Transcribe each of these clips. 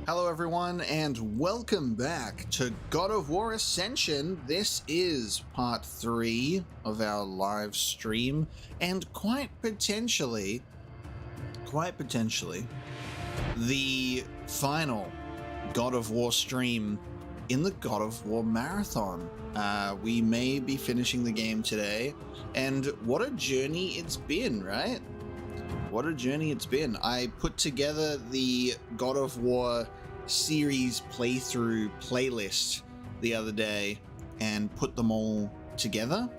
Hello everyone and welcome back to God of War Ascension. This is part 3 of our live stream and quite potentially the final God of War stream in the God of War marathon. We may be finishing the game today, and what a journey it's been, right? What a journey it's been. I put together the God of War series playthrough playlist the other day and put them all together.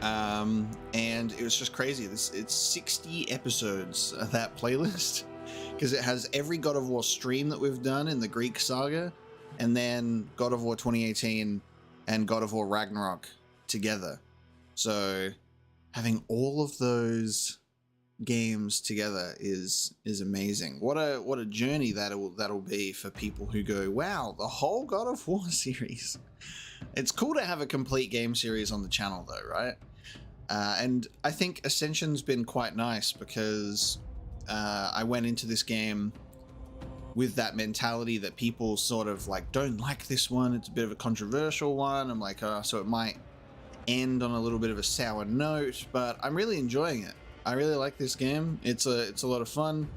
And it was just crazy. It's 60 episodes of that playlist because it has every God of War stream that we've done in the Greek saga, and then God of War 2018 and God of War Ragnarok together. So having all of those games together is amazing. What a journey that'll be for people who go, wow, the whole God of War series. It's cool to have a complete game series on the channel though, right? And I think Ascension's been quite nice because I went into this game with that mentality that people sort of like don't like this one. It's a bit of a controversial one. I'm like, so it might end on a little bit of a sour note, but I'm really enjoying it. I really like this game. It's a lot of fun.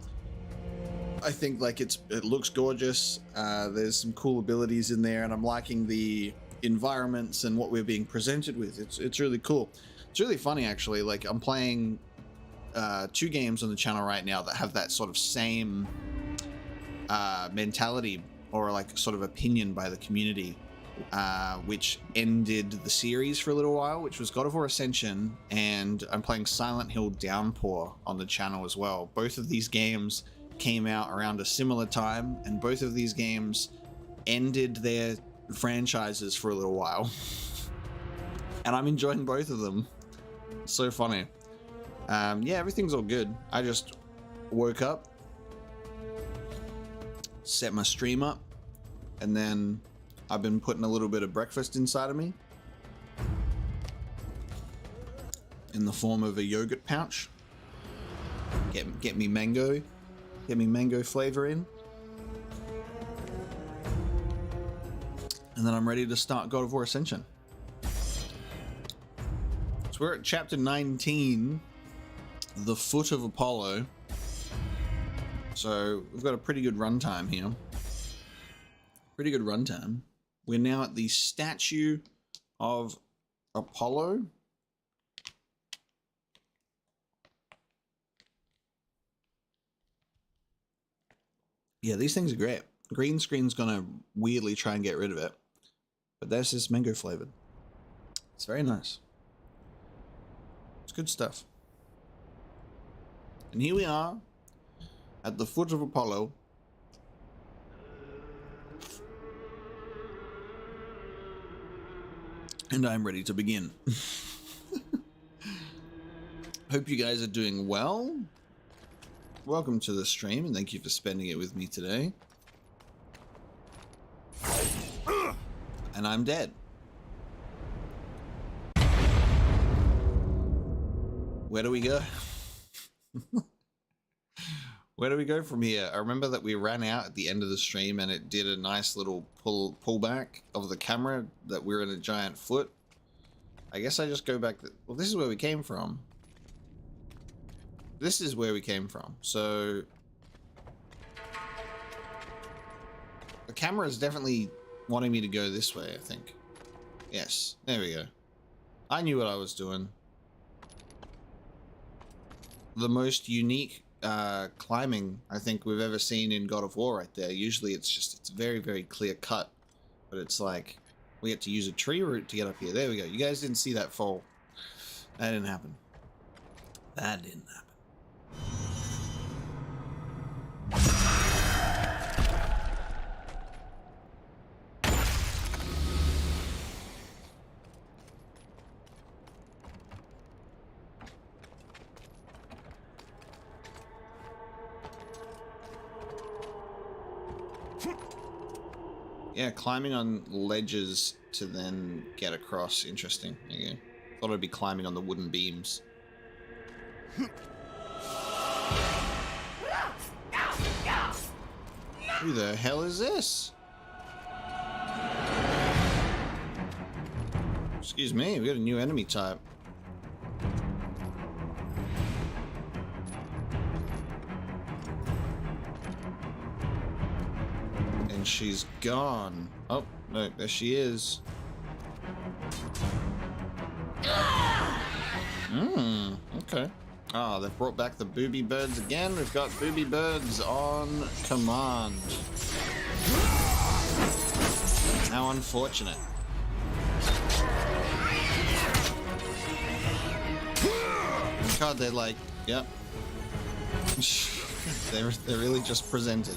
I think like it looks gorgeous. There's some cool abilities in there, and I'm liking the environments and what we're being presented with. It's really cool. It's really funny actually. Like I'm playing 2 games on the channel right now that have that sort of same mentality or like sort of opinion by the community, which ended the series for a little while, which was God of War Ascension, and I'm playing Silent Hill Downpour on the channel as well. Both of these games came out around a similar time, and both of these games ended their franchises for a little while. And I'm enjoying both of them. So funny. Yeah, everything's all good. I just woke up, set my stream up, and then I've been putting a little bit of breakfast inside of me in the form of a yogurt pouch. Get me mango flavor in, and then I'm ready to start God of War Ascension. So we're at chapter 19, the Foot of Apollo. So we've got a pretty good runtime here. Pretty good runtime. We're now at the statue of Apollo. Yeah, these things are great. Green screen's gonna weirdly try and get rid of it, but there's this mango flavored. It's very nice. It's good stuff. And here we are at the foot of Apollo. And I'm ready to begin. Hope you guys are doing well. Welcome to the stream, and thank you for spending it with me today. And I'm dead. Where do we go? Where do we go from here? I remember that we ran out at the end of the stream and it did a nice little pullback of the camera that we're in a giant foot. I guess I just go back. Well, this is where we came from. This is where we came from. So the camera is definitely wanting me to go this way, I think. Yes, there we go. I knew what I was doing. The most unique climbing I think we've ever seen in God of War right there. Usually it's very, very clear cut, but it's like we had to use a tree root to get up here. There we go. You guys didn't see that fall. That didn't happen. That didn't happen. Yeah, climbing on ledges to then get across. Interesting. There you go. Thought I'd be climbing on the wooden beams. Who the hell is this? Excuse me, we got a new enemy type. And she's gone. Oh, no, there she is. Okay. Oh, they've brought back the booby birds again. We've got booby birds on command. How unfortunate. God, they're like, yep. they're really just presented.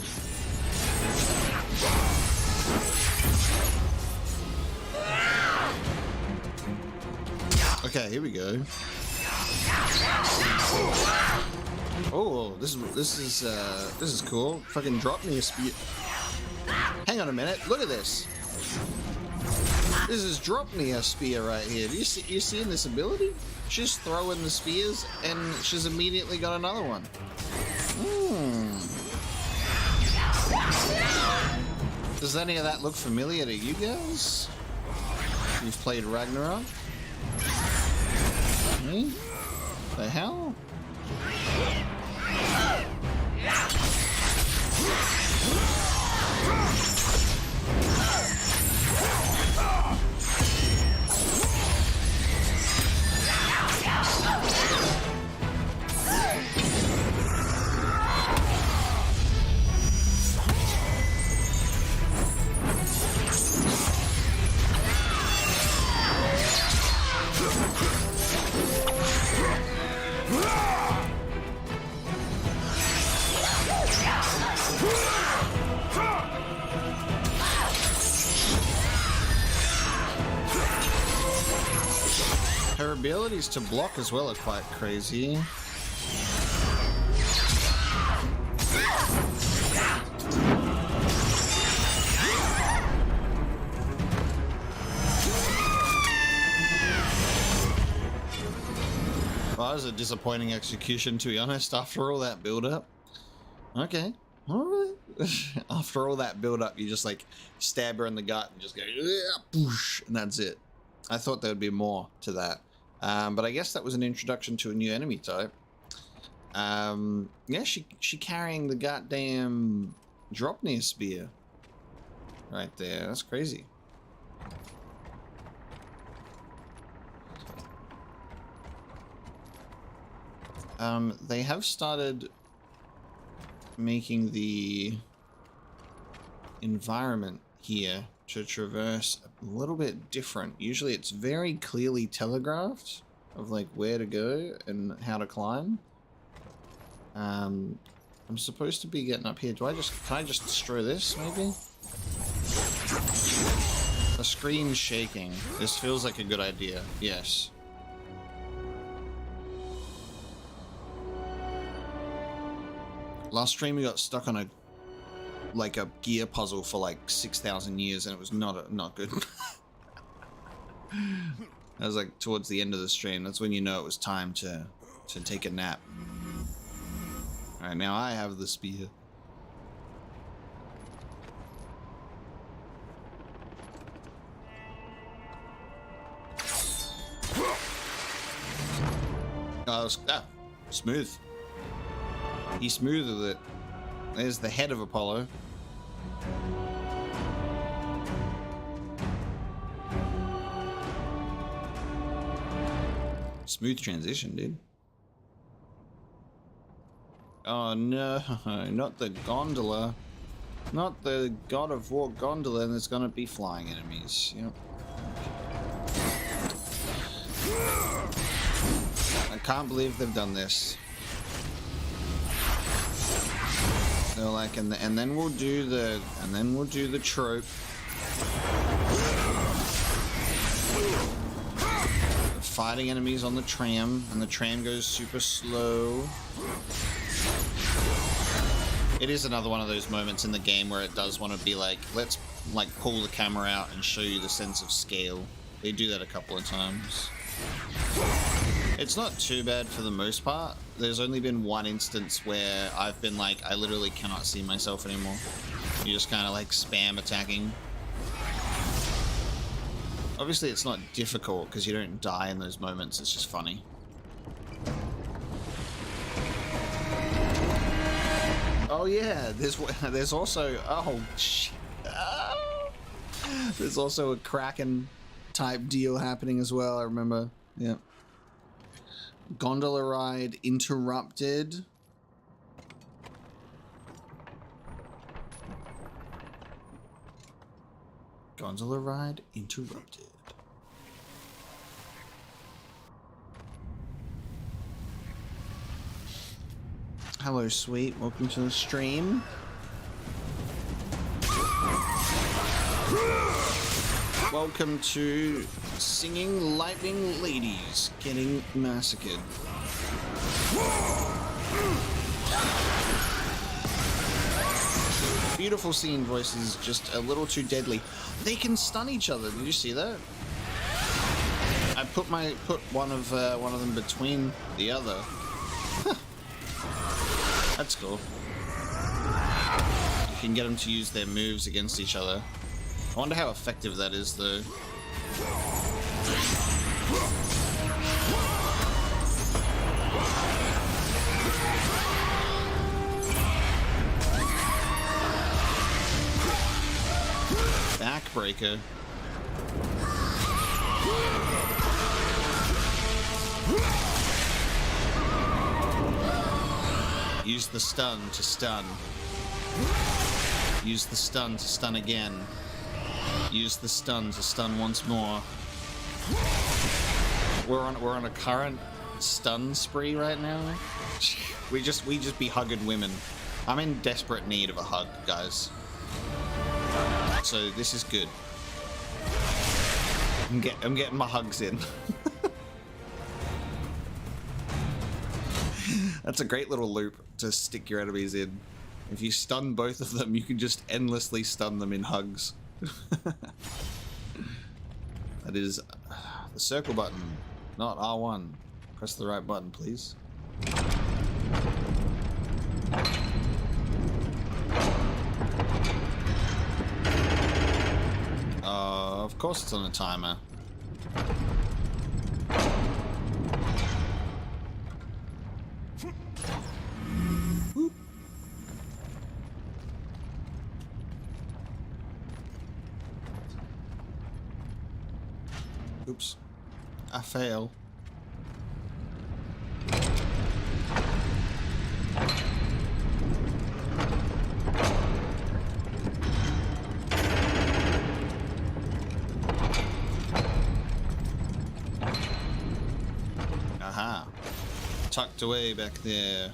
Okay, here we go. Oh, this is cool. Fucking drop me a spear. Hang on a minute. Look at this. This is drop me a spear right here. You seeing this ability? She's throwing the spears and she's immediately got another one. Does any of that look familiar to you guys? You've played Ragnarok? Me? The hell? Her abilities to block as well are quite crazy. Well, that was a disappointing execution, to be honest, after all that build-up. Okay, alright. After all that build-up, you just like stab her in the gut and just go, boosh, and that's it. I thought there would be more to that. But I guess that was an introduction to a new enemy type. Yeah, she carrying the goddamn Dropnir spear right there. That's crazy. They have started making the environment here to traverse a little bit different. Usually it's very clearly telegraphed of like where to go and how to climb. I'm supposed to be getting up here. Can I just destroy this maybe? The screen's shaking. This feels like a good idea. Yes. Last stream we got stuck on a gear puzzle for like 6,000 years and it was not good. That was like towards the end of the stream. That's when you know it was time to take a nap. All right, now I have the spear. Smooth. He smoothed it. There's the head of Apollo. Smooth transition, dude. Oh no, not the Gondola. Not the God of War Gondola, and there's gonna be flying enemies. Yep. I can't believe they've done this. They're like, and then we'll do the trope. Fighting enemies on the tram, and the tram goes super slow. It is another one of those moments in the game where it does want to be like, let's like pull the camera out and show you the sense of scale. They do that a couple of times. It's not too bad for the most part. There's only been one instance where I've been like, I literally cannot see myself anymore. You just kind of like spam attacking. Obviously it's not difficult because you don't die in those moments, it's just funny. Oh yeah, there's also, oh shit. Oh. There's also a Kraken type deal happening as well, I remember. Yeah. Gondola ride interrupted. Gondola ride interrupted. Hello, sweet. Welcome to the stream. Welcome to Singing Lightning Ladies Getting Massacred. Beautiful singing voices, just a little too deadly. They can stun each other. Did you see that? I put one of them between the other. That's cool. You can get them to use their moves against each other. I wonder how effective that is, though. Backbreaker. Use the stun to stun. Use the stun to stun again. Use the stun to stun once more. We're on a current stun spree right now. We just be hugging women. I'm in desperate need of a hug, guys. So this is good. I'm getting my hugs in. That's a great little loop to stick your enemies in. If you stun both of them, you can just endlessly stun them in hugs. That is the circle button, not R1. Press the right button, please. Of course it's on a timer. Oops. I fail. Aha. Tucked away back there.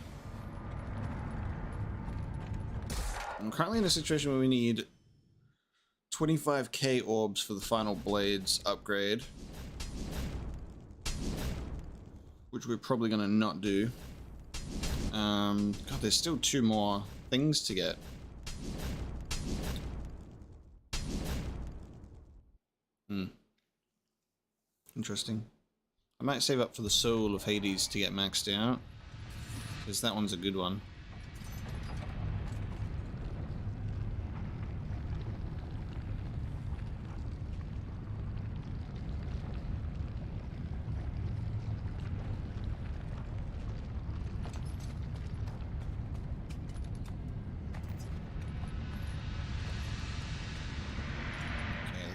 I'm currently in a situation where we need 25k orbs for the final blades upgrade, which we're probably going to not do. God, there's still 2 more things to get. Interesting. I might save up for the Soul of Hades to get maxed out, because that one's a good one.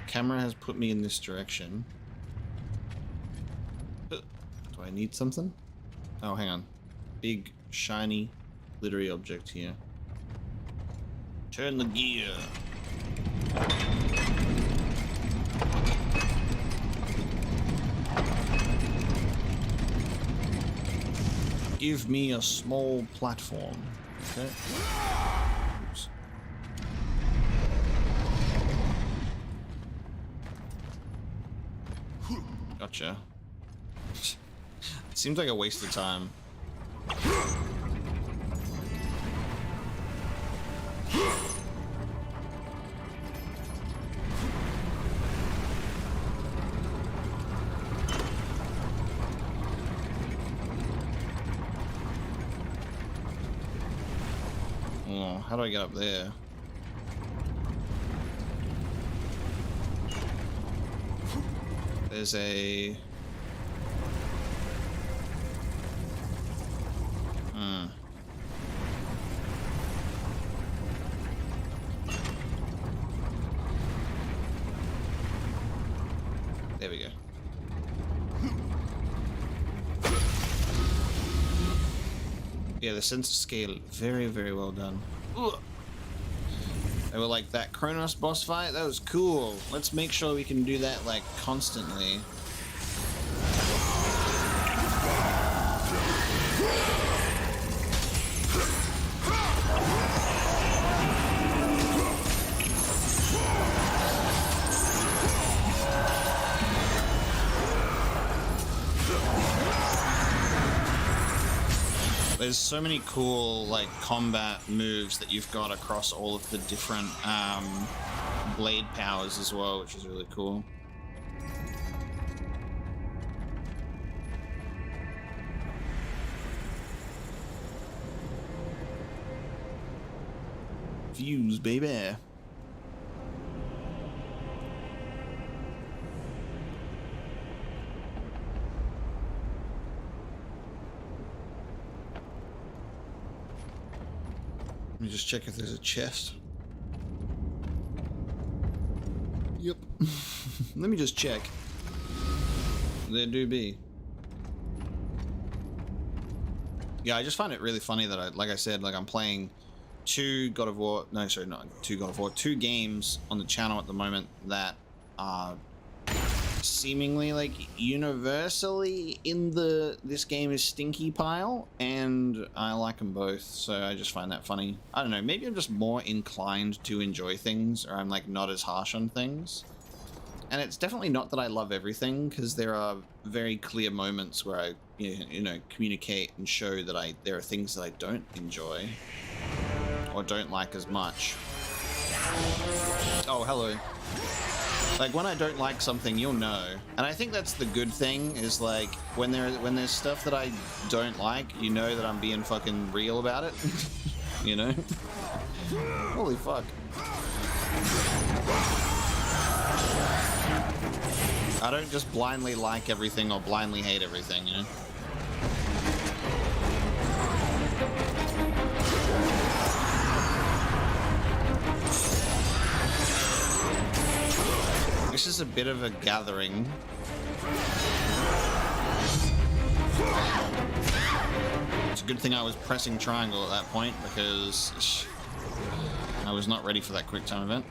Camera has put me in this direction. Do I need something? Oh, hang on. Big, shiny, glittery object here. Turn the gear. Give me a small platform. Okay. Oops. Gotcha. Seems like a waste of time. Oh, how do I get up there? There's a... There we go. Yeah, the sense of scale, very, very well done. Ugh. They were like, that Kronos boss fight, that was cool. Let's make sure we can do that, like, constantly. There's so many cool, like, combat moves that you've got across all of the different blade powers as well, which is really cool. Views, baby. Let me just check if there's a chest. Yep. Let me just check. There do be. Yeah, I just find it really funny that like I said, like I'm playing two games on the channel at the moment that are seemingly like universally in this game is stinky pile, and I like them both, so I just find that funny. I don't know, maybe I'm just more inclined to enjoy things, or I'm like not as harsh on things. And it's definitely not that I love everything, because there are very clear moments where I you know communicate and show that there are things that I don't enjoy or don't like as much. Oh, hello. Like, when I don't like something, you'll know. And I think that's the good thing, is like, when there's stuff that I don't like, you know that I'm being fucking real about it. You know? Holy fuck. I don't just blindly like everything or blindly hate everything, you know? This is a bit of a gathering. It's a good thing I was pressing triangle at that point, because I was not ready for that quick time event.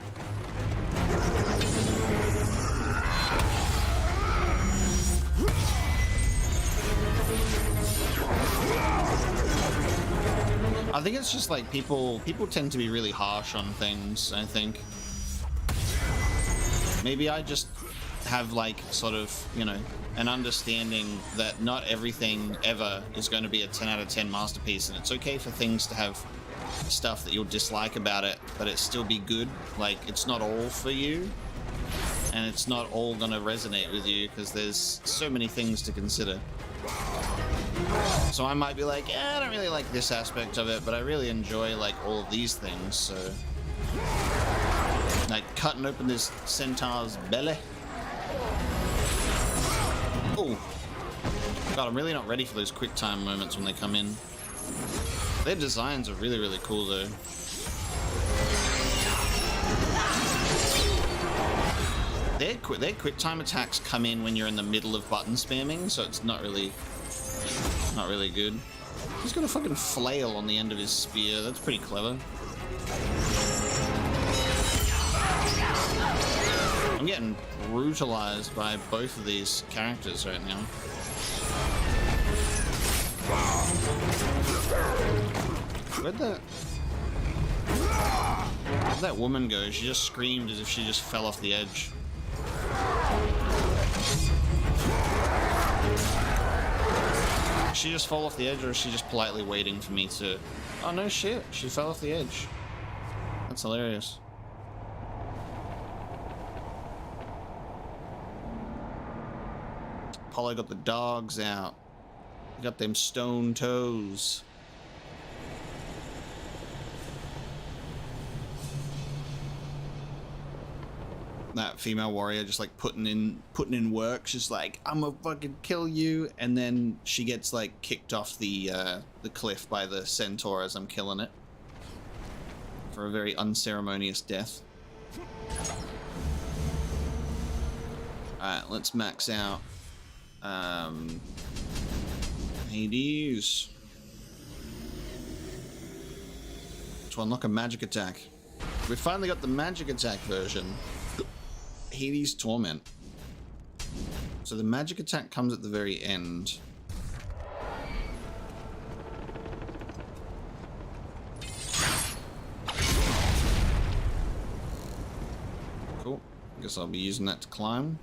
I think it's just like people tend to be really harsh on things, I think. Maybe I just have like sort of, you know, an understanding that not everything ever is going to be a 10 out of 10 masterpiece, and it's okay for things to have stuff that you'll dislike about it, but it still be good. Like, it's not all for you, and it's not all going to resonate with you, because there's so many things to consider. So I might be like, I don't really like this aspect of it, but I really enjoy like all of these things, so... Like cutting open this centaur's belly. Oh, God, I'm really not ready for those quick time moments when they come in. Their designs are really, really cool though. Their quick time attacks come in when you're in the middle of button spamming, so it's not really good. He's got a fucking flail on the end of his spear. That's pretty clever. I'm getting brutalized by both of these characters right now. Where'd that woman go? She just screamed as if she just fell off the edge. Did she just fall off the edge, or is she just politely waiting for me to... Oh no shit, she fell off the edge. That's hilarious. Apollo got the dogs out. He got them stone toes. That female warrior just like putting in work. She's like, I'm gonna fucking kill you, and then she gets like kicked off the cliff by the centaur as I'm killing it for a very unceremonious death. Alright, let's max out Hades to unlock a magic attack. We finally got the magic attack version. Hades Torment. So the magic attack comes at the very end. Cool. I guess I'll be using that to climb.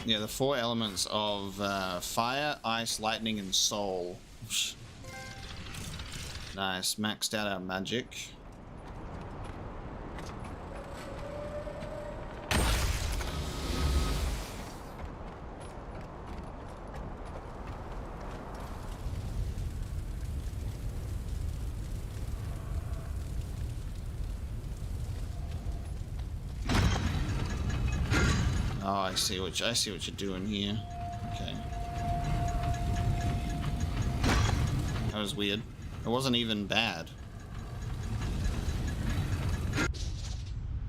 Yeah, the 4 elements of fire, ice, lightning, and soul. Nice, maxed out our magic. Oh, I see what you're doing here. Okay. That was weird. It wasn't even bad.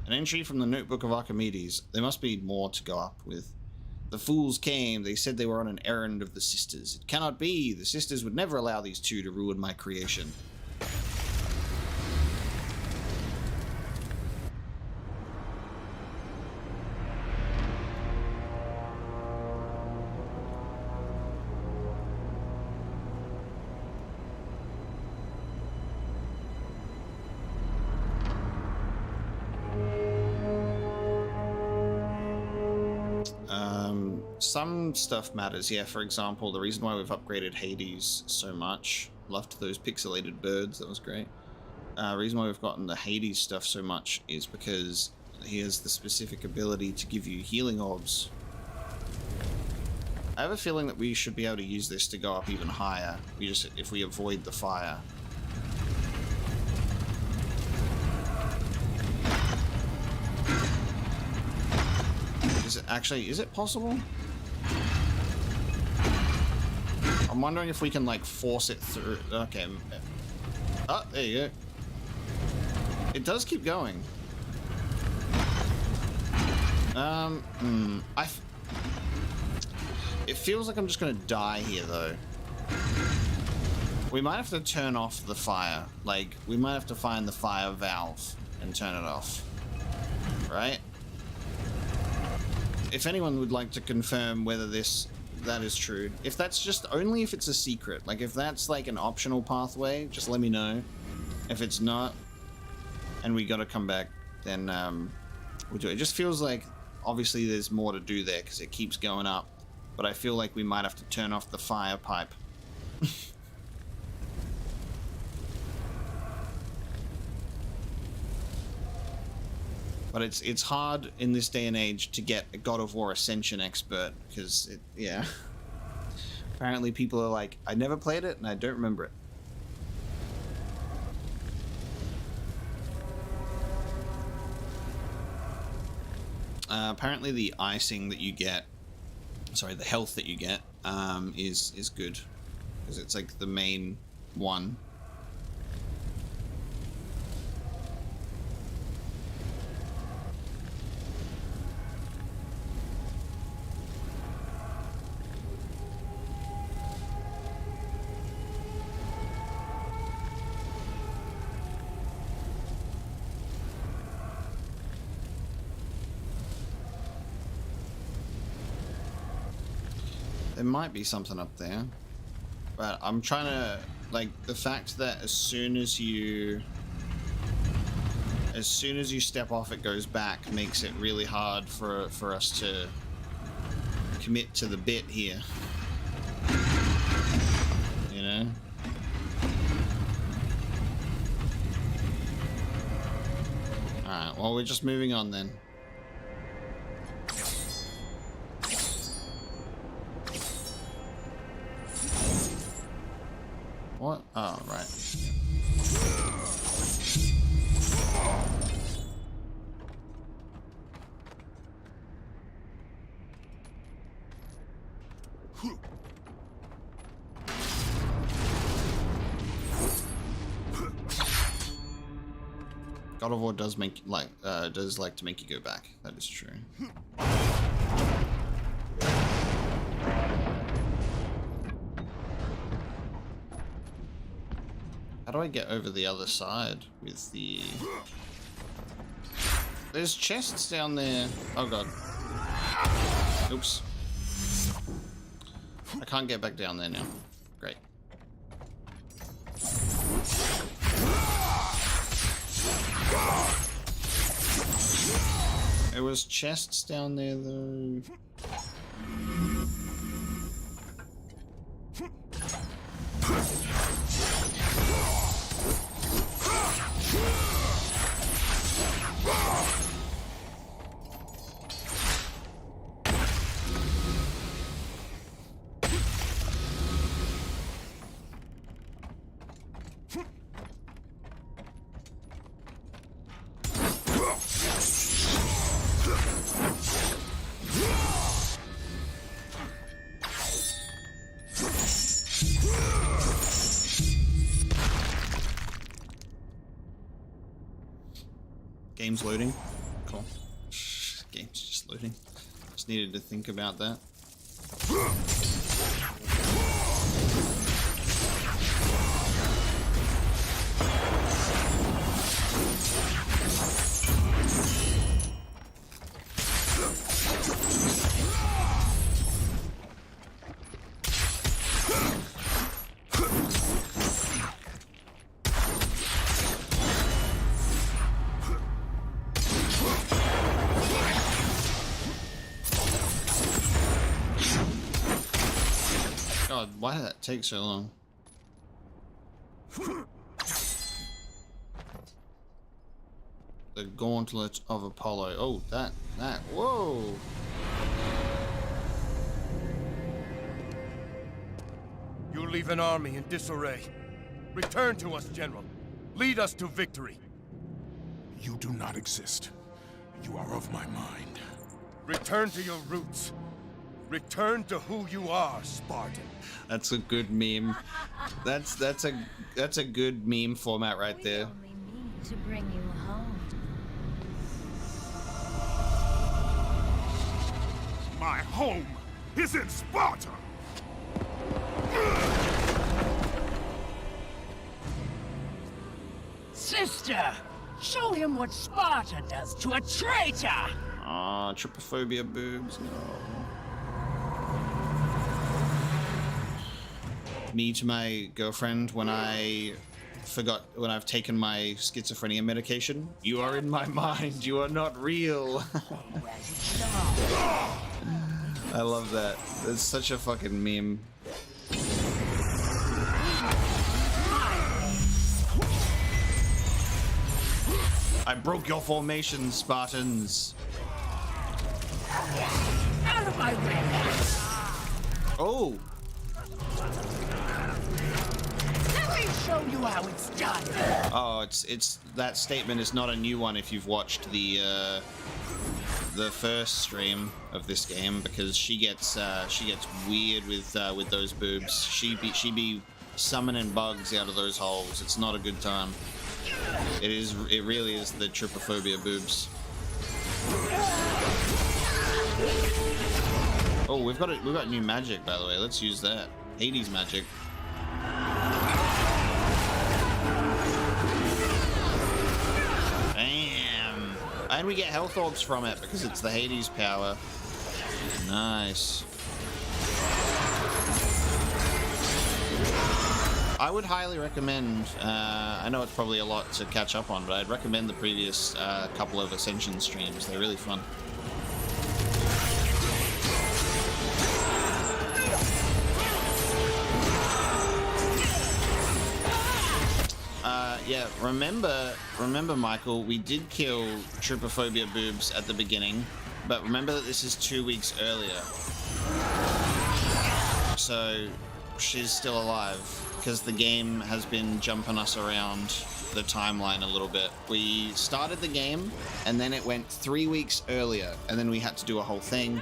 An entry from the notebook of Archimedes. There must be more to go up with. The fools came. They said they were on an errand of the sisters. It cannot be. The sisters would never allow these two to ruin my creation. Some stuff matters, yeah. For example, the reason why we've upgraded Hades so much, loved those pixelated birds, that was great. Reason why we've gotten the Hades stuff so much is because he has the specific ability to give you healing orbs. I have a feeling that we should be able to use this to go up even higher, if we avoid the fire. Is it possible? I'm wondering if we can like force it through. Okay. Oh, there you go. It does keep going. It feels like I'm just gonna die here though. We might have to turn off the fire. Like, we might have to find the fire valve and turn it off. Right? If anyone would like to confirm whether that is true. If that's just only if it's a secret. Like, if that's like an optional pathway, just let me know. If it's not, and we gotta come back, then we'll do it. It just feels like, obviously there's more to do there because it keeps going up. But I feel like we might have to turn off the fire pipe. But it's hard in this day and age to get a God of War Ascension expert because yeah. Apparently people are like, I never played it and I don't remember it. Apparently the icing that you get, sorry, the health that you get is good because it's like the main one. There might be something up there, but I'm trying to, like, the fact that as soon as you step off it goes back makes it really hard for us to commit to the bit here. Okay. Alright, well, we're just moving on then. What? Oh, right. God of War does make does like to make you go back. That is true. How do I get over the other side with the... There's chests down there. Oh god. Oops. I can't get back down there now. Great. There was chests down there though. Game's loading. Cool. Game's just loading. Just needed to think about that. God, why did that take so long? The Gauntlet of Apollo. Oh, that, whoa! You leave an army in disarray. Return to us, General. Lead us to victory. You do not exist. You are of my mind. Return to your roots. Return to who you are, Spartan. That's a good meme. That's a good meme format right there. We only mean to bring you home. My home is in Sparta! Sister, show him what Sparta does to a traitor! Ah, trypophobia boobs, no. Me to my girlfriend when I've taken my schizophrenia medication. You are in my mind, you are not real. I love that. It's such a fucking meme. I broke your formation, Spartans. Out of my way! Oh! Let me show you how it's done! Oh, it's that statement is not a new one if you've watched the first stream of this game, because she gets weird with those boobs. She be summoning bugs out of those holes. It's not a good time. It really is the trypophobia boobs. Oh, we've got new magic, by the way. Let's use that. Hades magic. Bam! And we get health orbs from it because it's the Hades power. Nice. I would highly recommend, I know it's probably a lot to catch up on, but I'd recommend the previous couple of Ascension streams. They're really fun. Yeah, remember, Michael, we did kill Trypophobia Boobs at the beginning, but remember that this is 2 weeks earlier. So she's still alive, because the game has been jumping us around the timeline a little bit. We started the game, and then it went 3 weeks earlier, and then we had to do a whole thing.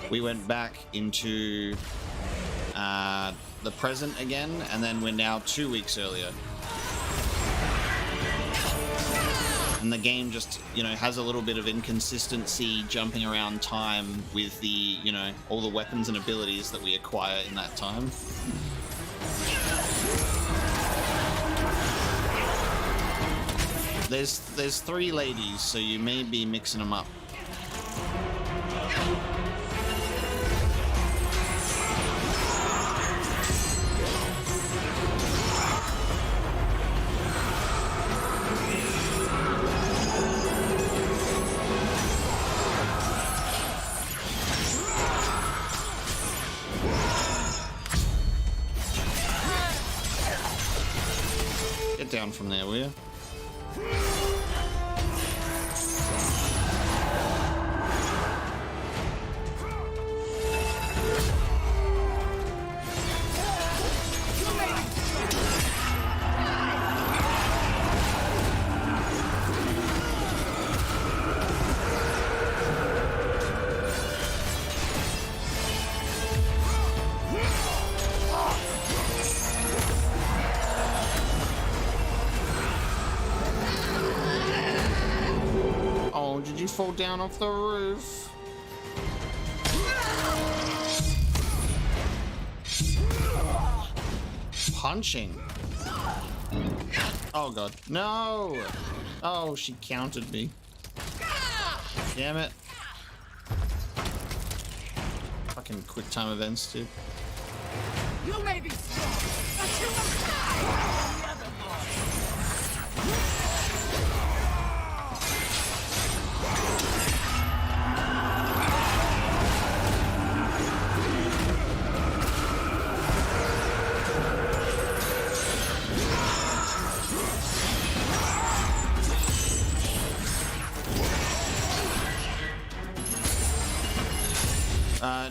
We went back into the present again, and then we're now 2 weeks earlier. And the game just, you know, has a little bit of inconsistency jumping around time with the, you know, all the weapons and abilities that we acquire in that time. There's 3 ladies, so you may be mixing them up. Down from there, will you? Did you fall down off the roof? Punching. Oh god. No! Oh, she countered me. Damn it. Fucking quick time events, dude. You may be strong, but you must die! The other boy.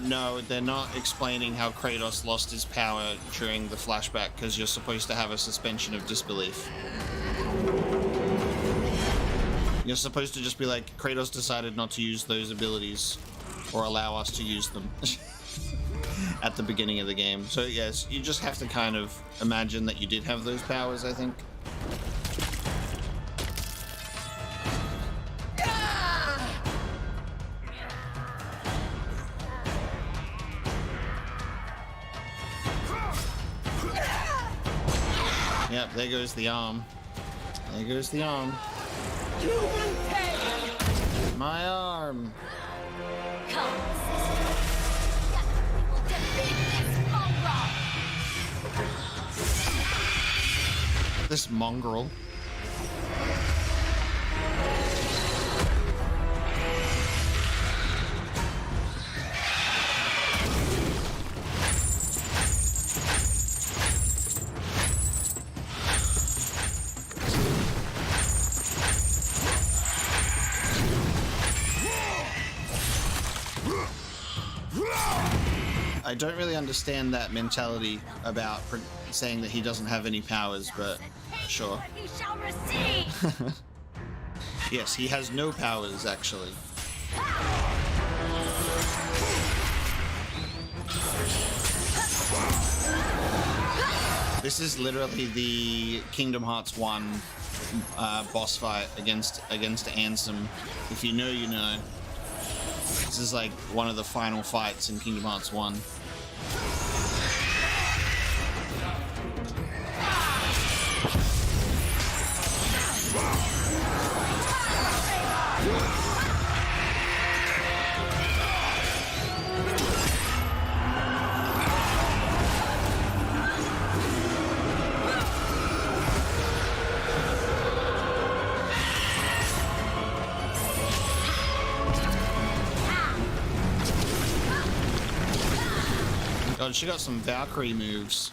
No, they're not explaining how Kratos lost his power during the flashback, because you're supposed to have a suspension of disbelief. You're supposed to just be like, Kratos decided not to use those abilities, or allow us to use them at the beginning of the game. So yes, you just have to kind of imagine that you did have those powers, I think. Yep, there goes the arm. There goes the arm. My arm. Come, sister. We will defeat This mongrel. I don't really understand that mentality about saying that he doesn't have any powers, but sure. He shall receive. Yes, he has no powers, actually. This is literally the Kingdom Hearts 1 boss fight against Ansem. If you know, you know. This is like one of the final fights in Kingdom Hearts 1. God, she got some Valkyrie moves.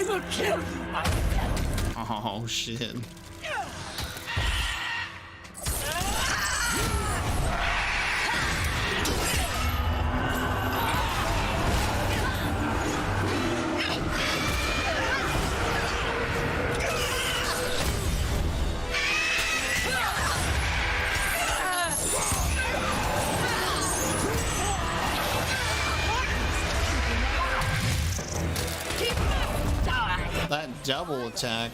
will kill you myself. Oh shit. That double attack.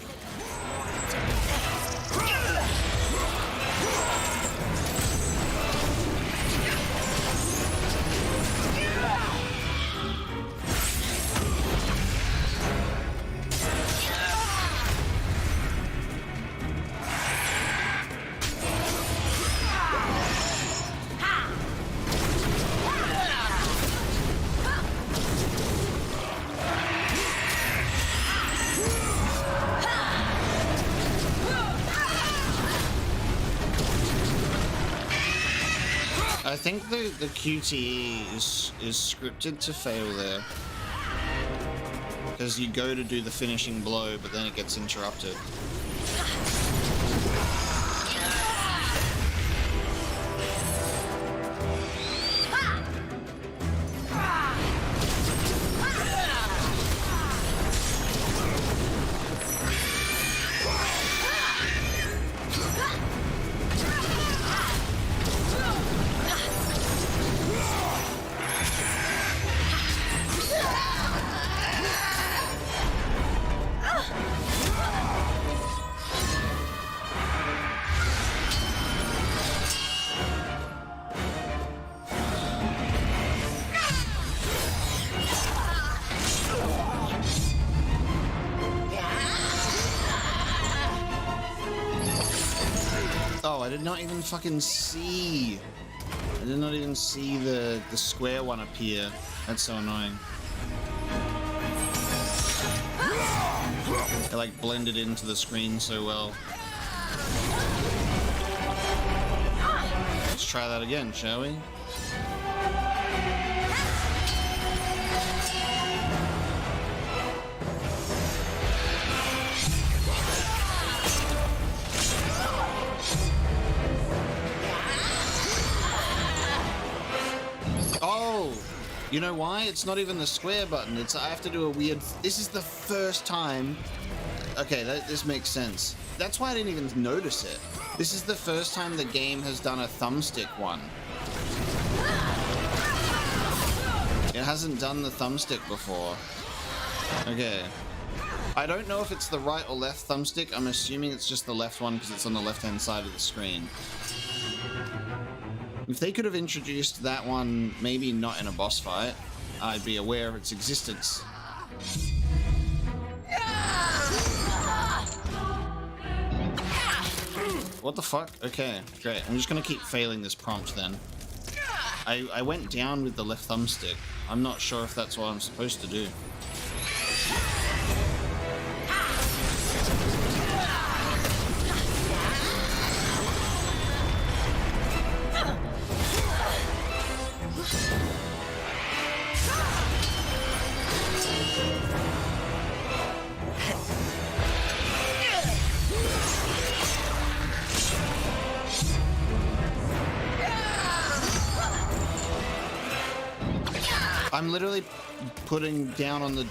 I think the QTE is scripted to fail there. Because you go to do the finishing blow, but then it gets interrupted. Oh, I did not even fucking see. I did not even see the square one appear. That's so annoying. It like blended into the screen so well. Let's try that again, shall we? You know why? It's not even the square button. It's I have to do a weird... This is the first time... Okay, this makes sense. That's why I didn't even notice it. This is the first time the game has done a thumbstick one. It hasn't done the thumbstick before. Okay. I don't know if it's the right or left thumbstick. I'm assuming it's just the left one because it's on the left-hand side of the screen. If they could have introduced that one, maybe not in a boss fight, I'd be aware of its existence. What the fuck? Okay, great. I'm just gonna keep failing this prompt then. I went down with the left thumbstick. I'm not sure if that's what I'm supposed to do. I'm literally putting down on the...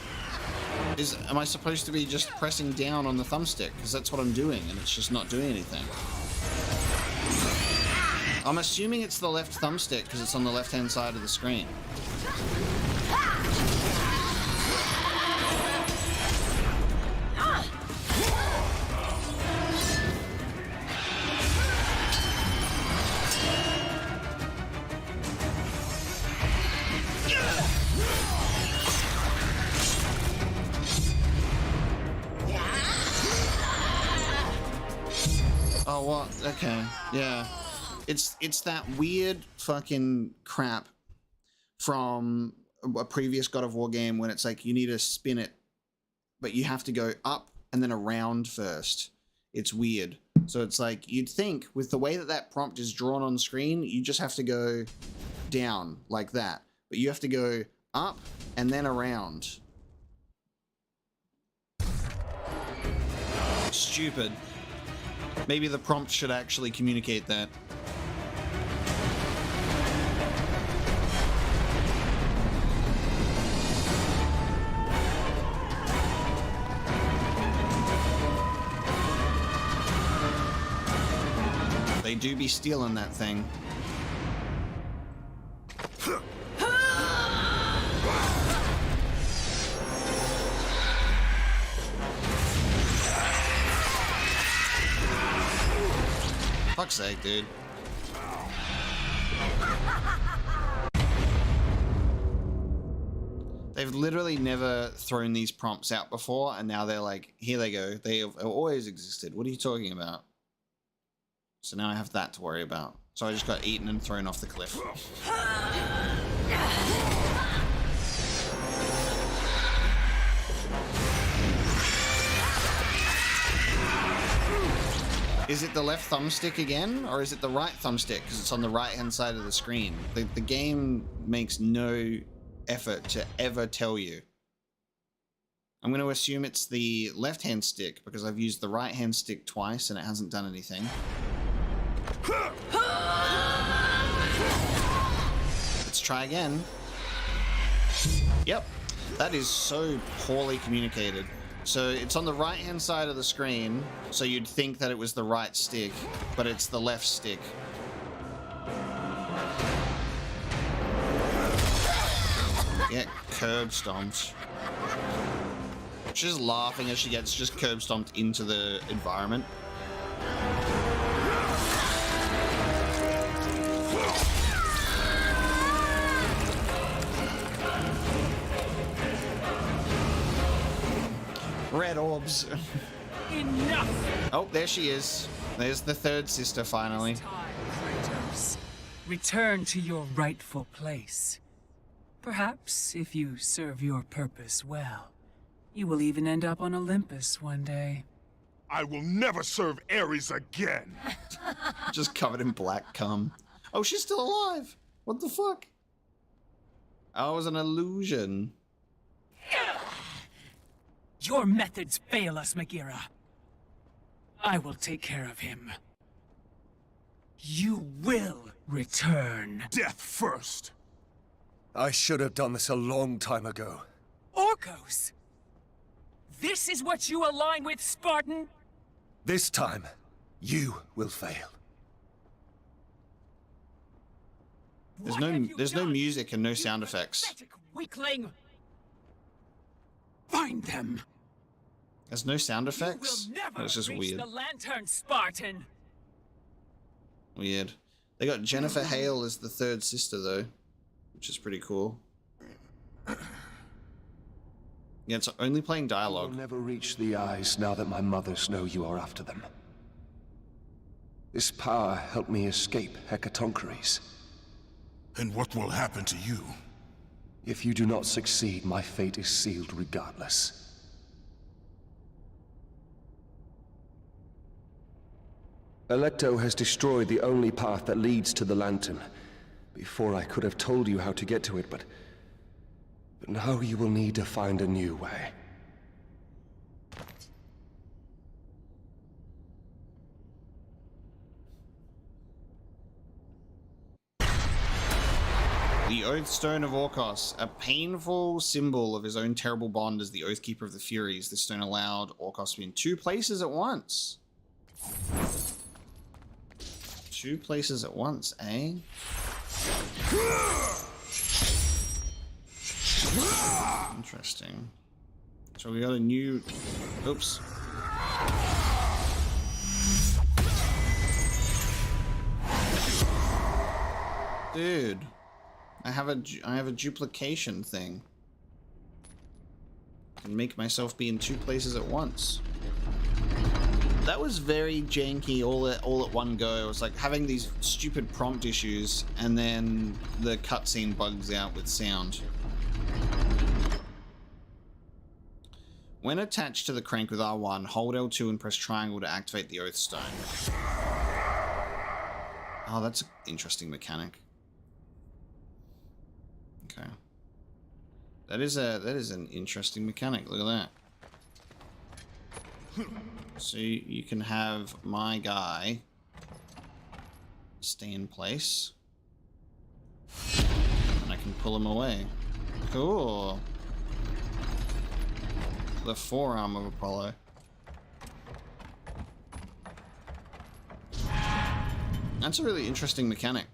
Am I supposed to be just pressing down on the thumbstick? Because that's what I'm doing, and it's just not doing anything. I'm assuming it's the left thumbstick, because it's on the left-hand side of the screen. Oh, what? Okay, yeah. It's that weird fucking crap from a previous God of War game when it's like you need to spin it, but you have to go up and then around first. It's weird. So it's like, you'd think with the way that that prompt is drawn on screen, you just have to go down like that. But you have to go up and then around. Stupid. Maybe the prompt should actually communicate that. They do be stealing that thing. Fuck's sake, dude. They've literally never thrown these prompts out before, and now they're like, here they go. They have always existed. What are you talking about? So now I have that to worry about. So I just got eaten and thrown off the cliff. Is it the left thumbstick again, or is it the right thumbstick? Because it's on the right-hand side of the screen. The game makes no effort to ever tell you. I'm going to assume it's the left-hand stick, because I've used the right-hand stick twice and it hasn't done anything. Let's try again. Yep, that is so poorly communicated. So it's on the right hand side of the screen, so you'd think that it was the right stick, but it's the left stick. Get curb stomped. She's laughing as she gets just curb stomped into the environment. Red orbs. Enough! Oh, there she is. There's the third sister finally. Time, Kratos. Return to your rightful place. Perhaps, if you serve your purpose well, you will even end up on Olympus one day. I will never serve Ares again. Just covered in black cum. Oh, she's still alive. What the fuck? Oh, it was an illusion. Your methods fail us, Megira. I will take care of him. You will return. Death first. I should have done this a long time ago. Orkos! This is what you align with, Spartan? This time, you will fail. There's What have no you there's no done? music and no You sound effects. pathetic weakling! Find them! There's no sound effects. You will never That's just reach weird. the lantern, Spartan! Weird. They got Jennifer Hale as the third sister though, which is pretty cool. Yeah, it's only playing You'll dialogue. never reach the eyes now that my mothers know you are after them. This power helped me escape Hecatoncheires. And what will happen to you? If you do not succeed, my fate is sealed regardless. Alecto has destroyed the only path that leads to the lantern. Before I could have told you how to get to it, but now you will need to find a new way. The Oath Stone of Orkos, a painful symbol of his own terrible bond as the Oathkeeper of the Furies. This stone allowed Orkos to be in 2 places at once. 2 places at once, eh? Interesting. So we got a new... Oops. Dude. I have a duplication thing. I can make myself be in 2 places at once. That was very janky all at one go. It was like having these stupid prompt issues and then the cutscene bugs out with sound. When attached to the crank with R1, hold L2 and press triangle to activate the Oath Stone. Oh, that's an interesting mechanic. Okay. That is an interesting mechanic. Look at that. So you can have my guy stay in place. And I can pull him away. Cool. The forearm of Apollo. That's a really interesting mechanic.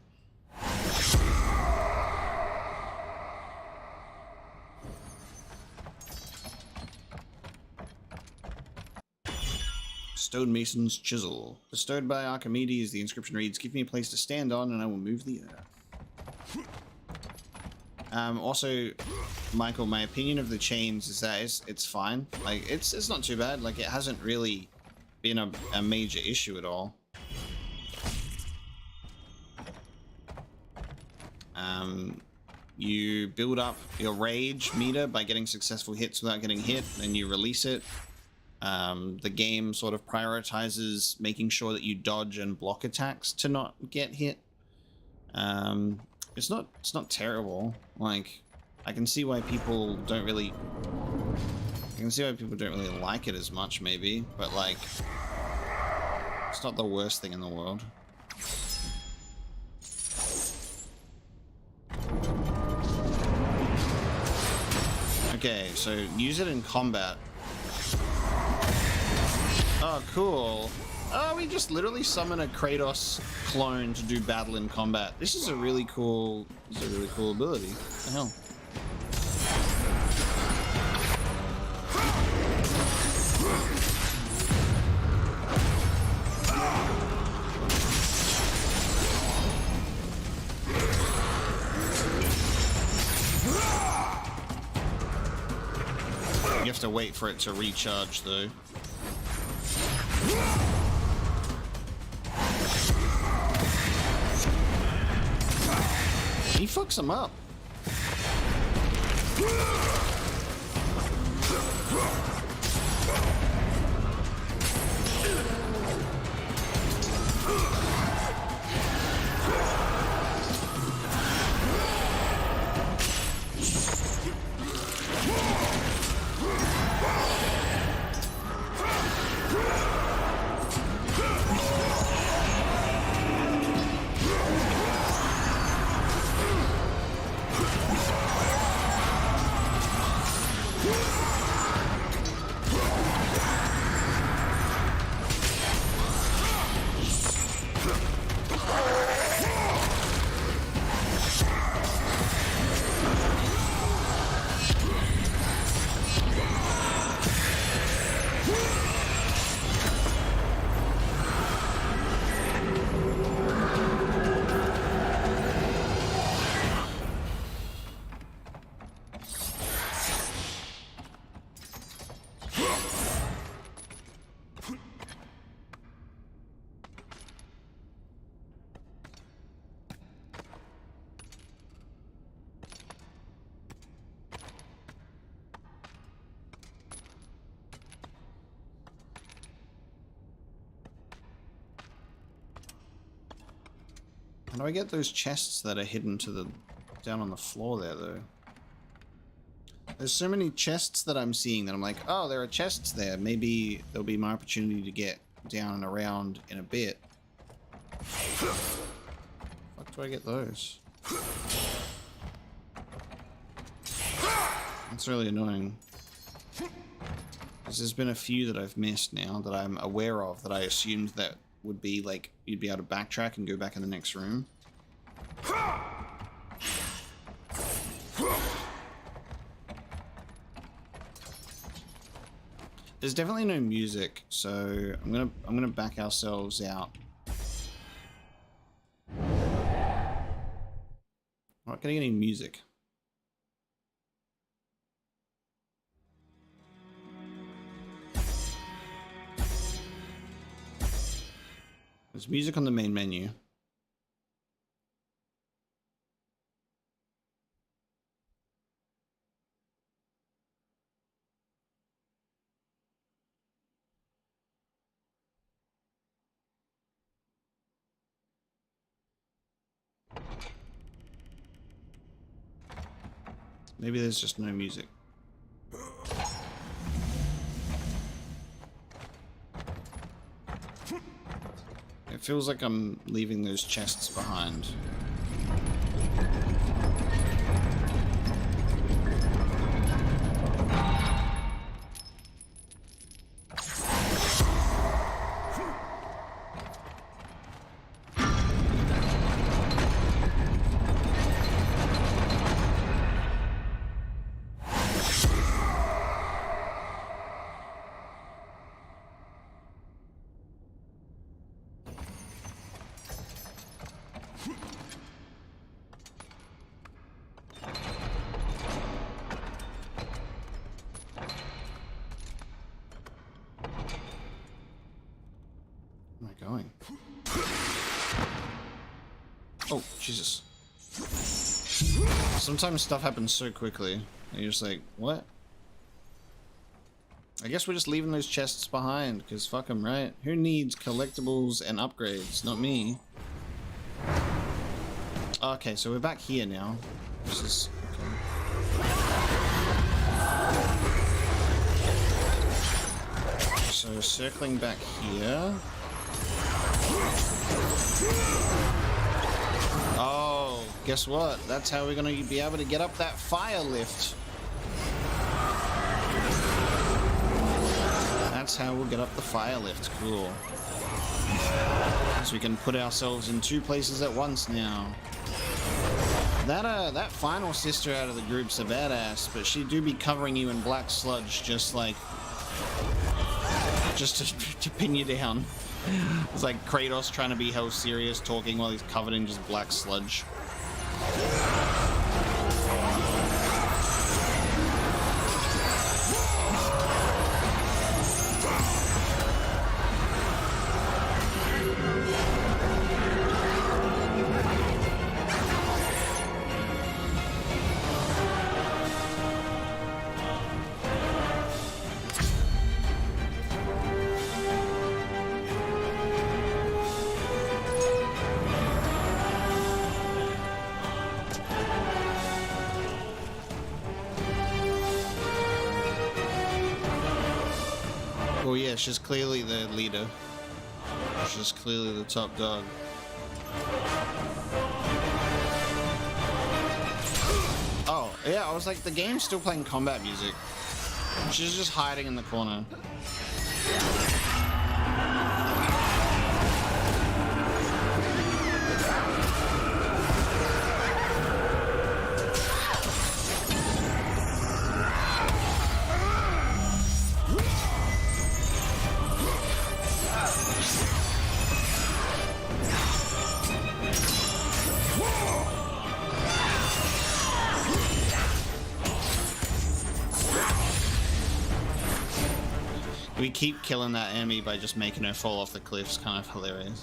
Stonemason's Chisel. Bestowed by Archimedes, the inscription reads, "Give me a place to stand on and I will move the earth." Also, Michael, my opinion of the chains is that it's fine. Like, it's not too bad. Like, it hasn't really been a major issue at all. You build up your rage meter by getting successful hits without getting hit, and you release it. The game sort of prioritizes making sure that you dodge and block attacks to not get hit. It's not terrible. Like, I can see why people don't really like it as much, maybe, but like, it's not the worst thing in the world. Okay, so use it in combat. Oh, cool. Oh, we just literally summon a Kratos clone to do battle in combat. This is a really cool ability. What the hell? You have to wait for it to recharge, though. He fucks him up. How do I get those chests that are hidden to the down on the floor there, though? There's so many chests that I'm seeing that I'm like, oh, there are chests there. Maybe there'll be my opportunity to get down and around in a bit. Fuck, do I get those? That's really annoying. Because there's been a few that I've missed now that I'm aware of that I assumed that would be like you'd be able to backtrack and go back in the next room. There's definitely no music, so I'm gonna back ourselves out. I'm not getting any music. There's music on the main menu. Maybe there's just no music. It feels like I'm leaving those chests behind. Going. Oh, Jesus. Sometimes stuff happens so quickly, and you're just like, what? I guess we're just leaving those chests behind, because fuck them, right? Who needs collectibles and upgrades? Not me. Okay, so we're back here now. This is... okay. So circling back here... oh, guess what? That's how we're gonna be able to get up that fire lift. That's how we'll get up the fire lift. Cool. So we can put ourselves in 2 places at once now. That final sister out of the group's a badass, but she do be covering you in black sludge, just to pin you down. It's like Kratos trying to be hell serious, talking while he's covered in just black sludge. Oh yeah, she's clearly the leader. She's clearly the top dog. Oh, yeah, I was like, the game's still playing combat music. She's just hiding in the corner. We keep killing that enemy by just making her fall off the cliffs, kind of hilarious.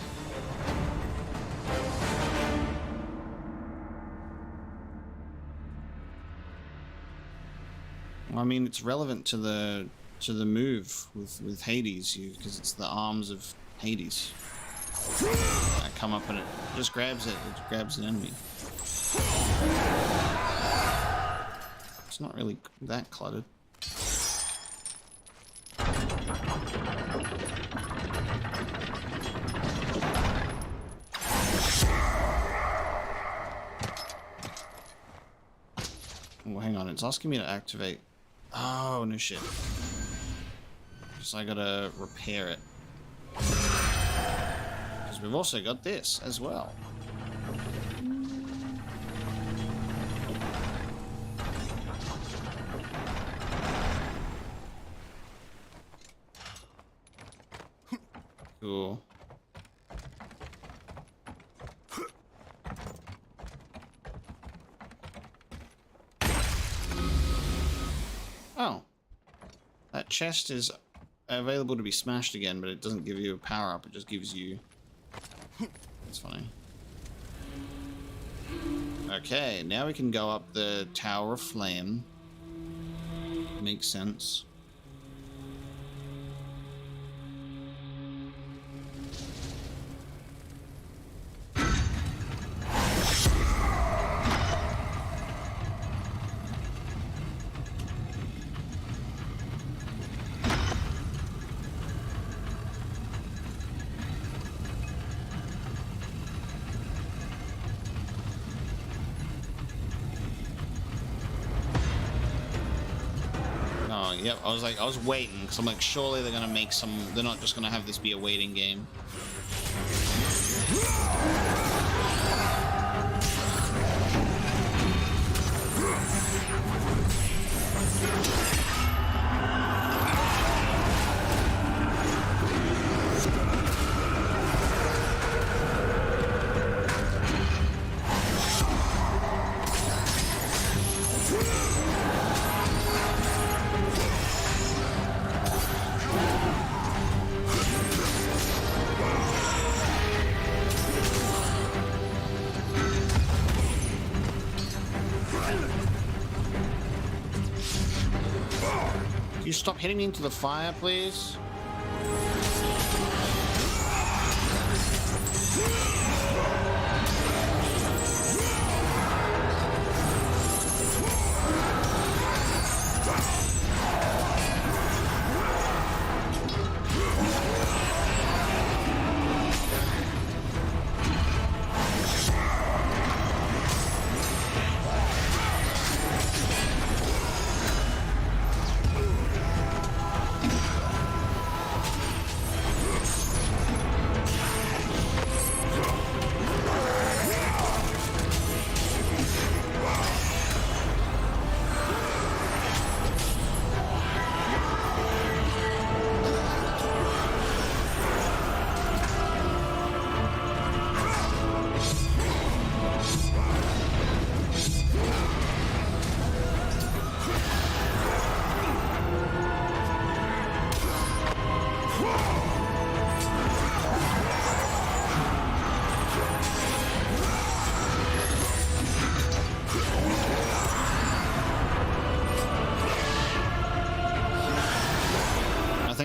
Well, I mean, it's relevant to the move with Hades, because it's the arms of Hades that come up and it just grabs it. It grabs an enemy. It's not really that cluttered. Oh, hang on, it's asking me to activate. Oh, no shit. So I gotta repair it. Because we've also got this as well. Cool. Oh. That chest is available to be smashed again, but it doesn't give you a power-up, it just gives you... That's funny. Okay, now we can go up the Tower of Flame. Makes sense. wrong. Yep, I was waiting because I'm like, surely they're gonna make some. They're not just gonna have this be a waiting game. Can you stop hitting me into the fire, please?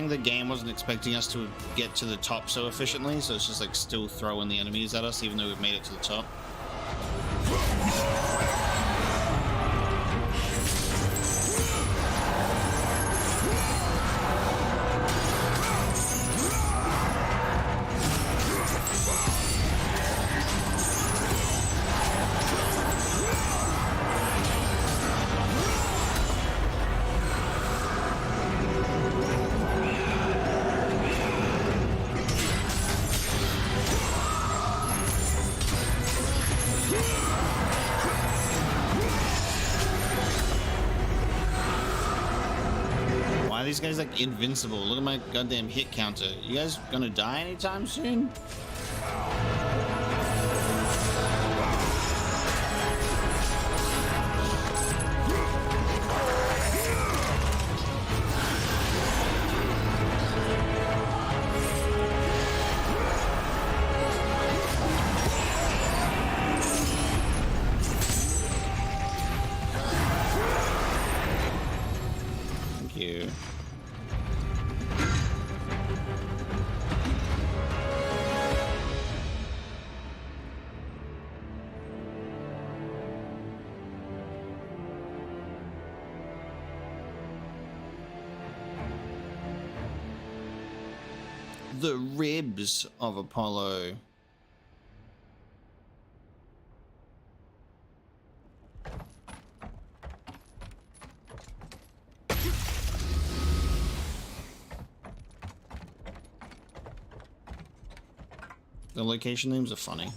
The game wasn't expecting us to get to the top so efficiently, so it's just like still throwing the enemies at us even though we've made it to the top. These guys like invincible. Look at my goddamn hit counter. You guys gonna die anytime soon? Thank you. The ribs of Apollo. The location names are funny.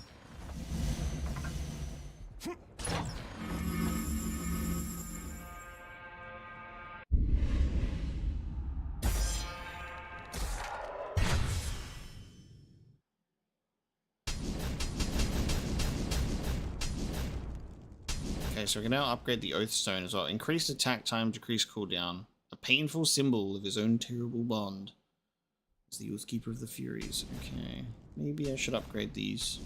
Okay, so we can now upgrade the Oath Stone as well. Increased attack time, decreased cooldown. A painful symbol of his own terrible bond. It's the Oathkeeper of the Furies. Okay, maybe I should upgrade these.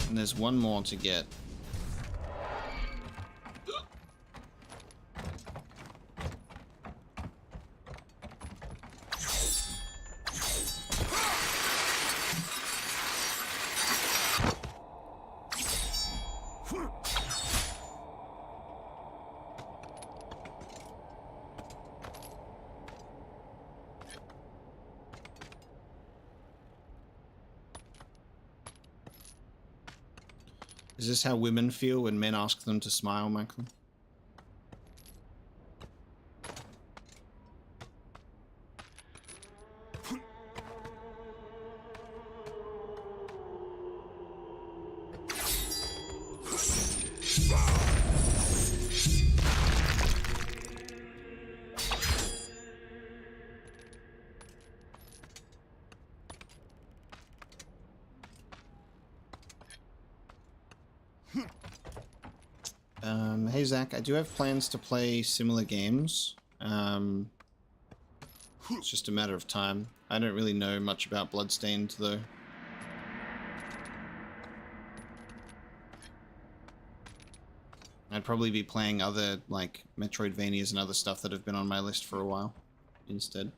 And there's one more to get. Is this how women feel when men ask them to smile, Michael? Hey Zach, I do have plans to play similar games. It's just a matter of time. I don't really know much about Bloodstained though. I'd probably be playing other, like, Metroidvanias and other stuff that have been on my list for a while instead.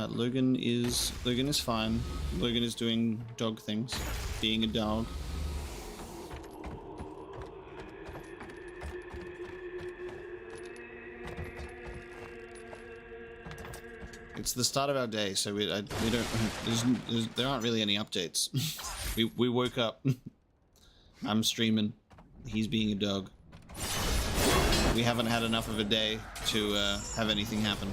Logan is fine. Logan is doing dog things, being a dog. It's the start of our day, so we don't. There aren't really any updates. we woke up. I'm streaming. He's being a dog. We haven't had enough of a day to have anything happen.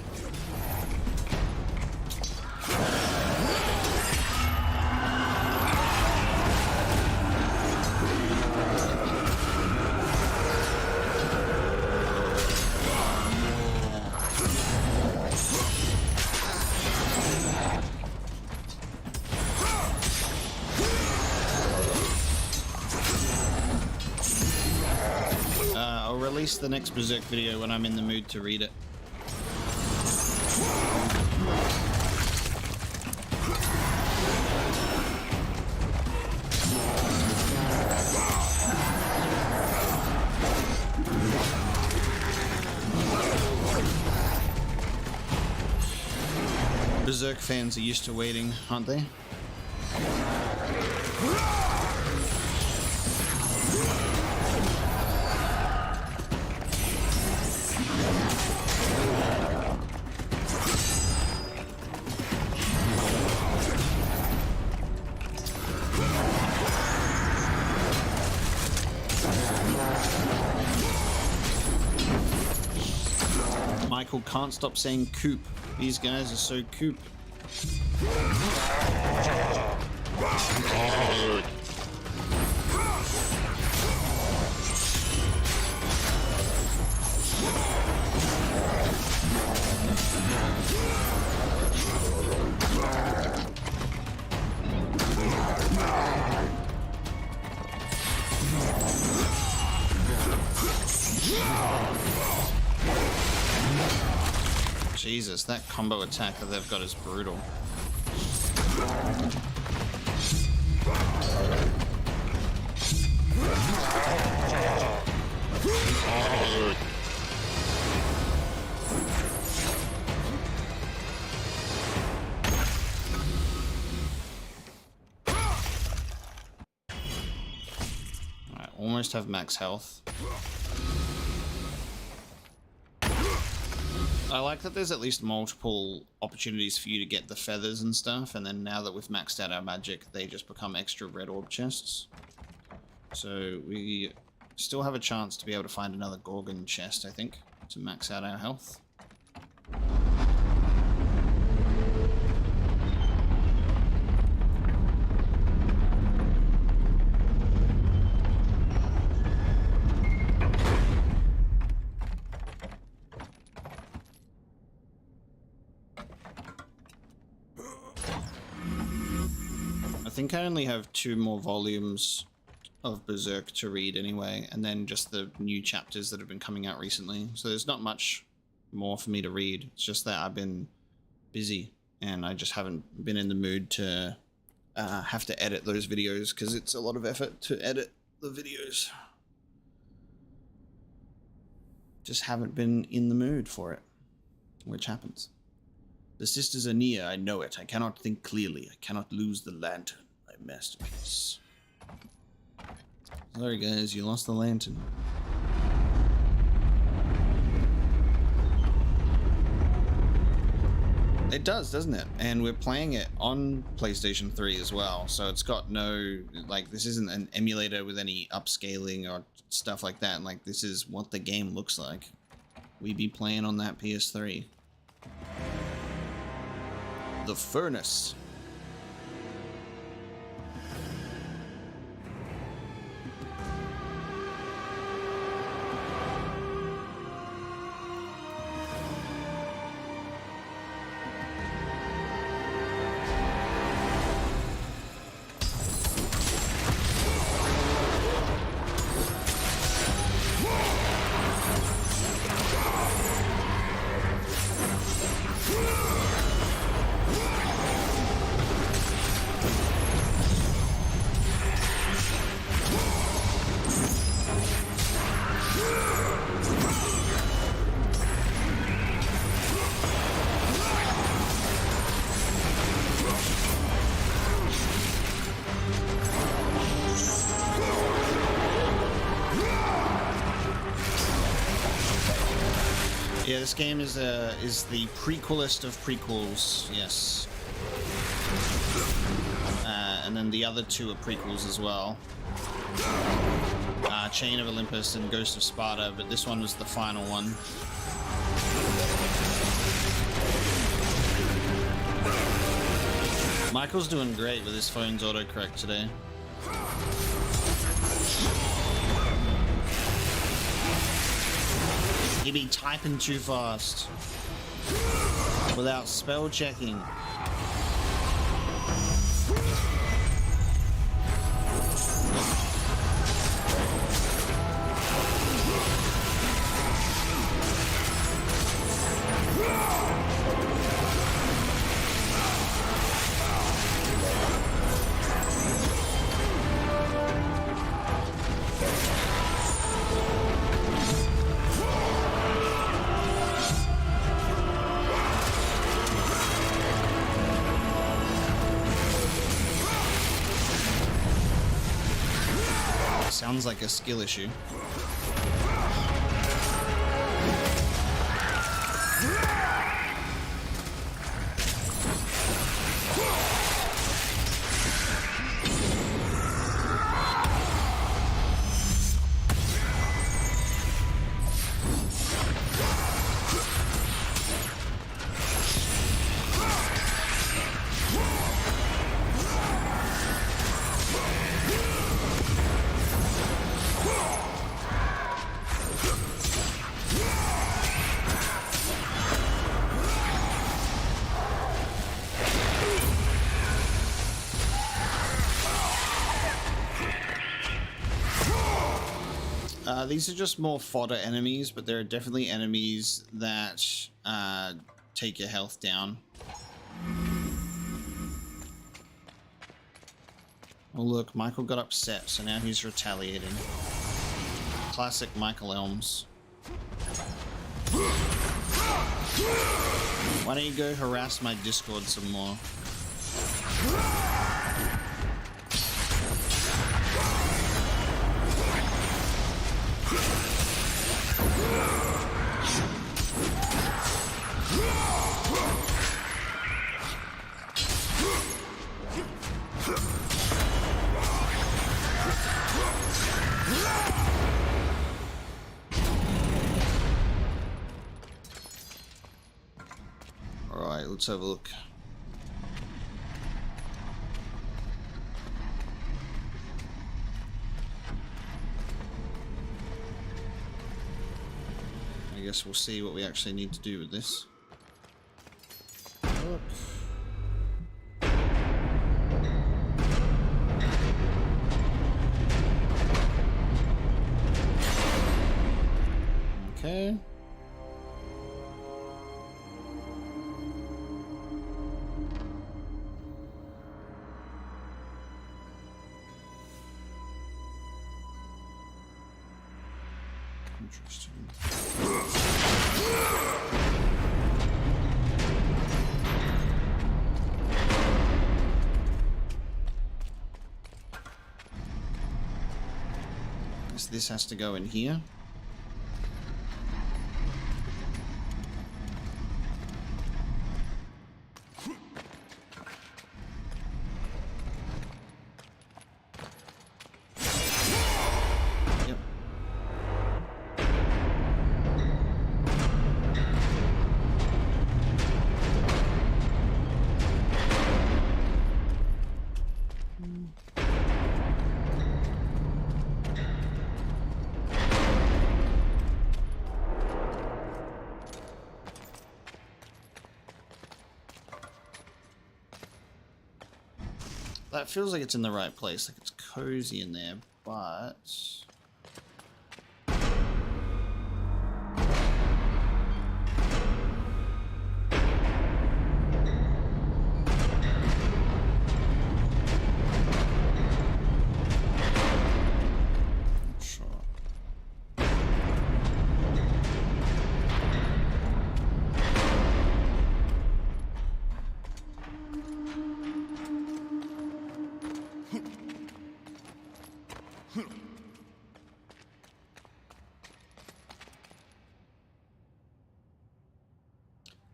I'll release the next Berserk video when I'm in the mood to read it. Berserk fans are used to waiting, aren't they? Michael can't stop saying coop. These guys are so coop. Jesus, that combo attack that they've got is brutal. Alright, almost have max health. I like that there's at least multiple opportunities for you to get the feathers and stuff, and then now that we've maxed out our magic, they just become extra red orb chests. So we still have a chance to be able to find another Gorgon chest, I think, to max out our health. I think I only have 2 more volumes of Berserk to read anyway, and then just the new chapters that have been coming out recently. So there's not much more for me to read. It's just that I've been busy and I just haven't been in the mood to have to edit those videos because it's a lot of effort to edit the videos. Just haven't been in the mood for it, which happens. The sisters are near, I know it. I cannot think clearly. I cannot lose the lantern, my masterpiece. Sorry guys, you lost the lantern. It does, doesn't it? And we're playing it on PlayStation 3 as well, so it's got no, like, this isn't an emulator with any upscaling or stuff like that. Like, this is what the game looks like. we be playing on that PS3? The Furnace. Yeah, this game is the prequelist of prequels, yes. And then the other two are prequels as well. Chain of Olympus and Ghost of Sparta, but this one was the final one. Michael's doing great with his phone's autocorrect today. He be typing too fast without spell checking. Sounds like a skill issue. These are just more fodder enemies, but there are definitely enemies that take your health down. Oh look, Michael got upset, so now he's retaliating. Classic Michael Elms. Why don't you go harass my Discord some more? Alright, let's have a look. I guess we'll see what we actually need to do with this. Look. Okay. Interesting. Guess this has to go in here. That feels like it's in the right place, like it's cozy in there, but...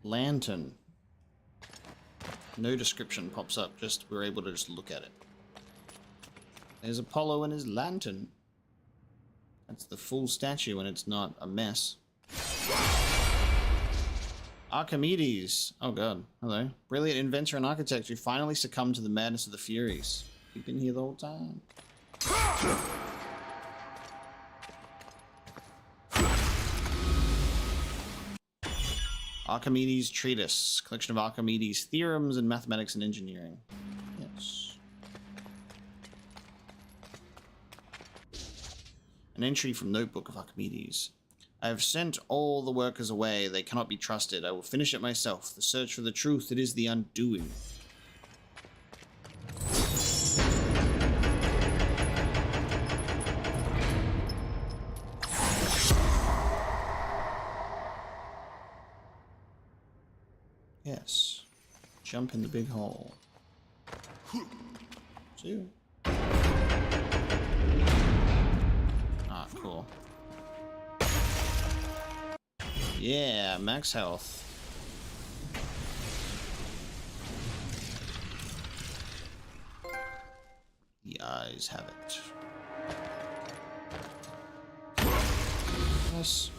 Lantern. No description pops up, just we're able to just look at it. There's Apollo and his lantern. That's the full statue and it's not a mess. Archimedes. Oh god. Hello. Brilliant inventor and architect who finally succumbed to the madness of the Furies. You've been here the whole time. Archimedes' Treatise, collection of Archimedes' theorems in mathematics and engineering. Yes. An entry from Notebook of Archimedes. I have sent all the workers away. They cannot be trusted. I will finish it myself. The search for the truth, it is the undoing. Yes. Jump in the big hole. 2. Ah, cool. Yeah, max health. The eyes have it. Yes.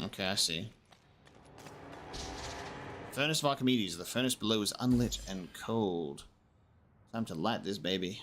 Okay, I see. Furnace of Archimedes. The furnace below is unlit and cold. Time to light this baby.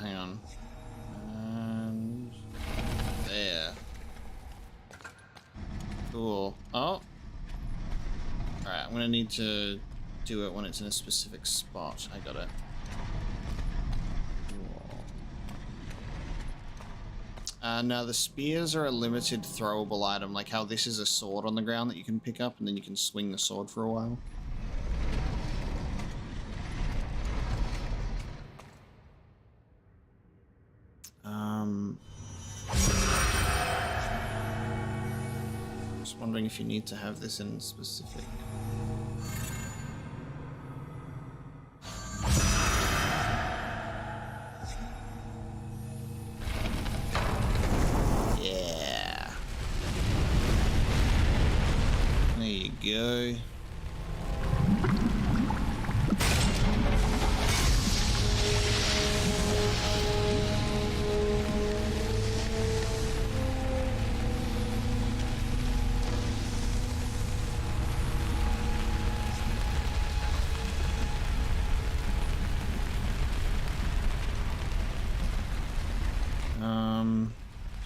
Hang on. And there. Cool. Oh. Alright, I'm gonna need to do it when it's in a specific spot. I got it. Cool. Now the spears are a limited throwable item, like how this is a sword on the ground that you can pick up and then you can swing the sword for a while. Just wondering if you need to have this in specific. Yeah. There you go.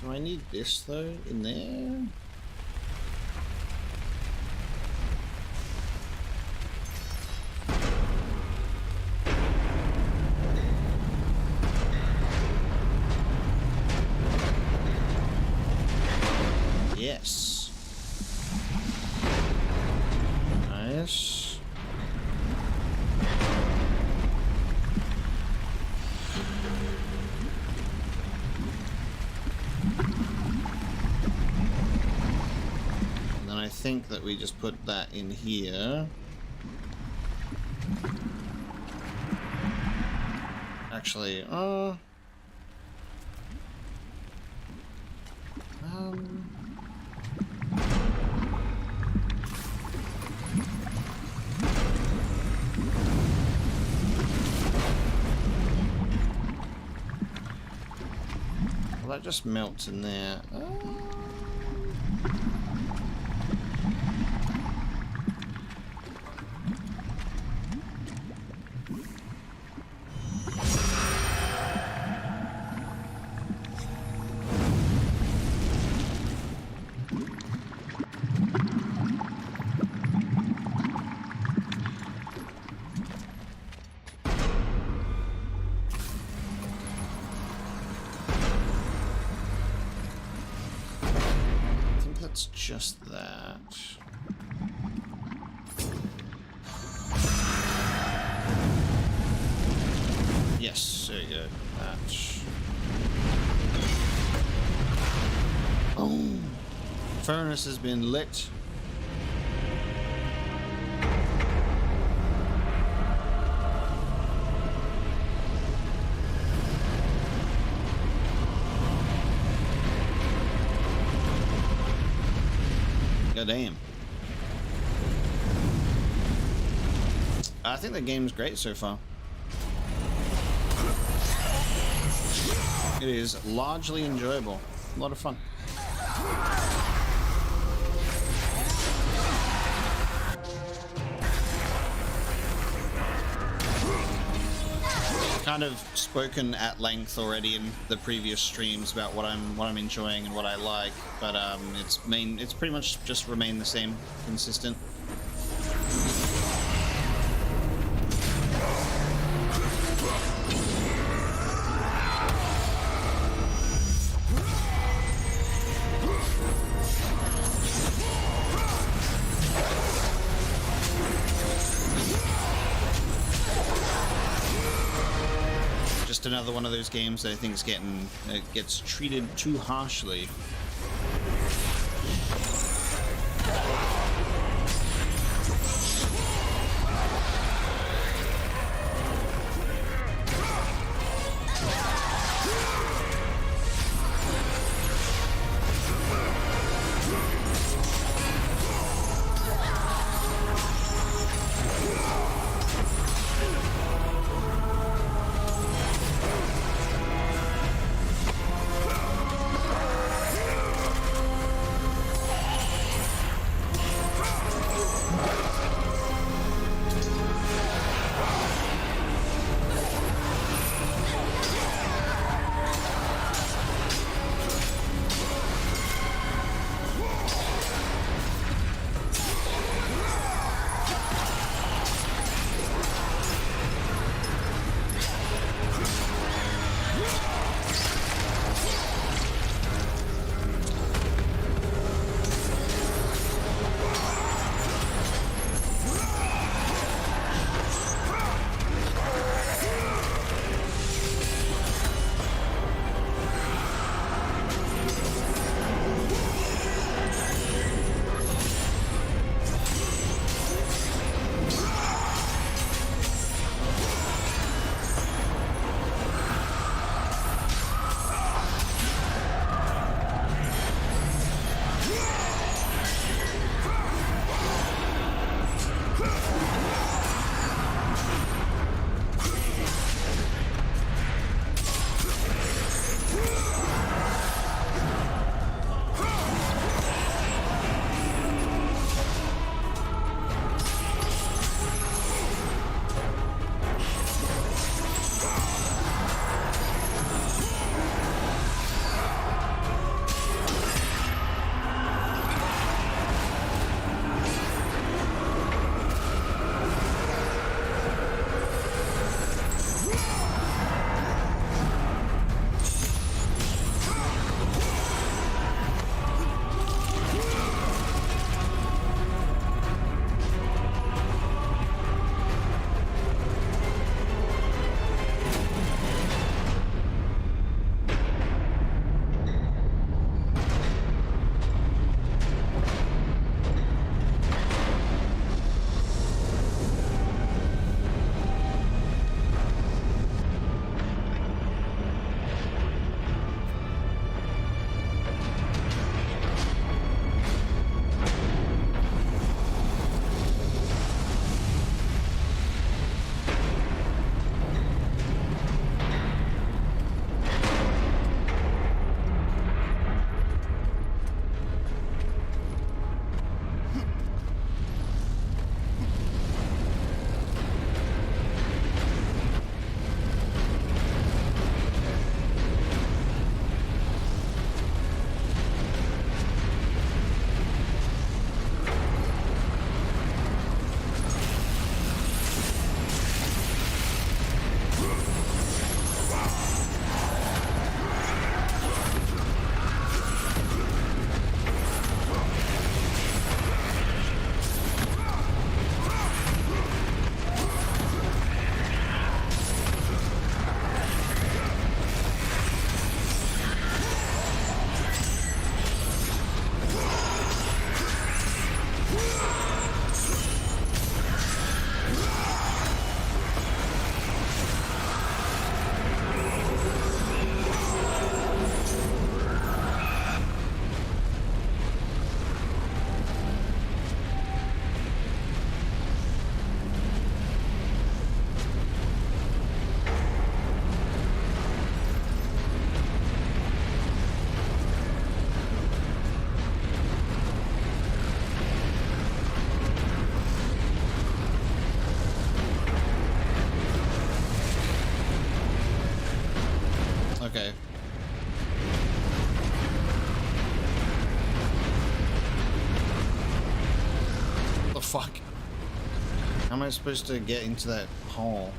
Do I need this though in there? Yes. Nice. think that we just put that in here. Actually, well, that just melts in there. It's just that. Yes, there you go. That. Oh, furnace has been lit. Damn. I think the game's great so far. It is largely enjoyable. A lot of fun. Kind of spoken at length already in the previous streams about what I'm enjoying and what I like, but it's pretty much just remained the same, consistent. Another one of those games that I think is gets treated too harshly. fuck? How am I supposed to get into that hole?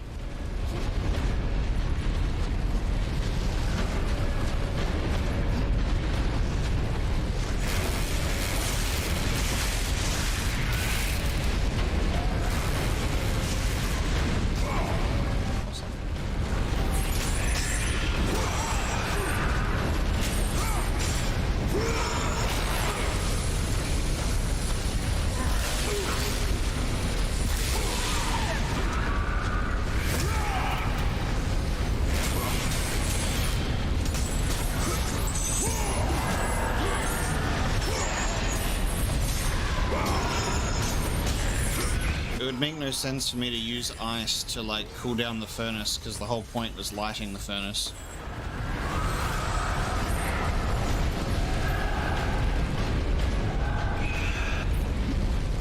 It would make no sense for me to use ice to like cool down the furnace, because the whole point was lighting the furnace.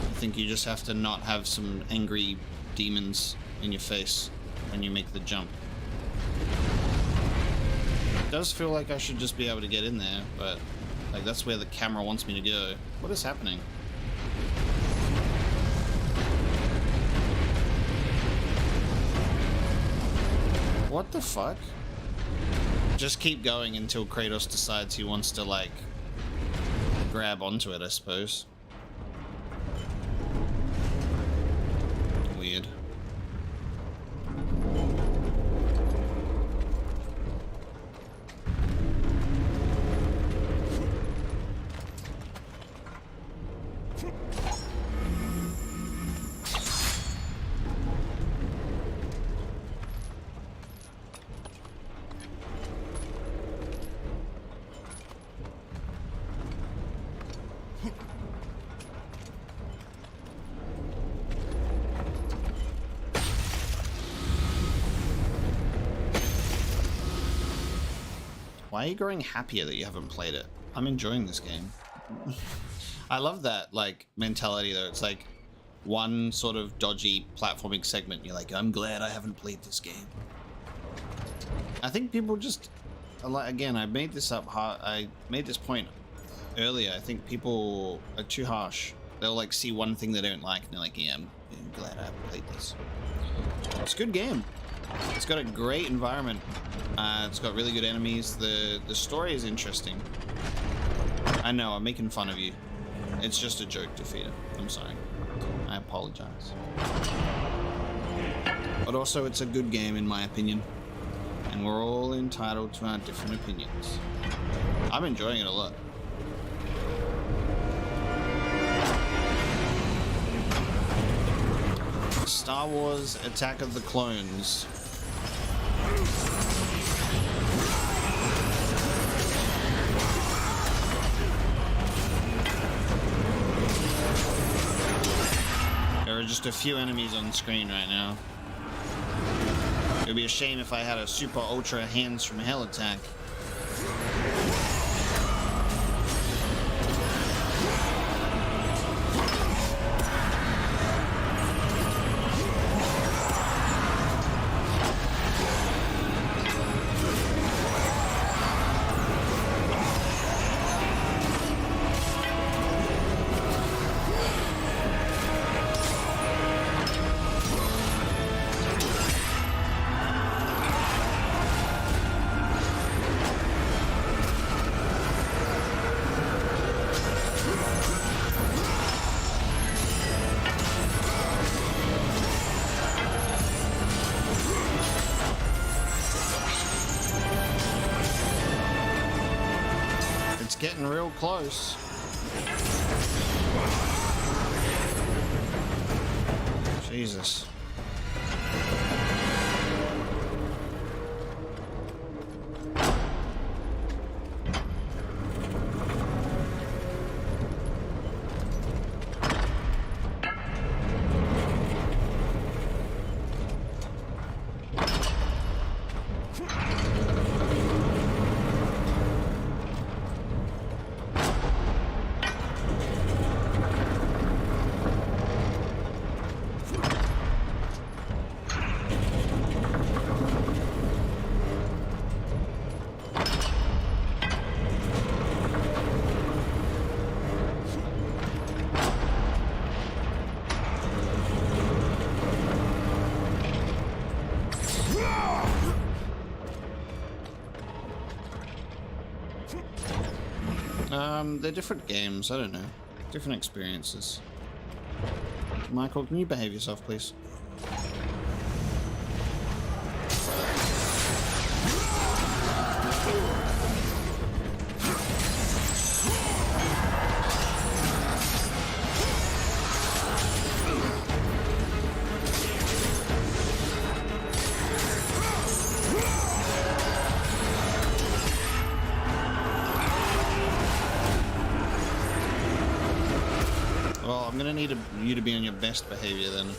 I think you just have to not have some angry demons in your face when you make the jump. It does feel like I should just be able to get in there, but like that's where the camera wants me to go. What is happening? What the fuck? Just keep going until Kratos decides he wants to, like, grab onto it, I suppose. Weird. Why are you growing happier that you haven't played it? I'm enjoying this game. I love that, like, mentality though. It's like one sort of dodgy platforming segment. You're like, I'm glad I haven't played this game. I think people just, like, again, I made this up hard. I made this point earlier. I think people are too harsh. They'll like see one thing they don't like and they're like, yeah, I'm glad I haven't played this. It's a good game. It's got a great environment. It's got really good enemies. The story is interesting. I know, I'm making fun of you. It's just a joke, Defeater. I'm sorry. I apologize. But also, it's a good game in my opinion. And we're all entitled to our different opinions. I'm enjoying it a lot. Star Wars Attack of the Clones. There are just a few enemies on screen right now. It would be a shame if I had a super ultra hands from hell attack. Getting real close. Jesus. They're different games. I don't know. Different experiences. Michael, can you behave yourself, please? Well, I'm gonna need you to be on your best behavior then.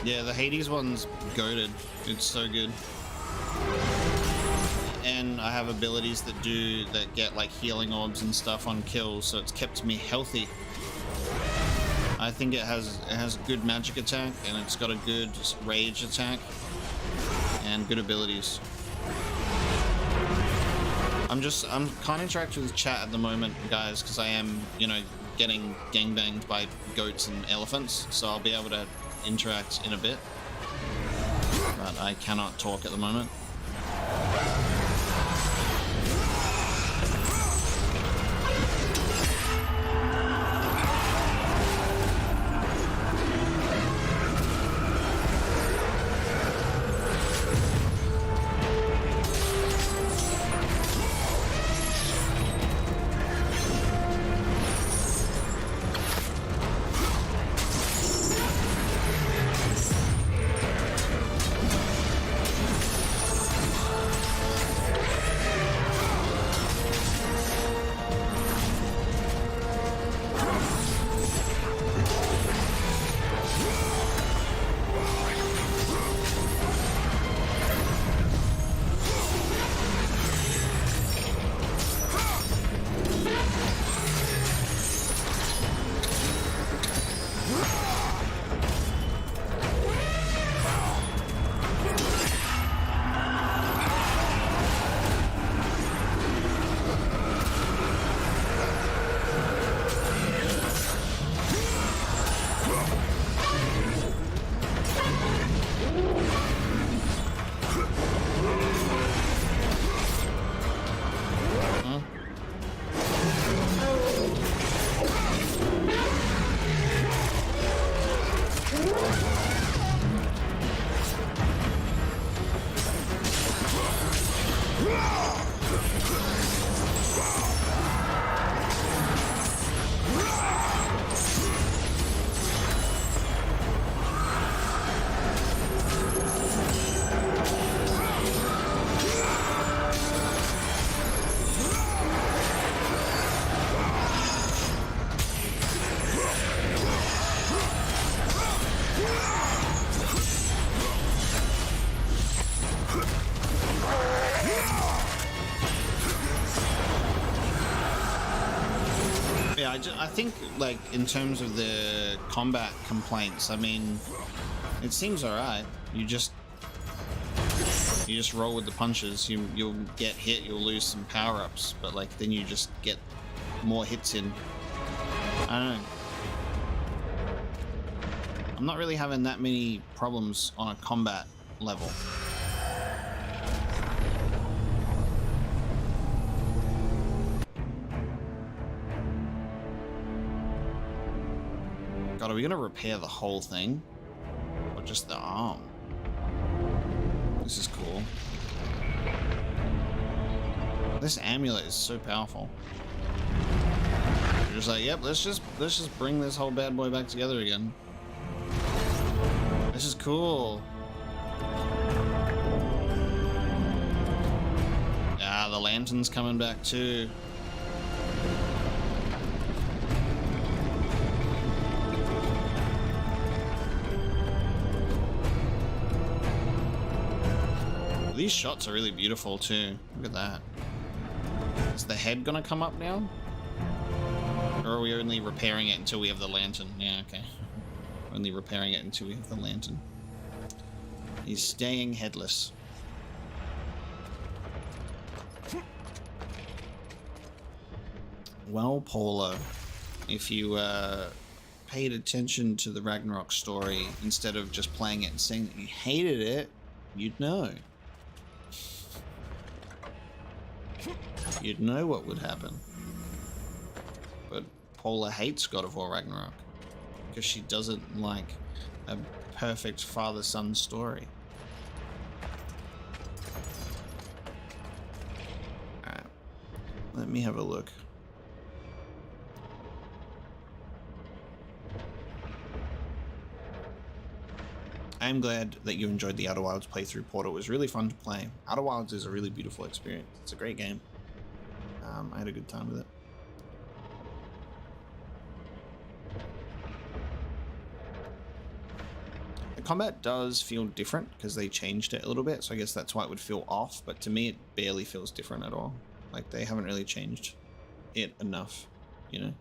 Yeah, the Hades one's goated. It's so good. And I have abilities that get like healing orbs and stuff on kills, so it's kept me healthy. I think it has good magic attack, and it's got a good rage attack and good abilities. I'm can't interact with chat at the moment, guys, because I am, you know, getting gangbanged by goats and elephants, so I'll be able to interact in a bit, but I cannot talk at the moment. Yeah, I think, like, in terms of the combat complaints, I mean, it seems alright. You just roll with the punches. You'll get hit, you'll lose some power-ups, but, like, then you just get more hits in. I don't know. I'm not really having that many problems on a combat level. God, are we gonna repair the whole thing? Or just the arm? This is cool. This amulet is so powerful. You're just like, yep, let's just bring this whole bad boy back together again. This is cool. Yeah, the lantern's coming back too. These shots are really beautiful too. Look at that. Is the head gonna come up now? Or are we only repairing it until we have the lantern? Yeah, okay. Only repairing it until we have the lantern. He's staying headless. Well, Paula, if you paid attention to the Ragnarok story instead of just playing it and saying that you hated it, you'd know. You'd know what would happen. But Paula hates God of War Ragnarok because she doesn't like a perfect father-son story. Alright, let me have a look. I'm glad that you enjoyed the Outer Wilds playthrough, Portal. It was really fun to play. Outer Wilds is a really beautiful experience. It's a great game. I had a good time with it. The combat does feel different because they changed it a little bit, so I guess that's why it would feel off, but to me it barely feels different at all. Like, they haven't really changed it enough, you know?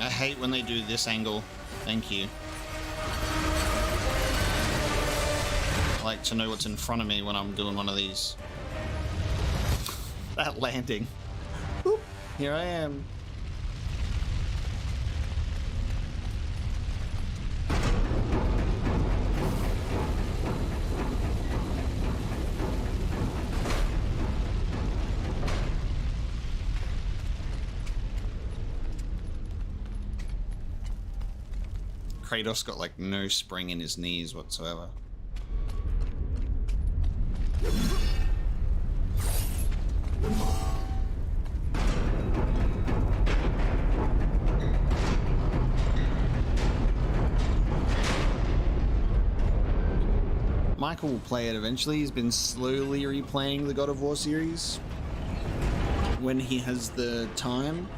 I hate when they do this angle. Thank you. I like to know what's in front of me when I'm doing one of these. That landing. Whoop, here I am. Kratos got like no spring in his knees whatsoever. Michael will play it eventually. He's been slowly replaying the God of War series when he has the time.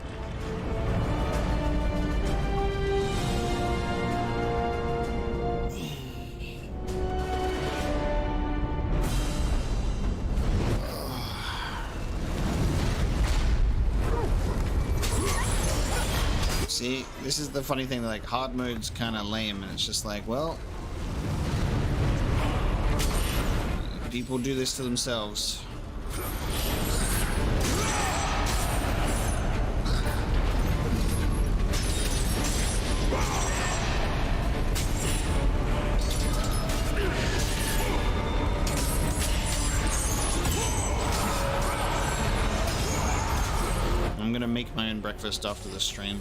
See, this is the funny thing, like, hard mode's kind of lame, and it's just like, well, people do this to themselves. I'm gonna make my own breakfast after the stream.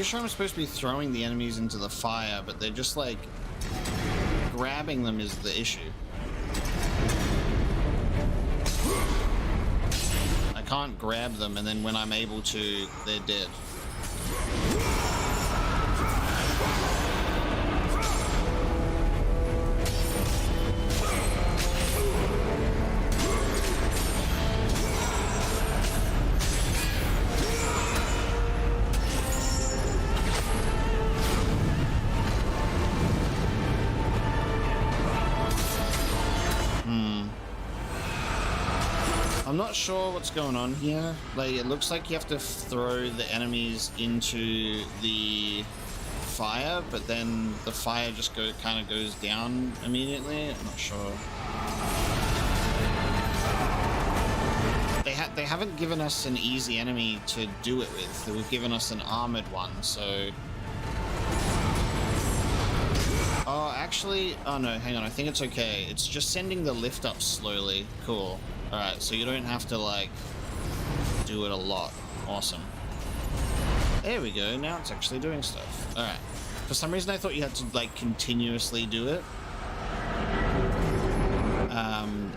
pretty sure I'm supposed to be throwing the enemies into the fire, but they're just like grabbing them is the issue. I can't grab them, and then when I'm able to, they're dead. I'm not sure what's going on here. Like, it looks like you have to throw the enemies into the fire, but then the fire just kind of goes down immediately. I'm not sure. They haven't given us an easy enemy to do it with. They've given us an armored one, so... Oh, actually... Oh no, hang on. I think it's okay. It's just sending the lift up slowly. Cool. Alright, so you don't have to, like, do it a lot. Awesome. There we go. Now it's actually doing stuff. Alright. For some reason I thought you had to, like, continuously do it.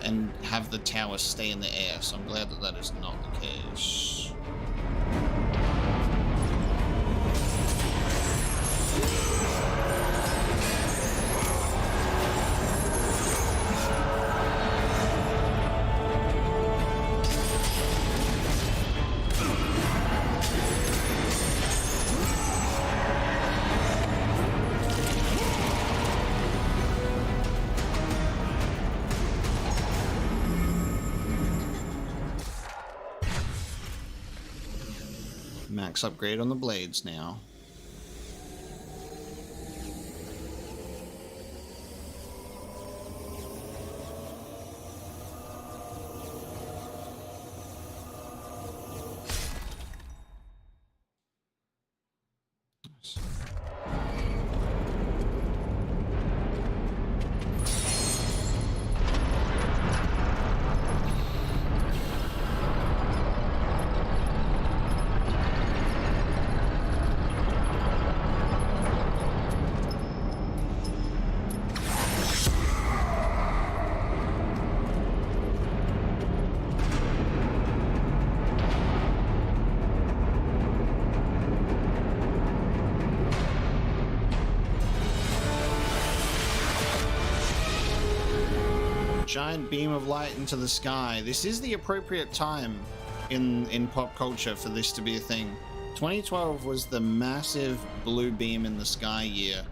And have the tower stay in the air, so I'm glad that that is not the case. Max upgrade on the blades now. Giant beam of light into the sky. This is the appropriate time in pop culture for this to be a thing. 2012 was the massive blue beam in the sky year,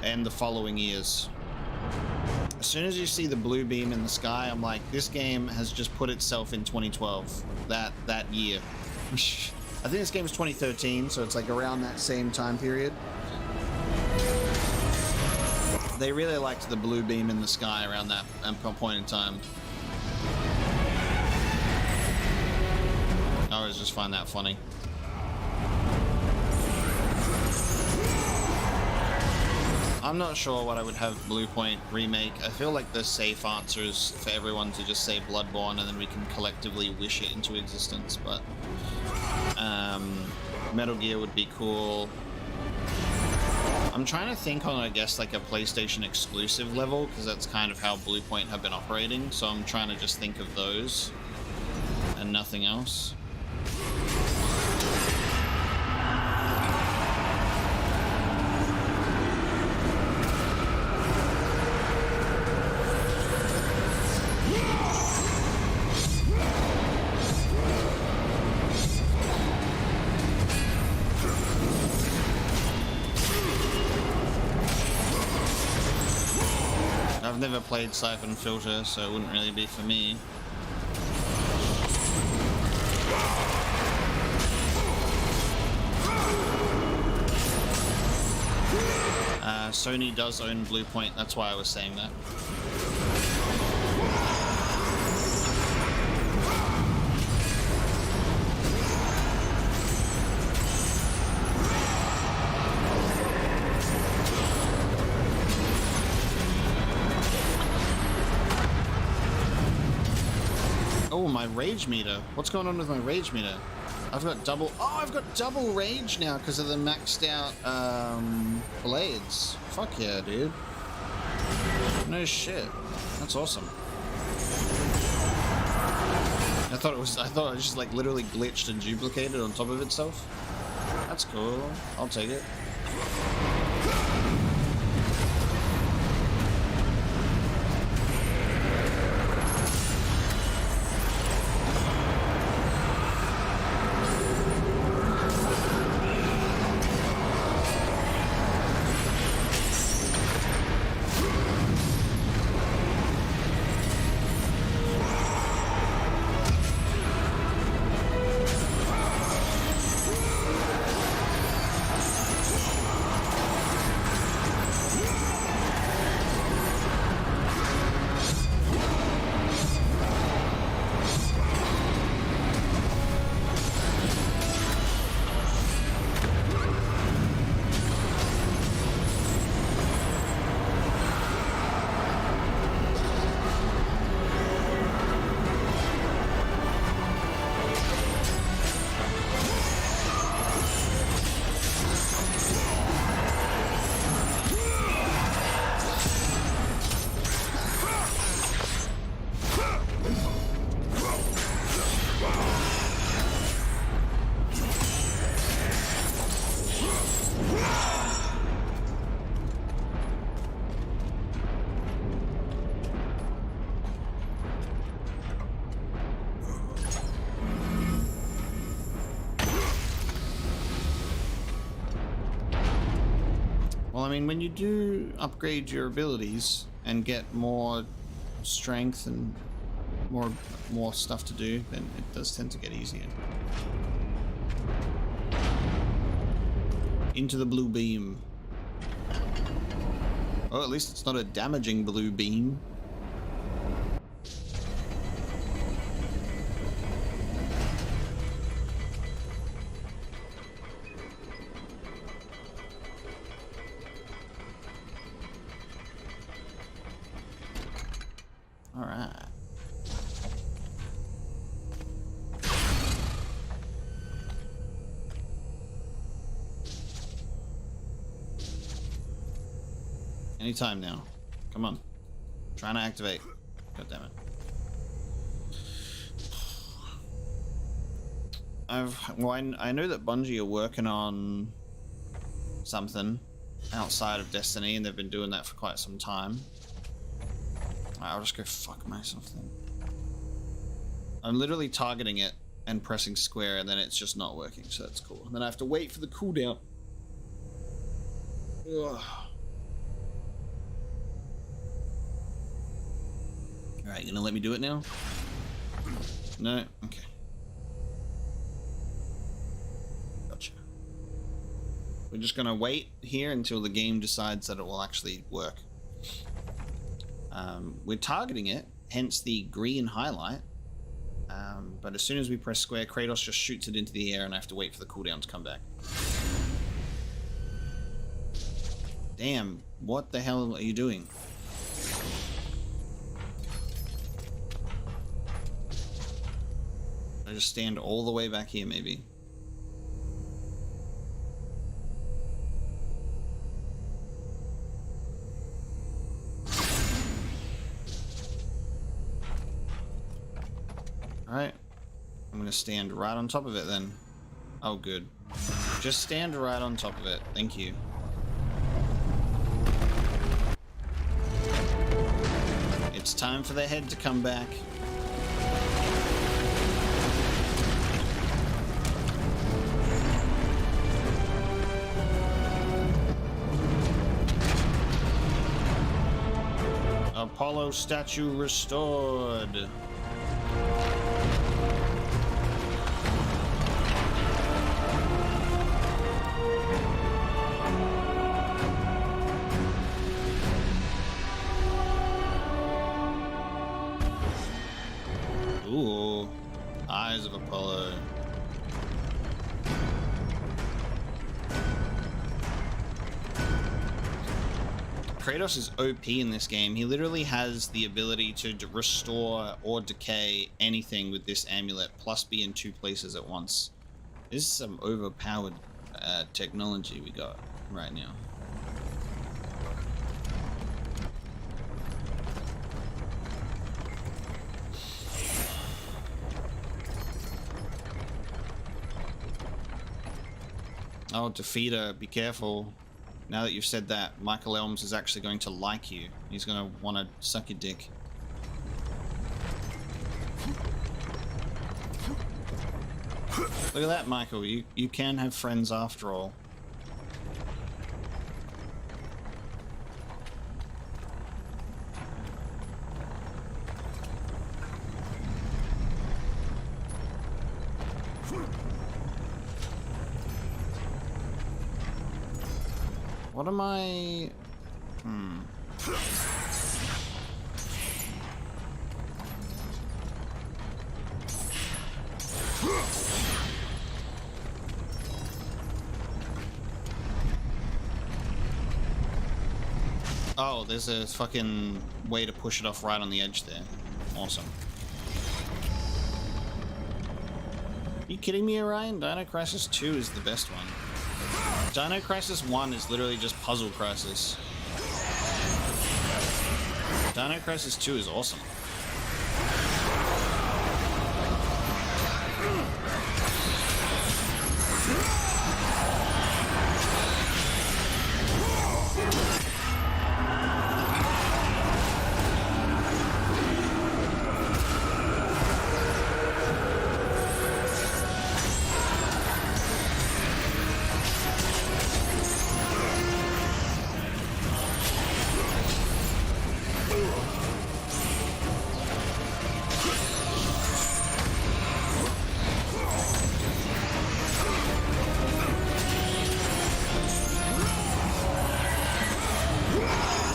and the following years. As soon as you see the blue beam in the sky, I'm like, this game has just put itself in 2012, that year. I think this game is 2013, so it's like around that same time period. They really liked the blue beam in the sky around that point in time. I always just find that funny. I'm not sure what I would have Blue Point remake. I feel like the safe answer is for everyone to just say Bloodborne, and then we can collectively wish it into existence, but Metal Gear would be cool. I'm trying to think on, I guess, like a PlayStation exclusive level, because that's kind of how Blue Point have been operating, so I'm trying to just think of those and nothing else. I've never played Siphon Filter, so it wouldn't really be for me. Sony does own Blue Point, that's why I was saying that. Oh, my rage meter. What's going on with my rage meter? I've got double. Oh, I've got double rage now because of the maxed out blades. Fuck yeah, dude. No shit. That's awesome. I thought it was just like literally glitched and duplicated on top of itself. That's cool. I'll take it. I mean, when you do upgrade your abilities and get more strength and more stuff to do, then it does tend to get easier. Into the blue beam. Oh, at least it's not a damaging blue beam. Anytime now. Come on. Trying to activate. God damn it. I know that Bungie are working on something outside of Destiny, and they've been doing that for quite some time. I'll just go fuck myself then. I'm literally targeting it and pressing square, and then it's just not working, so that's cool. And then I have to wait for the cooldown. Ugh. Alright, you gonna let me do it now? No? Okay. Gotcha. We're just gonna wait here until the game decides that it will actually work. We're targeting it, hence the green highlight. But as soon as we press square, Kratos just shoots it into the air and I have to wait for the cooldown to come back. Damn, what the hell are you doing? I just stand all the way back here, maybe. Alright. I'm gonna stand right on top of it then. Oh, good. Just stand right on top of it. Thank you. It's time for the head to come back. Apollo statue restored. Ooh, eyes of Apollo. Kratos is OP in this game. He literally has the ability to restore or decay anything with this amulet, plus be in two places at once. This is some overpowered technology we got right now. Oh, Defeater, be careful. Now that you've said that, Michael Elms is actually going to like you. He's going to want to suck your dick. Look at that, Michael. You can have friends after all. What am I... Oh, there's a fucking way to push it off right on the edge there. Awesome. You kidding me, Orion? Dino Crisis 2 is the best one. Dino Crisis 1 is literally just Puzzle Crisis. Dino Crisis 2 is awesome.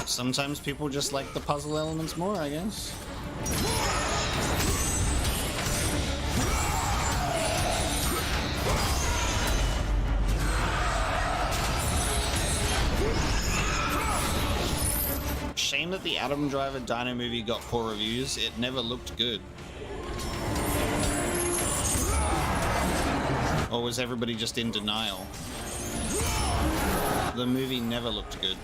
Sometimes people just like the puzzle elements more, I guess. Shame that the Adam Driver Dino movie got poor reviews. It never looked good. Or was everybody just in denial? The movie never looked good.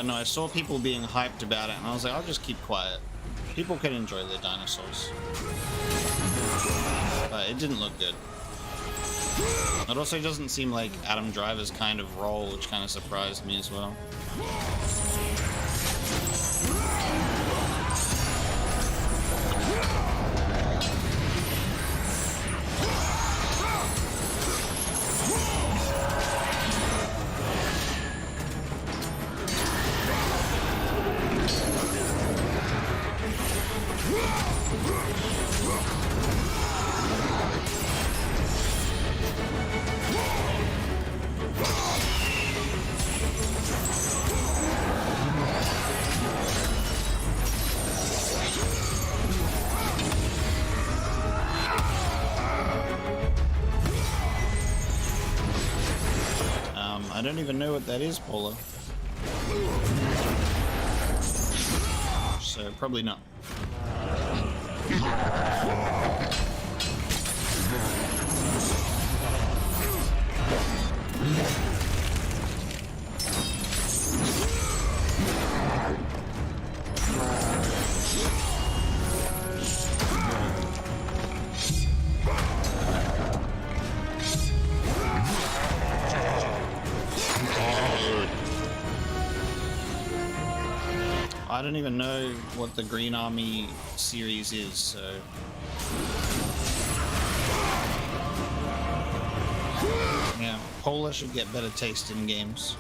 No, I saw people being hyped about it, and I was like, I'll just keep quiet. People can enjoy their dinosaurs. But it didn't look good. It also doesn't seem like Adam Driver's kind of role, which kind of surprised me as well. I don't even know what that is, Paula. So probably not. I don't even know what the Green Army series is, so... Yeah, Polar should get better taste in games.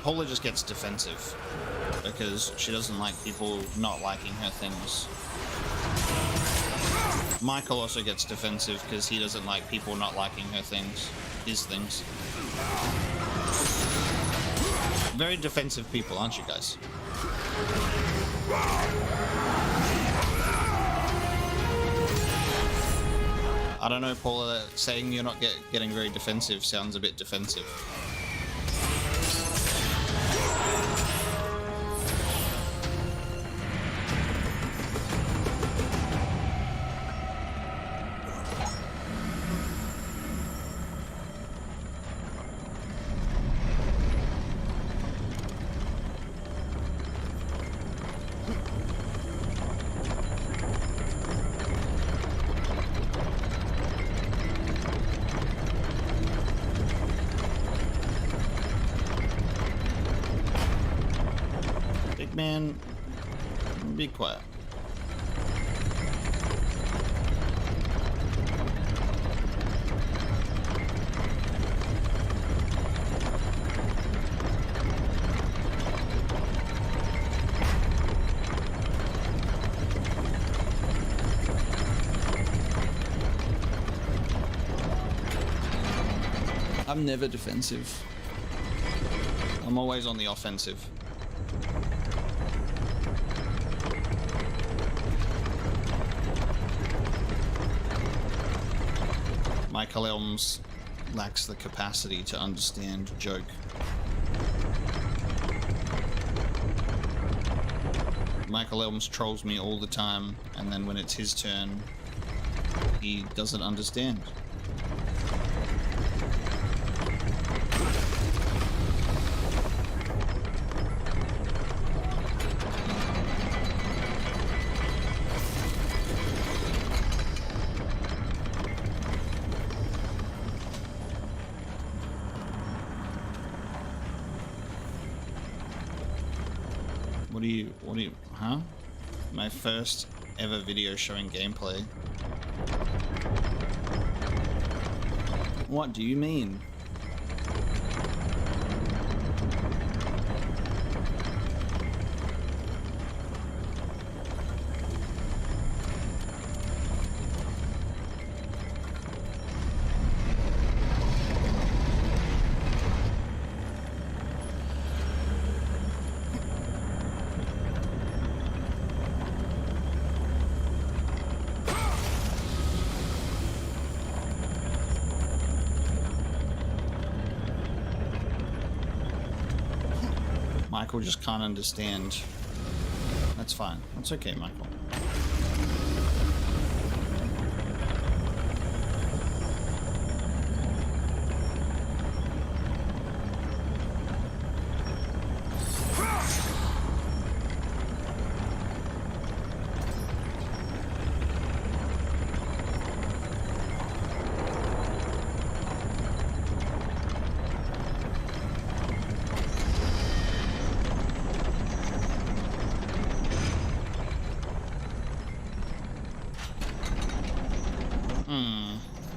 Paula just gets defensive because she doesn't like people not liking her things. Michael also gets defensive because he doesn't like people not liking her things, his things. Very defensive people, aren't you guys? I don't know, Paula, saying you're not getting very defensive sounds a bit defensive. Man, be quiet. I'm never defensive. I'm always on the offensive. Michael Elms lacks the capacity to understand joke. Michael Elms trolls me all the time, and then when it's his turn, he doesn't understand. What do you, huh? My first ever video showing gameplay. What do you mean? Michael just can't understand. That's fine. That's okay, Michael.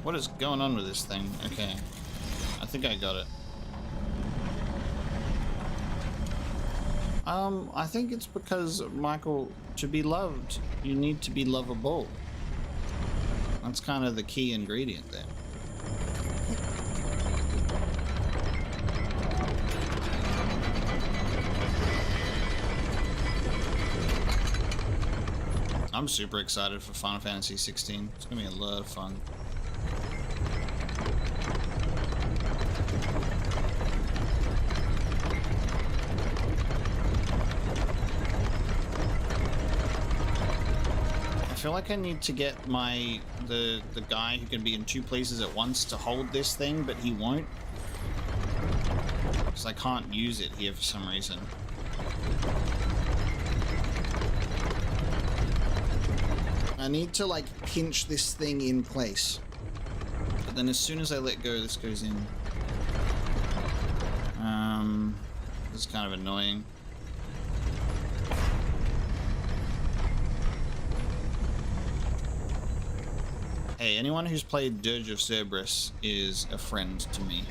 What is going on with this thing? Okay. I think I got it. I think it's because, Michael, to be loved, you need to be lovable. That's kind of the key ingredient there. I'm super excited for Final Fantasy 16. It's gonna be a lot of fun. I feel like I need to get the guy who can be in two places at once to hold this thing, but he won't. Because I can't use it here for some reason. I need to like pinch this thing in place. But then as soon as I let go, this goes in. This is kind of annoying. Hey, anyone who's played Dirge of Cerberus is a friend to me.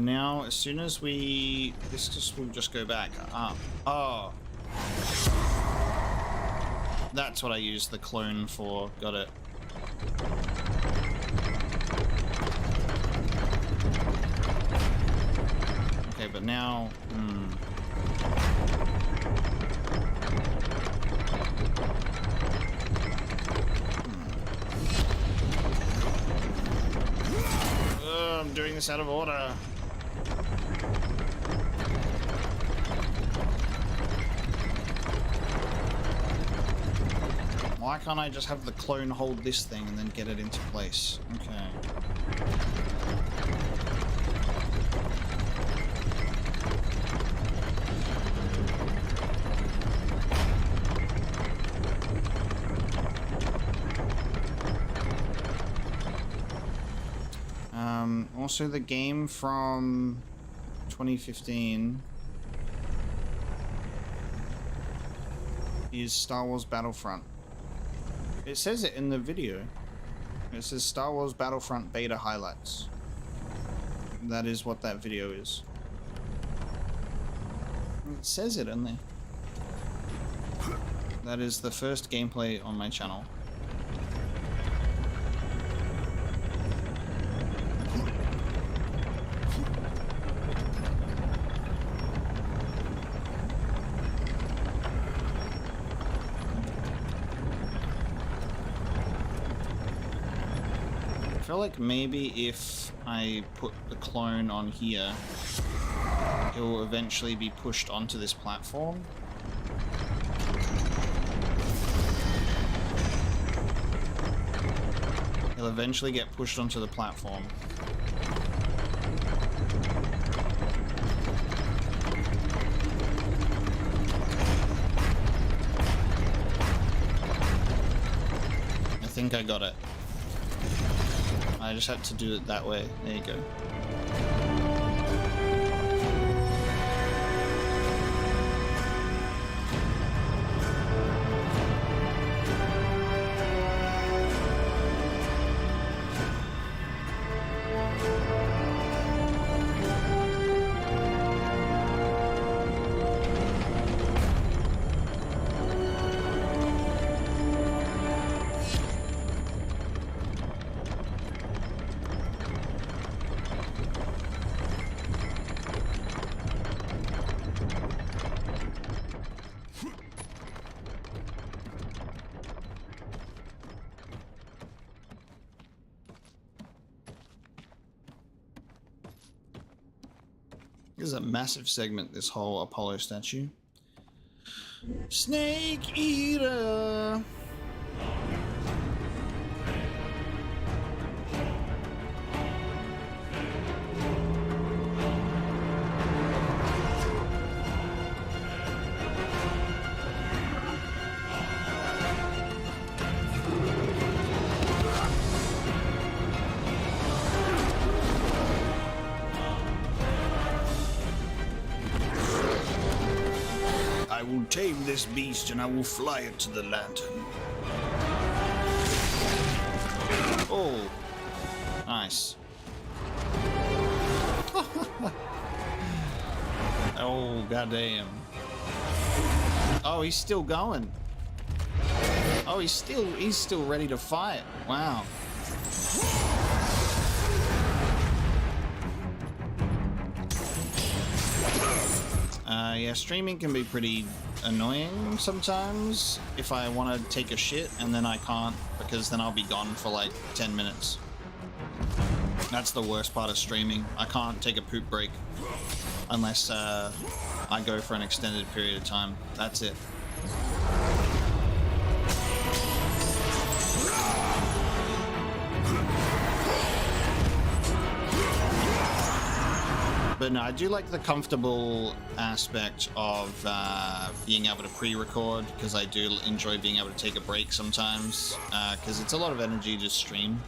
And now, as soon as we... This just will just go back up. Oh. That's what I used the clone for. Got it. Okay, but now... I'm doing this out of order. Why can't I just have the clone hold this thing and then get it into place? Okay. Also, the game from 2015 is Star Wars Battlefront. It says it in the video. It says Star Wars Battlefront beta highlights. That is what that video is. It says it in there. That is the first gameplay on my channel. I feel like maybe if I put the clone on here, it will eventually be pushed onto this platform. It'll eventually get pushed onto the platform. I think I got it. I just had to do it that way. There you go. This is a massive segment, this whole Apollo statue. Snake Eater! I will tame this beast and I will fly it to the lantern. Oh, nice. Oh, goddamn. Oh, he's still going. Oh, he's still ready to fight. Wow. Yeah, streaming can be pretty annoying sometimes if I want to take a shit and then I can't because then I'll be gone for like 10 minutes. That's the worst part of streaming. I can't take a poop break unless I go for an extended period of time. That's it. But no, I do like the comfortable aspect of being able to pre-record because I do enjoy being able to take a break sometimes because it's a lot of energy to stream.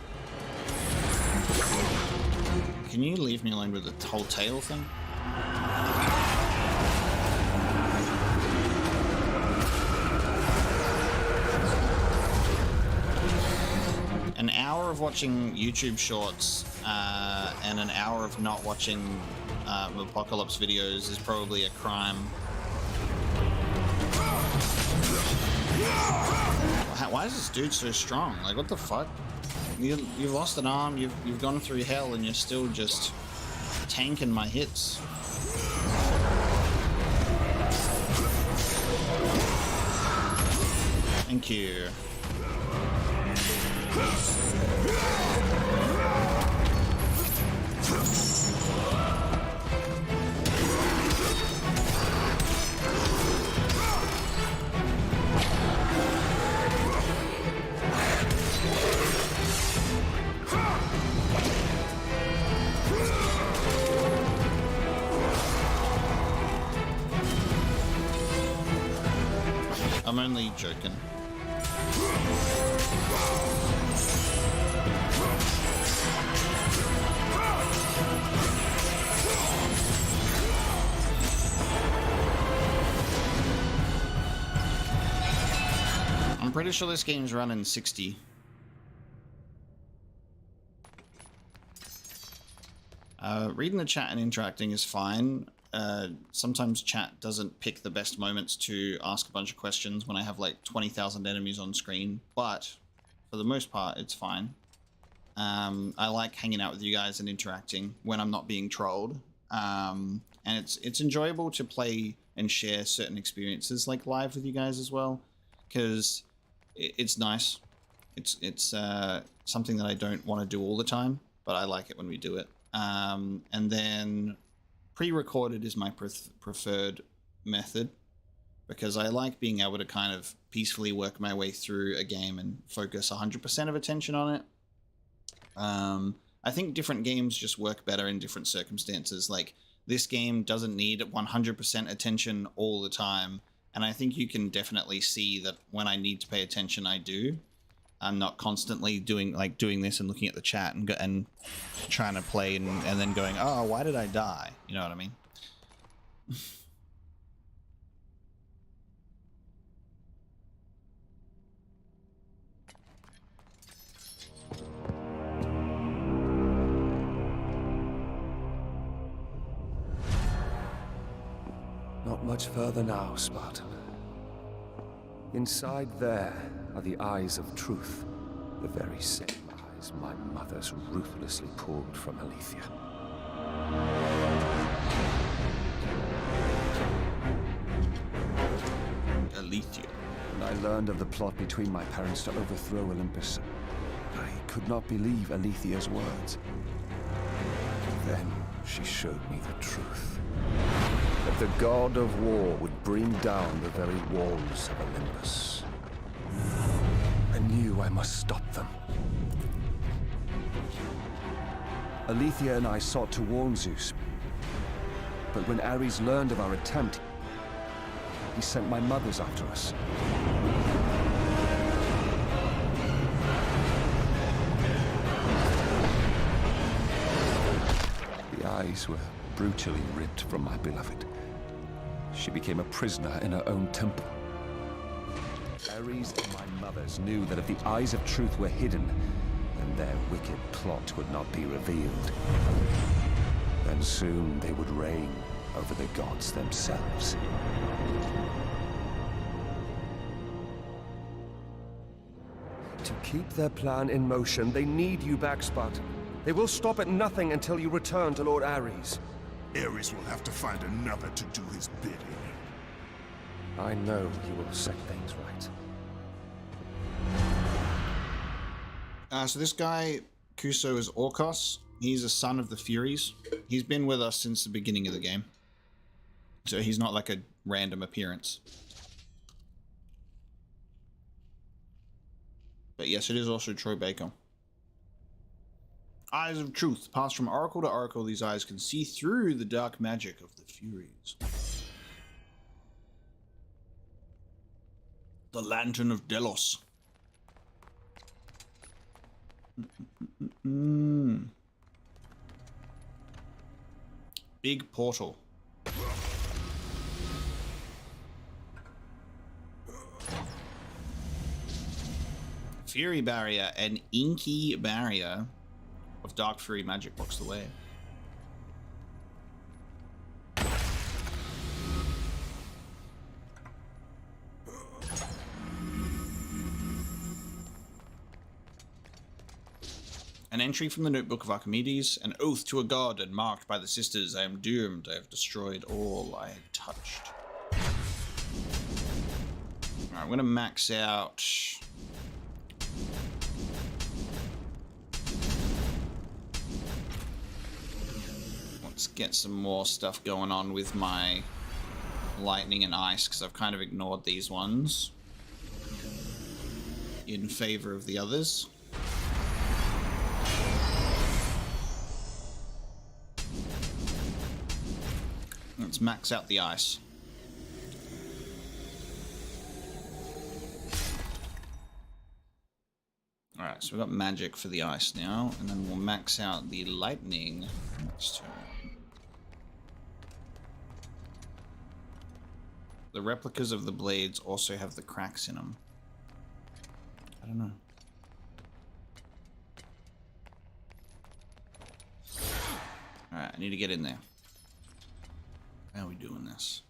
Can you leave me alone with the whole tail thing? An hour of watching YouTube shorts and an hour of not watching Apocalypse videos is probably a crime. Why is this dude so strong? Like, what the fuck? You've lost an arm, you've gone through hell, and you're still just tanking my hits. Thank you. I'm only joking. I'm pretty sure this game's running 60. Reading the chat and interacting is fine. Sometimes chat doesn't pick the best moments to ask a bunch of questions when I have like 20,000 enemies on screen, but for the most part, it's fine. I like hanging out with you guys and interacting when I'm not being trolled. And it's enjoyable to play and share certain experiences like live with you guys as well, because it's nice. It's something that I don't want to do all the time, but I like it when we do it. And then pre-recorded is my preferred method, because I like being able to kind of peacefully work my way through a game and focus 100% of attention on it. I think different games just work better in different circumstances. Like, this game doesn't need 100% attention all the time, and I think you can definitely see that when I need to pay attention, I do. I'm not constantly doing this and looking at the chat and trying to play and then going, oh, why did I die? You know what I mean? Not much further now, Spartan. Inside there are the eyes of truth, the very same eyes my mother's ruthlessly pulled from Alethea. Alethea. When I learned of the plot between my parents to overthrow Olympus, I could not believe Alethea's words. Then she showed me the truth. That the god of war would bring down the very walls of Olympus. I knew I must stop them. Alethea and I sought to warn Zeus, but when Ares learned of our attempt, he sent my mothers after us. The eyes were brutally ripped from my beloved. She became a prisoner in her own temple. Ares and my mothers knew that if the eyes of truth were hidden, then their wicked plot would not be revealed. Then soon they would reign over the gods themselves. To keep their plan in motion, they need you back, Spartan. They will stop at nothing until you return to Lord Ares. Ares will have to find another to do his bidding. I know you will set things right. So this guy, Kuso, is Orkos. He's a son of the Furies. He's been with us since the beginning of the game. So he's not like a random appearance. But yes, it is also Troy Baker. Eyes of truth. Pass from oracle to oracle. These eyes can see through the dark magic of the Furies. The Lantern of Delos. Big portal. Fury barrier, an inky barrier of dark fury magic blocks the way. An entry from the notebook of Archimedes, an oath to a god, and marked by the sisters, I am doomed. I have destroyed all I had touched. Alright, I'm gonna max out. Let's get some more stuff going on with my lightning and ice, because I've kind of ignored these ones in favor of the others. Let's max out the ice. Alright, so we've got magic for the ice now, and then we'll max out the lightning next turn. The replicas of the blades also have the cracks in them. I don't know. Alright, I need to get in there. How are we doing this?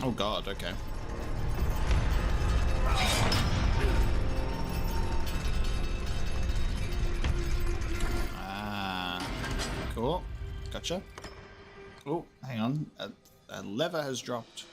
Oh god, okay. Ah, cool. Gotcha. Oh, hang on. A lever has dropped.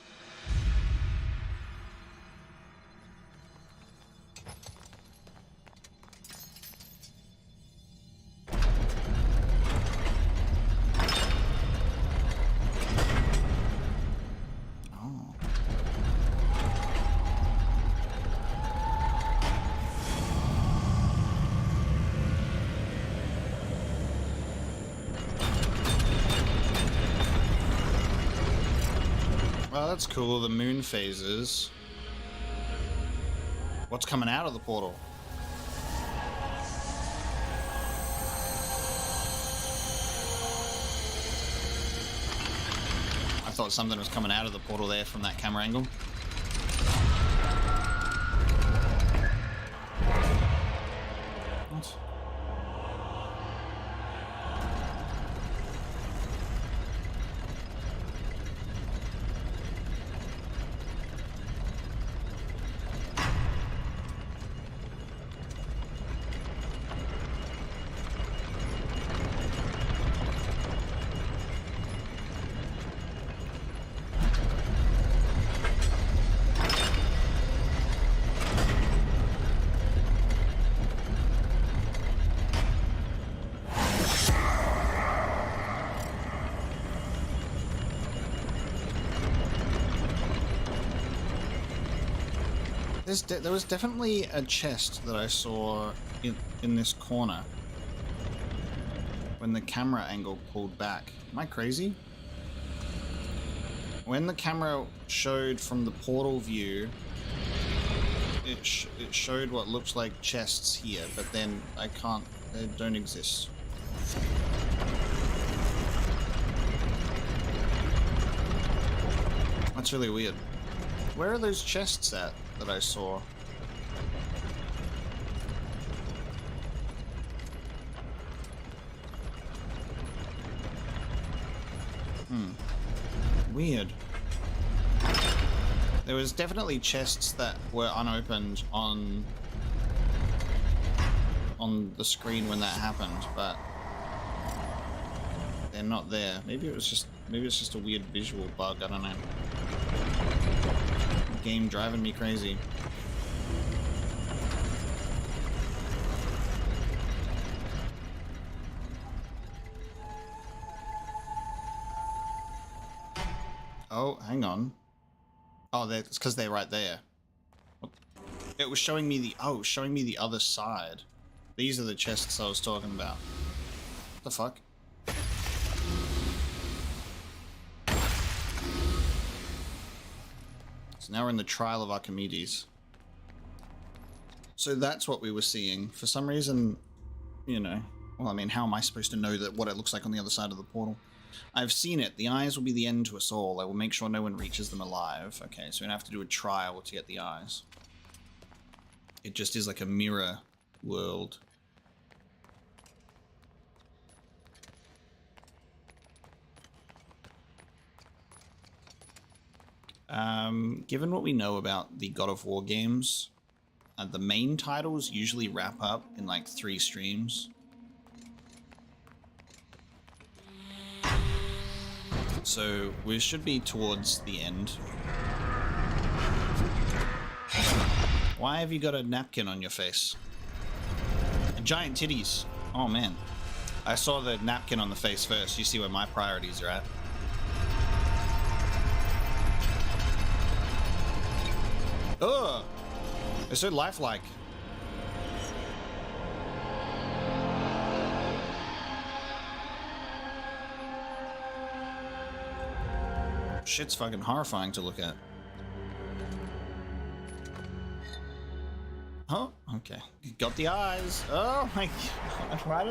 Well, that's cool, the moon phases. What's coming out of the portal? I thought something was coming out of the portal there from that camera angle. What? There was definitely a chest that I saw in this corner when the camera angle pulled back. Am I crazy? When the camera showed from the portal view, it showed what looks like chests here, but then they don't exist. That's really weird. Where are those chests at that I saw? Weird. There was definitely chests that were unopened on the screen when that happened, but they're not there. Maybe it's just a weird visual bug, I don't know. Game driving me crazy. Oh, hang on. Oh, it's because they're right there. It was showing me the other side. These are the chests I was talking about. What the fuck? So now we're in the trial of Archimedes. So that's what we were seeing. For some reason, you know, well, I mean, how am I supposed to know that what it looks like on the other side of the portal? I've seen it. The eyes will be the end to us all. I will make sure no one reaches them alive. Okay, so we're gonna have to do a trial to get the eyes. It just is like a mirror world. Given what we know about the God of War games, the main titles usually wrap up in like 3 streams. So we should be towards the end. Why have you got a napkin on your face? Giant titties. Oh man. I saw the napkin on the face first. You see where my priorities are at. Ugh! They're so lifelike. Shit's fucking horrifying to look at. Oh, okay. Got the eyes. Oh my god. Why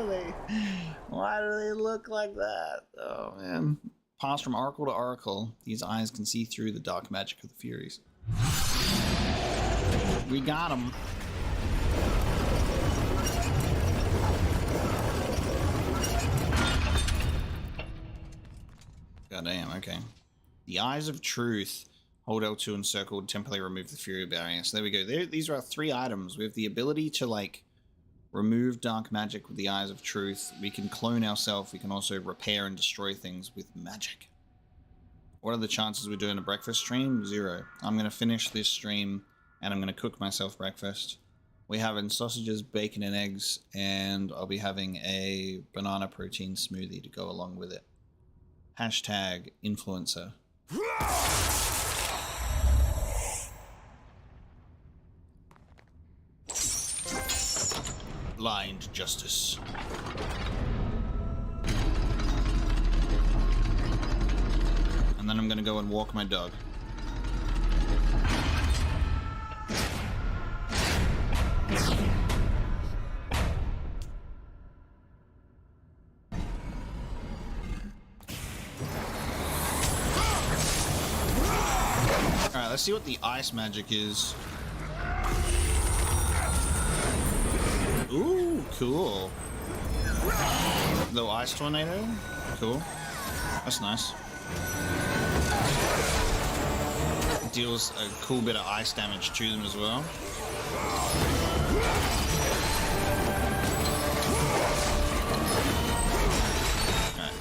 do they look like that? Oh man. Pass from oracle to oracle. These eyes can see through the dark magic of the Furies. We got him. Goddamn, okay. The Eyes of Truth. Hold L2 and circle to temporarily remove the Fury barrier. So there we go. These are our 3 items. We have the ability to, like, remove dark magic with the Eyes of Truth. We can clone ourselves. We can also repair and destroy things with magic. What are the chances we're doing a breakfast stream? 0. I'm going to finish this stream and I'm going to cook myself breakfast. We're having sausages, bacon, and eggs, and I'll be having a banana protein smoothie to go along with it. Hashtag influencer. Blind justice. And then I'm gonna go and walk my dog. Alright, let's see what the ice magic is. Ooh, cool. Little ice tornado. Cool. That's nice. Deals a cool bit of ice damage to them as well. Alright.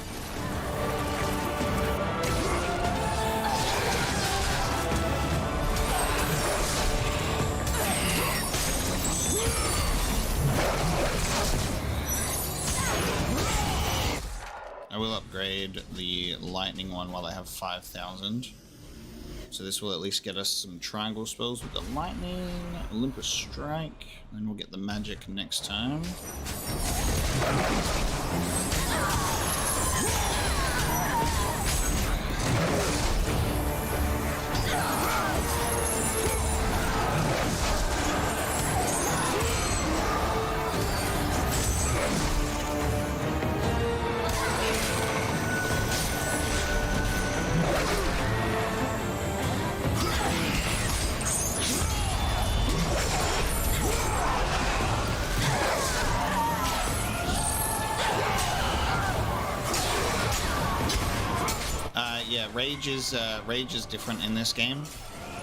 I will upgrade the lightning one while I have 5,000. So this will at least get us some triangle spells with the lightning, Olympus Strike, and we'll get the magic next time. Rage is different in this game.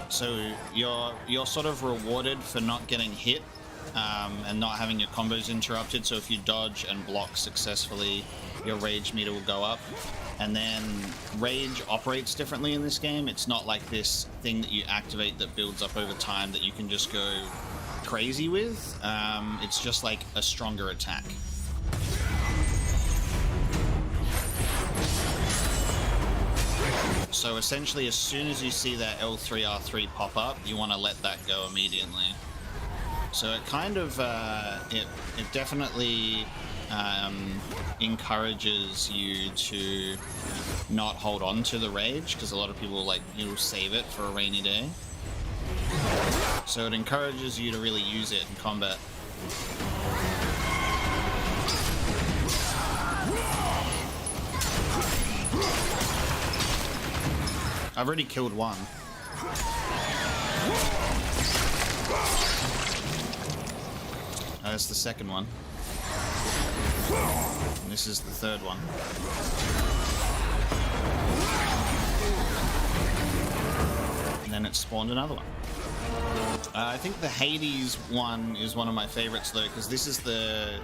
So you're sort of rewarded for not getting hit and not having your combos interrupted. So if you dodge and block successfully, your rage meter will go up. And then rage operates differently in this game. It's not like this thing that you activate that builds up over time that you can just go crazy with. It's just like a stronger attack. So essentially, as soon as you see that L3, R3 pop up, you want to let that go immediately. So it kind of, it definitely encourages you to not hold on to the rage, because a lot of people, like, you'll save it for a rainy day. So it encourages you to really use it in combat. I've already killed one. That's the second one. And this is the third one. And then it spawned another one. I think the Hades one is one of my favorites though, because this is the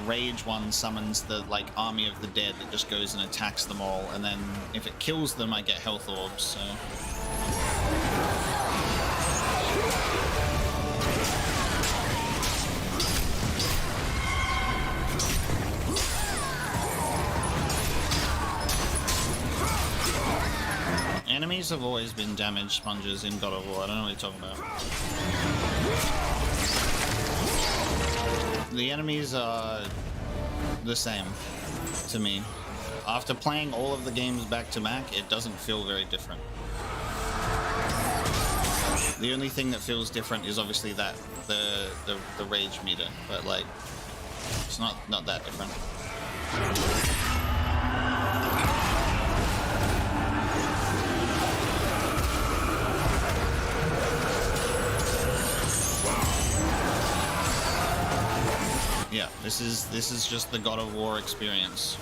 rage one summons the like army of the dead that just goes and attacks them all, and then if it kills them I get health orbs, so enemies have always been damage sponges in God of War. I don't know what you're talking about. The enemies are the same to me. After playing all of the games back to back, it doesn't feel very different. The only thing that feels different is obviously that the rage meter, but like it's not that different. Yeah, this is just the God of War experience.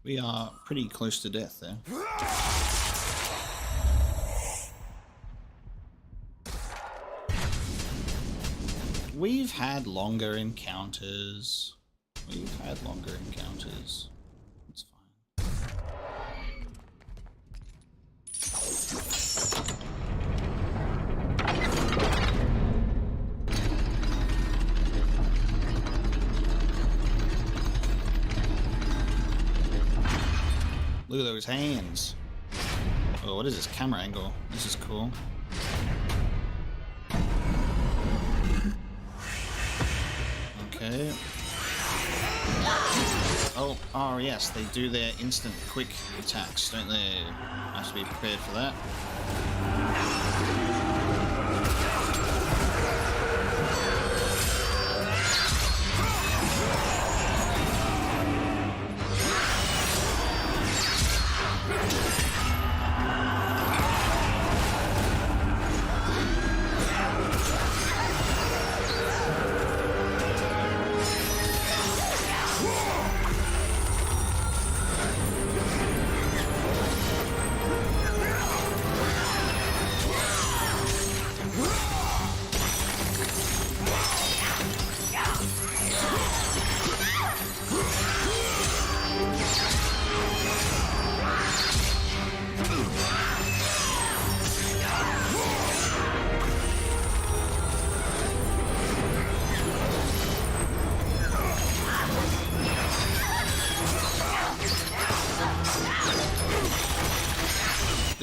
We are pretty close to death there. We've had longer encounters. It's fine. Look at those hands. Oh, what is this camera angle? This is cool. Okay. Oh yes, they do their instant quick attacks, don't they? I have to be prepared for that.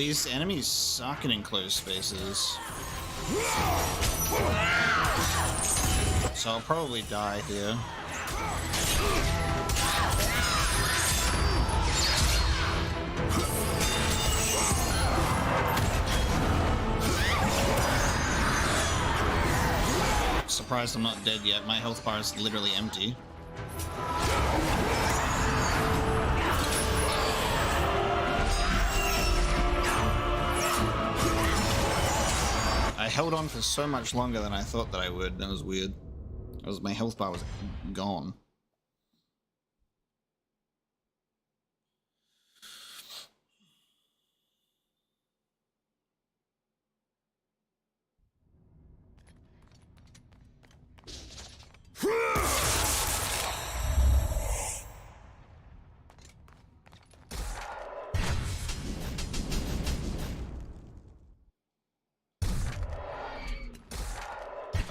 These enemies suck in enclosed spaces. So I'll probably die here. Surprised I'm not dead yet. My health bar is literally empty. I held on for so much longer than I thought that I would. That was weird. My health bar was gone.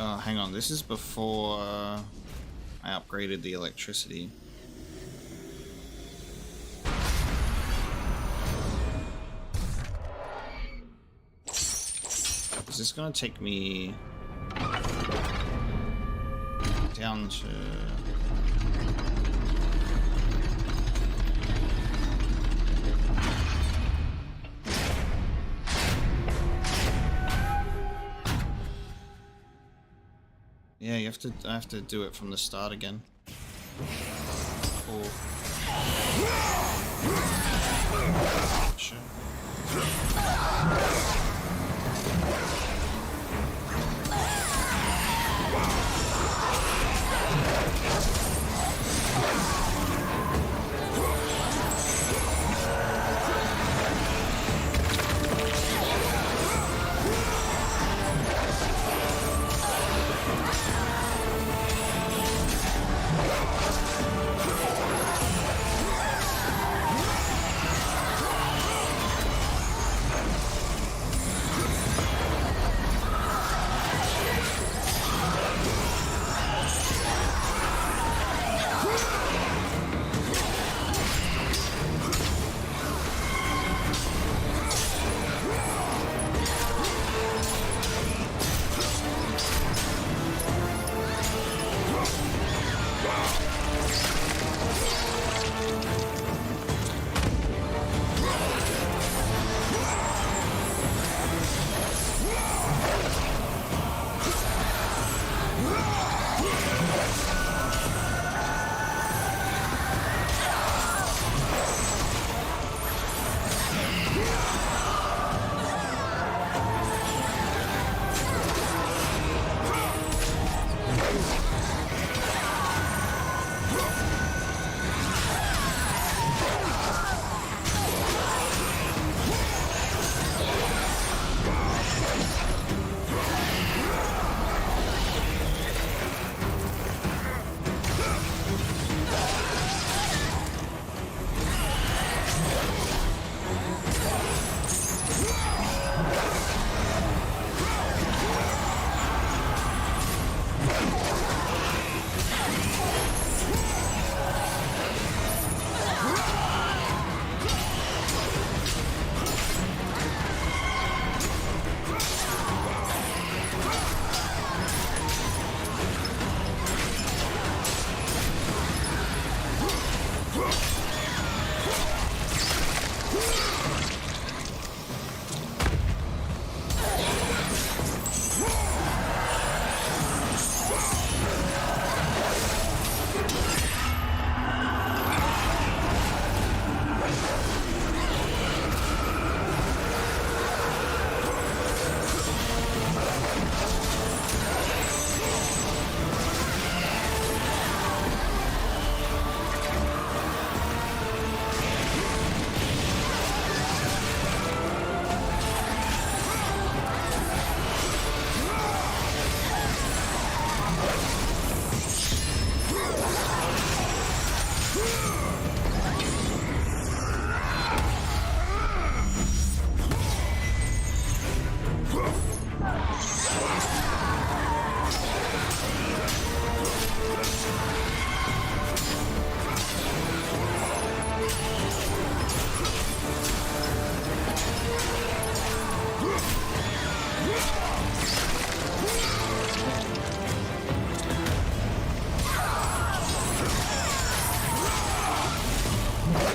Oh, hang on. This is before I upgraded the electricity. Is this gonna take me down to... Yeah, I have to do it from the start again. Cool. Sure.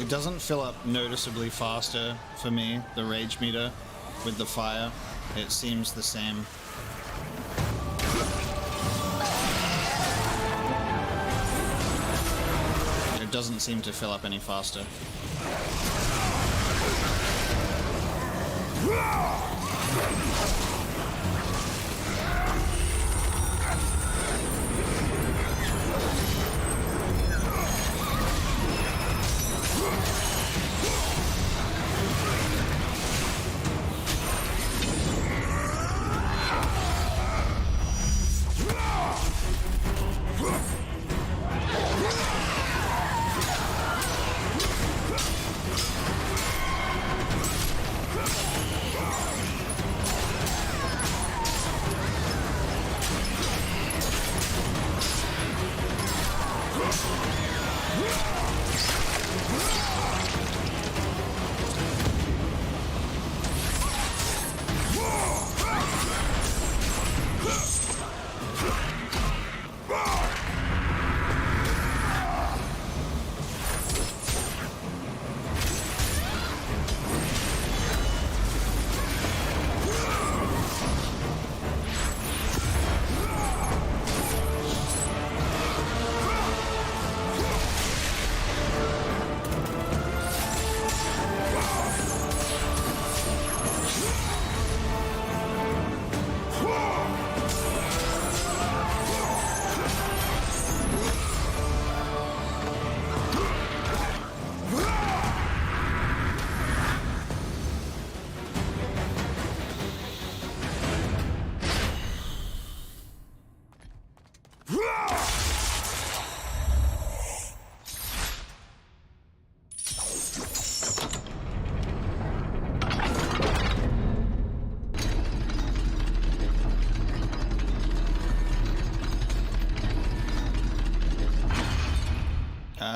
It doesn't fill up noticeably faster for me, the rage meter, with the fire. It seems the same. It doesn't seem to fill up any faster.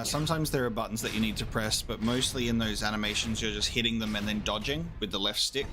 Sometimes there are buttons that you need to press, but mostly in those animations you're just hitting them and then dodging with the left stick.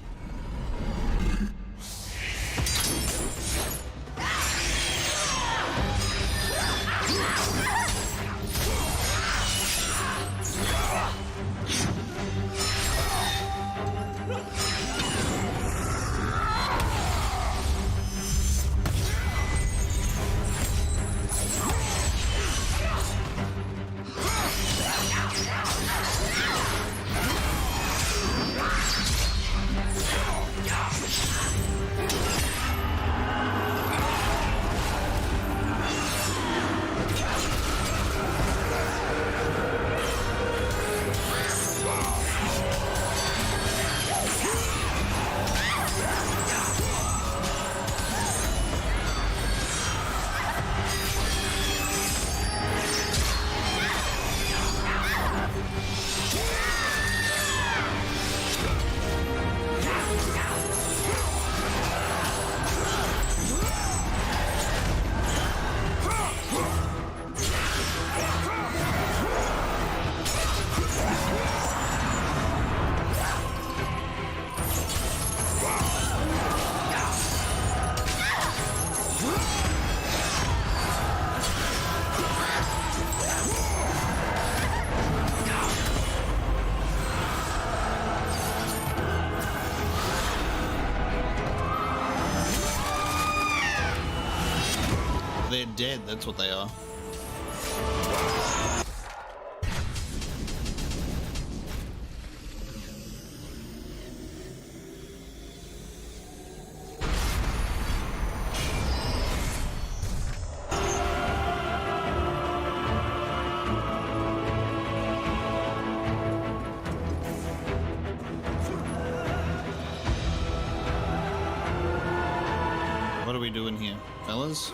They're dead, that's what they are. What are we doing here, fellas?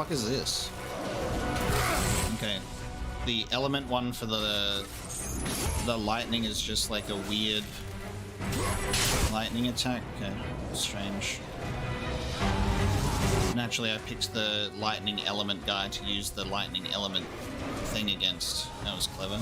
fuck is this? Okay. The element one for the lightning is just like a weird lightning attack. Okay, strange. Naturally, I picked the lightning element guy to use the lightning element thing against. That was clever.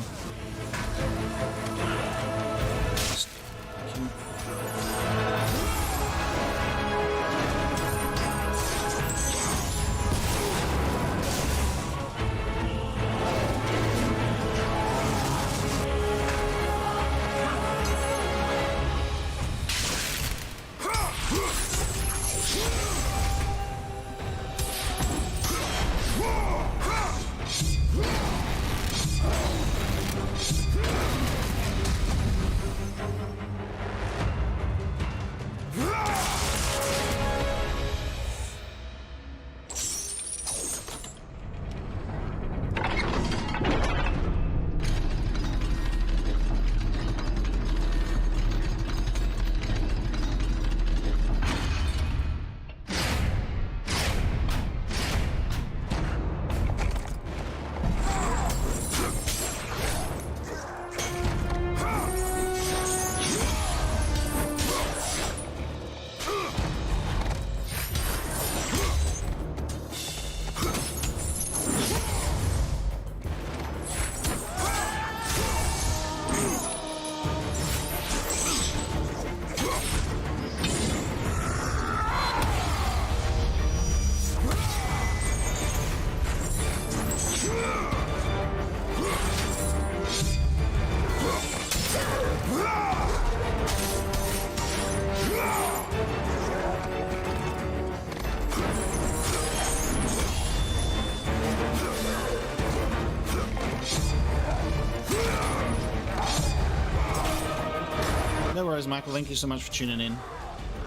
No worries, Michael. Thank you so much for tuning in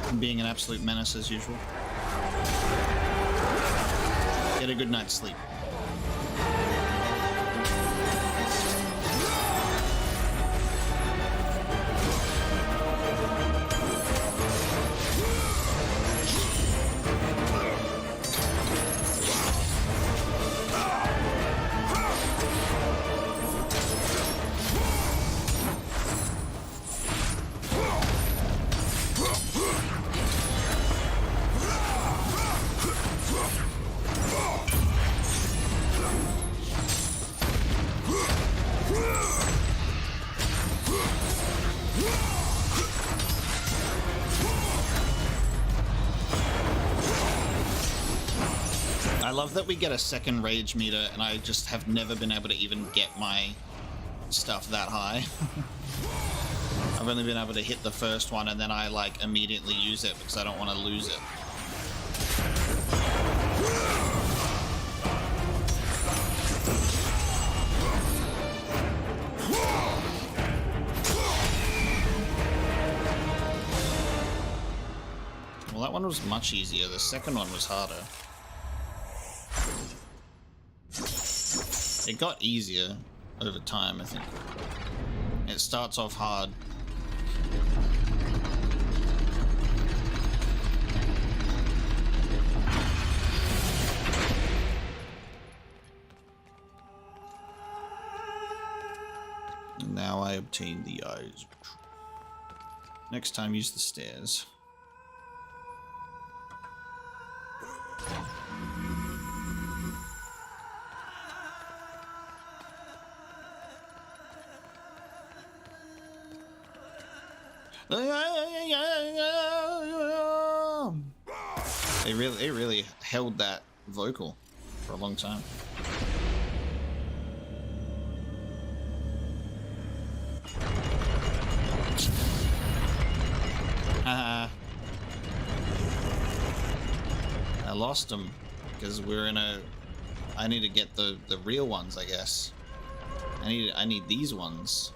and being an absolute menace as usual. Get a good night's sleep. I love that we get a second rage meter, and I just have never been able to even get my stuff that high. I've only been able to hit the first one, and then I like immediately use it because I don't want to lose it. Well, that one was much easier. The second one was harder. It got easier over time, I think. It starts off hard. And now I obtain the eyes. Next time, use the stairs. It really held that vocal for a long time. I lost him because we're in a. I need to get the real ones, I guess. I need these ones.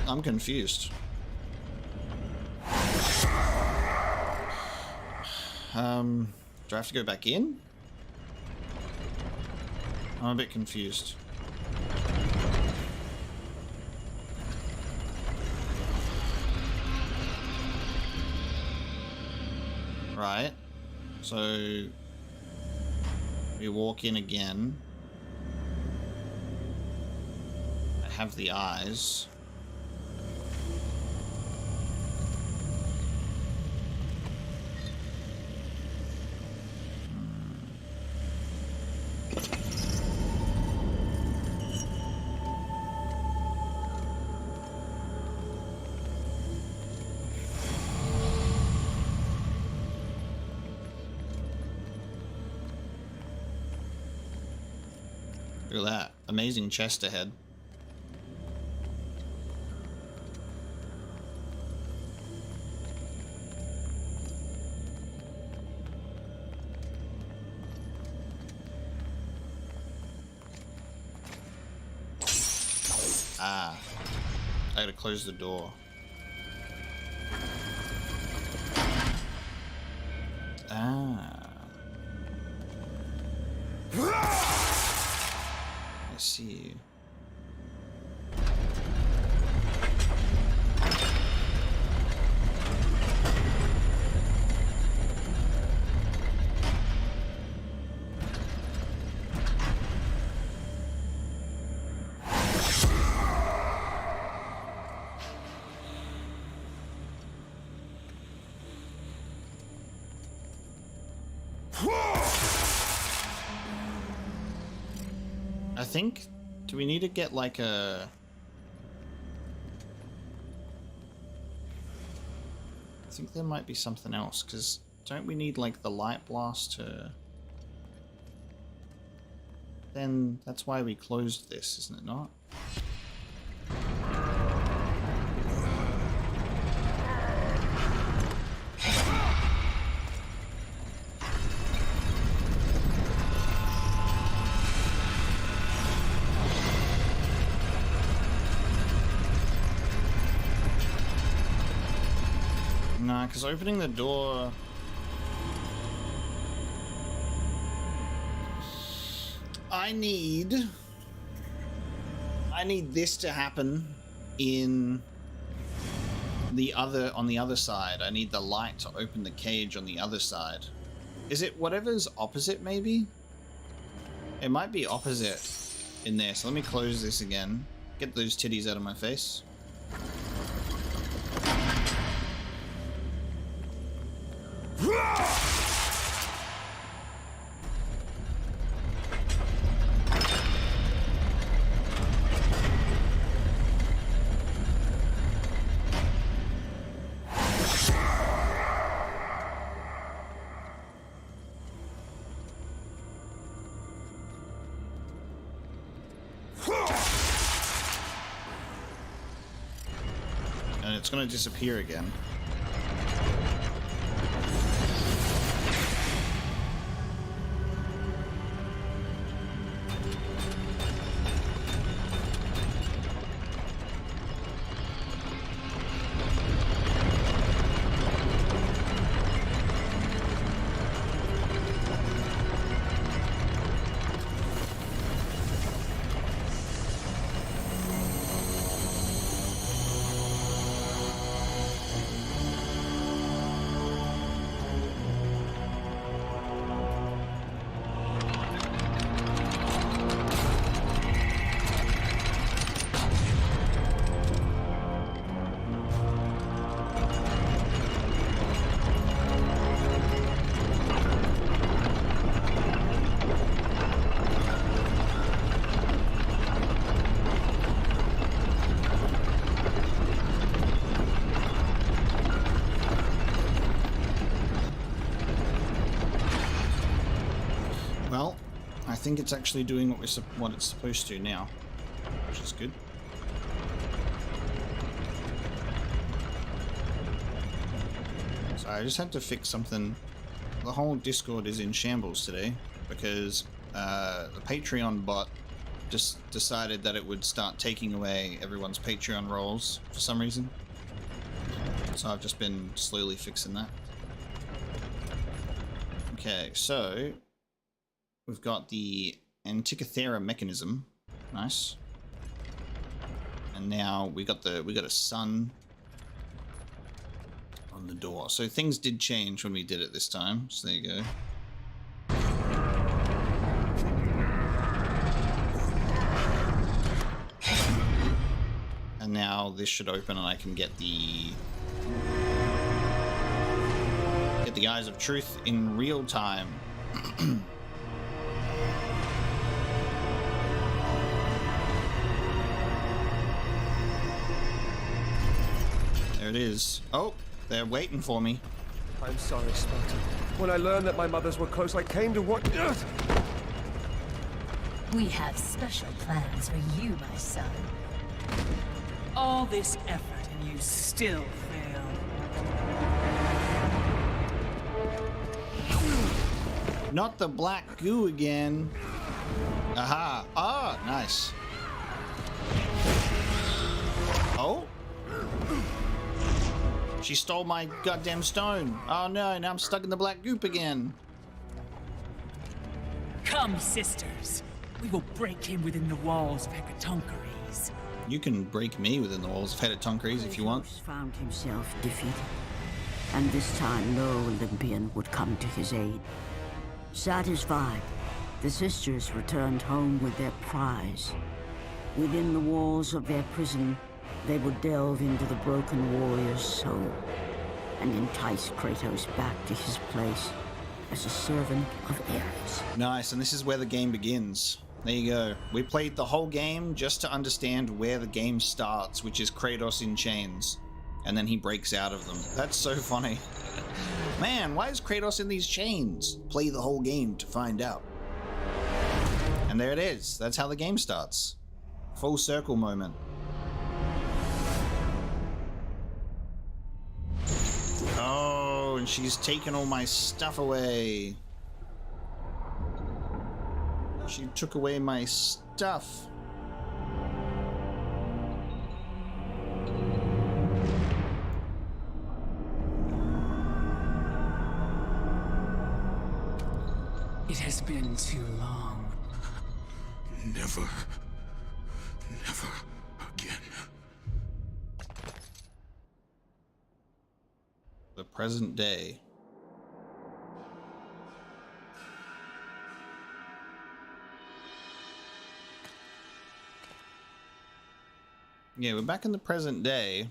I'm confused. Do I have to go back in? I'm a bit confused. Right. So we walk in again. I have the eyes. Look at that. Amazing chest ahead. Ah. I gotta close the door. Ah. I see. I think, do we need to get like a... I think there might be something else, because don't we need like the light blast to... Then that's why we closed this, isn't it not? Nah, because opening the door... I need this to happen in the other, on the other side. I need the light to open the cage on the other side. Is it whatever's opposite, maybe? It might be opposite in there, so let me close this again. Get those titties out of my face. And it's going to disappear again. Well, I think it's actually doing what it's supposed to now, which is good. So I just had to fix something. The whole Discord is in shambles today because the Patreon bot just decided that it would start taking away everyone's Patreon roles for some reason. So I've just been slowly fixing that. Okay, so we've got the Antikythera mechanism. Nice. And now we got a sun on on the door. So things did change when we did it this time. So there you go. And now this should open and I can get the Eyes of Truth in real time. There it is. Oh, they're waiting for me. I'm sorry, Spartan. When I learned that my mothers were close, I came to what... We have special plans for you, my son. All this effort and you still fail. Not the black goo again. Aha. Ah, nice. Oh? She stole my goddamn stone. Oh no, now I'm stuck in the black goop again. Come, sisters. We will break him within the walls of Hecatoncheires. You can break me within the walls of Hecatoncheires if you want. Kratos found himself defeated, and this time no Olympian would come to his aid. Satisfied, the sisters returned home with their prize. Within the walls of their prison, they would delve into the broken warrior's soul and entice Kratos back to his place as a servant of Ares. Nice, and this is where the game begins. There you go. We played the whole game just to understand where the game starts, which is Kratos in chains. And then he breaks out of them. That's so funny. Man, why is Kratos in these chains? Play the whole game to find out. And there it is. That's how the game starts. Full circle moment. Oh, and she's taken all my stuff away. She took away my stuff. It has been too long. Never again. The present day. Yeah, we're back in the present day.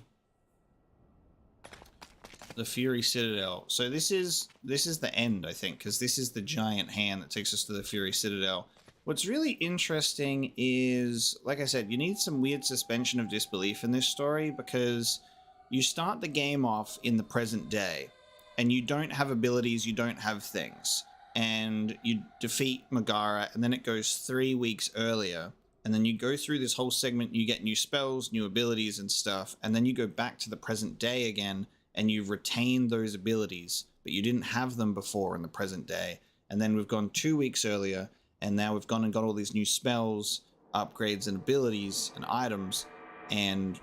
The Fury Citadel. So this is the end, I think, because this is the giant hand that takes us to the Fury Citadel. What's really interesting is, like I said, you need some weird suspension of disbelief in this story, because you start the game off in the present day, and you don't have abilities, you don't have things, and you defeat Megara, and then it goes 3 weeks earlier. And then you go through this whole segment, you get new spells, new abilities and stuff, and then you go back to the present day again, and you retain those abilities, but you didn't have them before in the present day. And then we've gone 2 weeks earlier, and now we've gone and got all these new spells, upgrades and abilities and items, and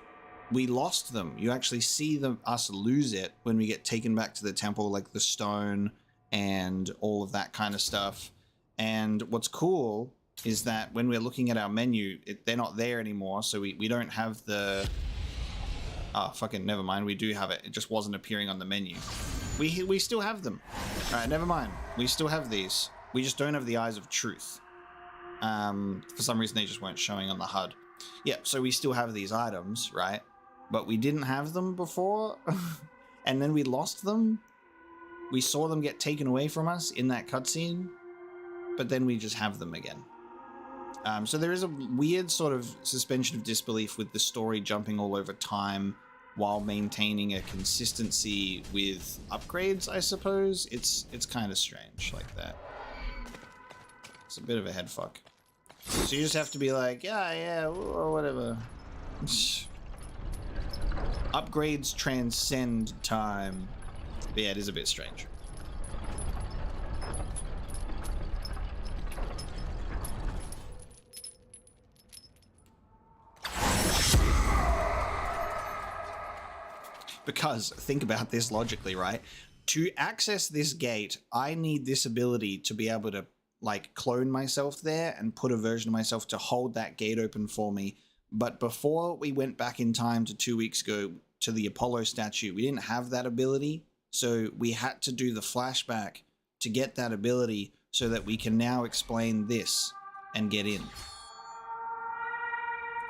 we lost them. You actually see us lose it when we get taken back to the temple, like the stone and all of that kind of stuff. And what's cool is that when we're looking at our menu, they're not there anymore, so we don't have the... Oh, fucking never mind, we do have it. It just wasn't appearing on the menu. We still have them. Alright, never mind. We still have these. We just don't have the Eyes of Truth. For some reason, they just weren't showing on the HUD. Yeah, so we still have these items, right? But we didn't have them before, and then we lost them. We saw them get taken away from us in that cutscene, but then we just have them again. So there is a weird sort of suspension of disbelief with the story jumping all over time while maintaining a consistency with upgrades, I suppose. It's kind of strange like that. It's a bit of a head fuck. So you just have to be like, yeah, or whatever. Upgrades transcend time. But yeah, it is a bit strange. Because, think about this logically, right? To access this gate, I need this ability to be able to, like, clone myself there and put a version of myself to hold that gate open for me. But before we went back in time to 2 weeks ago, to the Apollo statue. We didn't have that ability, so we had to do the flashback to get that ability so that we can now explain this and get in.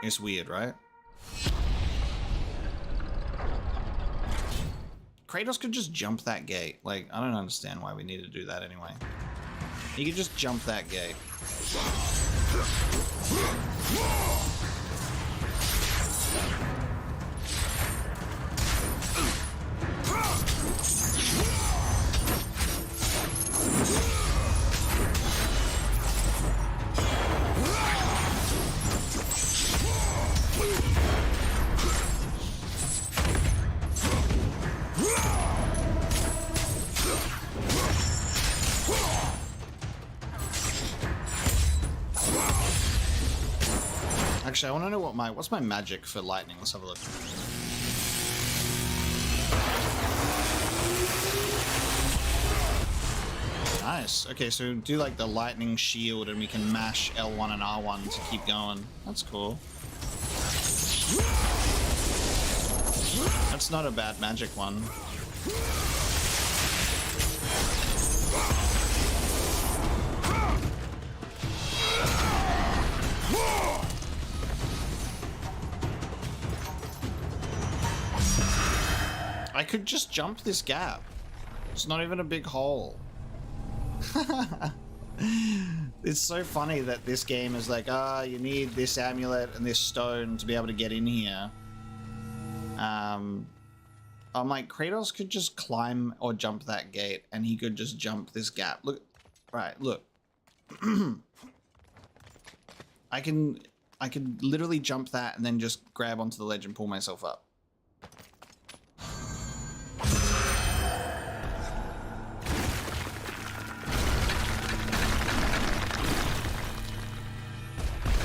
It's weird, right? Kratos could just jump that gate. Like, I don't understand why we need to do that anyway. He could just jump that gate. Actually, I want to know what's my magic for lightning. Let's have a look. Nice. Okay, so do like the lightning shield and we can mash L1 and R1 to keep going. That's cool. That's not a bad magic one. I could just jump this gap. It's not even a big hole. It's so funny that this game is like, you need this amulet and this stone to be able to get in here. I'm like, Kratos could just climb or jump that gate and he could just jump this gap. Look, right, look. I could literally jump that and then just grab onto the ledge and pull myself up.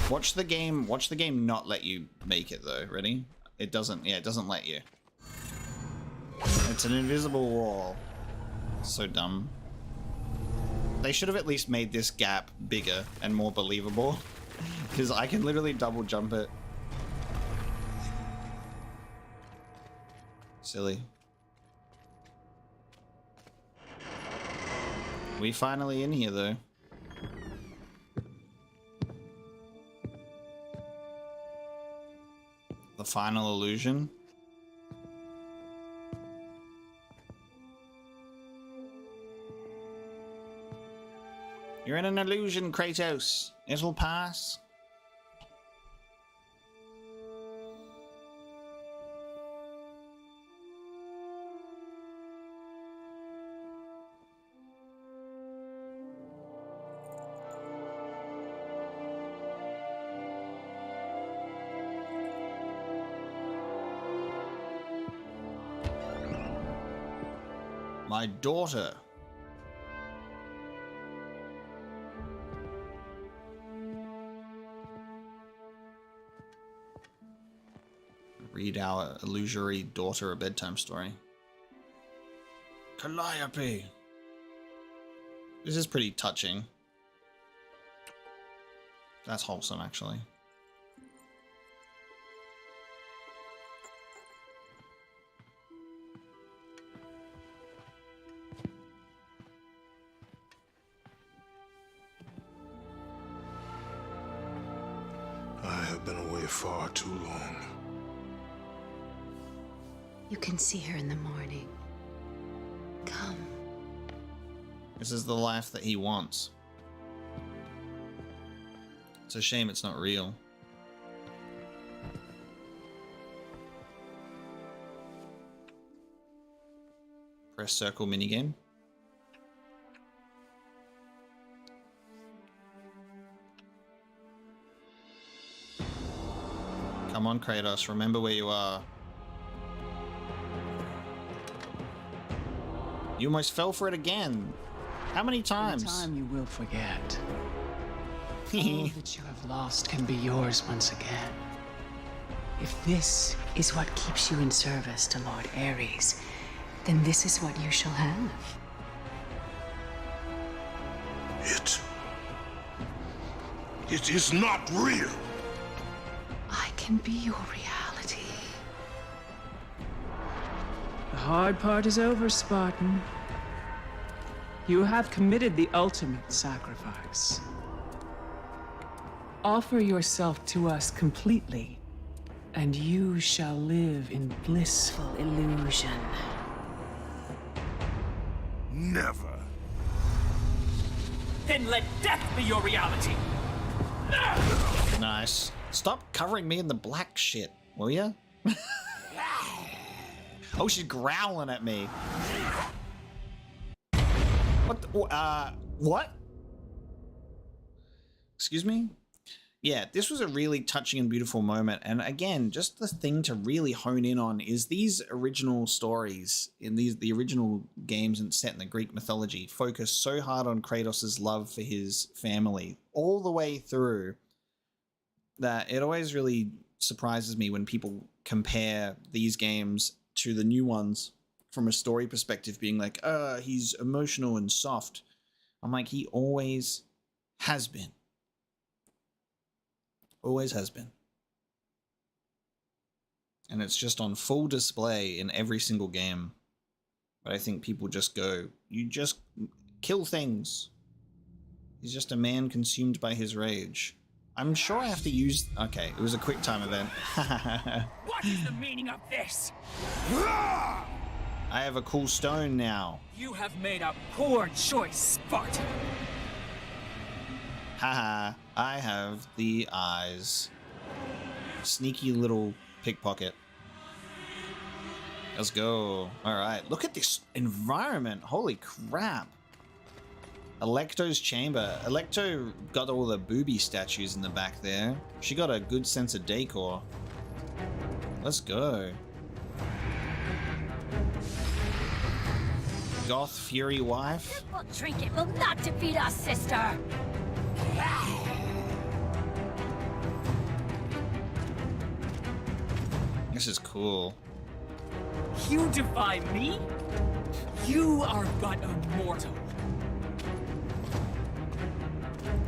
Watch the game not let you make it though. Ready? It doesn't, yeah, it doesn't let you. It's an invisible wall. So dumb. They should have at least made this gap bigger and more believable. Because I can literally double jump it. Silly. We finally in here though. The final illusion. You're in an illusion, Kratos. It will pass. My daughter. Read our illusory daughter a bedtime story. Calliope. This is pretty touching. That's wholesome, actually. I have been away far too long. You can see her in the morning. Come. This is the life that he wants. It's a shame it's not real. Press circle minigame. Come on, Kratos, remember where you are. You almost fell for it again. How many times? In time you will forget. All that you have lost can be yours once again. If this is what keeps you in service to Lord Ares, then this is what you shall have. It is not real. I can be your reality. hard part is over, Spartan. You have committed the ultimate sacrifice. Offer yourself to us completely, and you shall live in blissful illusion. Never. Then let death be your reality. Nice. Stop covering me in the black shit, will ya? Oh, she's growling at me. What? What? Excuse me? Yeah, this was a really touching and beautiful moment. And again, just the thing to really hone in on is these original stories in the original games and set in the Greek mythology focus so hard on Kratos' love for his family all the way through that it always really surprises me when people compare these games to the new ones from a story perspective, being like, he's emotional and soft. I'm like, he always has been. Always has been. And it's just on full display in every single game. But I think people just go, you just kill things. He's just a man consumed by his rage. I'm sure I have to use... Okay, it was a quick time event. What is the meaning of this? I have a cool stone now. You have made a poor choice, Spartan. Haha, I have the eyes. Sneaky little pickpocket. Let's go. Alright, look at this environment. Holy crap. Electo's chamber. Electo got all the booby statues in the back there. She got a good sense of decor. Let's go. Goth Fury wife. Simple trinket will not defeat us, sister. This is cool. You defy me? You are but a mortal.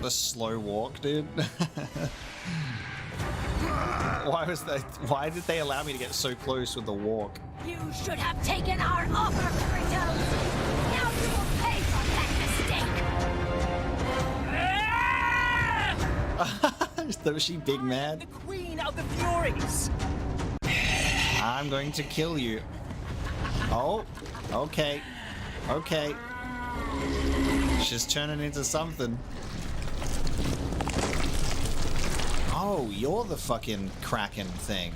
The slow walk, dude. Why did they allow me to get so close with the walk? You should have taken our offer, Kratos. Now you will pay for that mistake. Was she big mad? The queen of the Furies. I'm going to kill you. Oh, okay. Okay. She's turning into something. Oh, you're the fucking Kraken thing.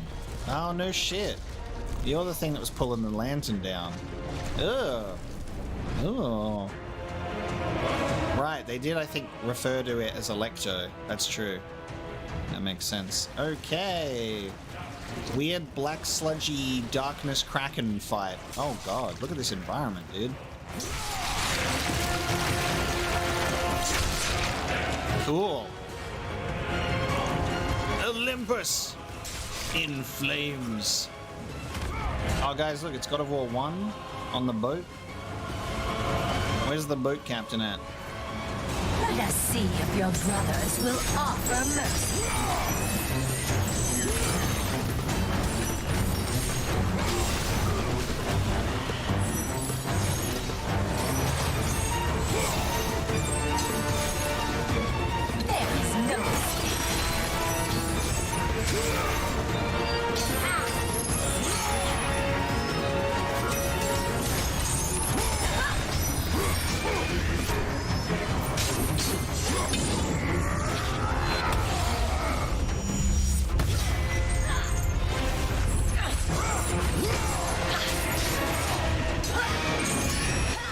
Oh, no shit. You're the thing that was pulling the lantern down. Ugh. Ugh. Right, they did, I think, refer to it as Electo. That's true. That makes sense. Okay. Weird black sludgy darkness Kraken fight. Oh god, look at this environment, dude. Cool. Olympus in flames. Oh guys, look, it's God of War 1 on the boat. Where's the boat captain at? Let us see if your brothers will offer mercy. There is no escape.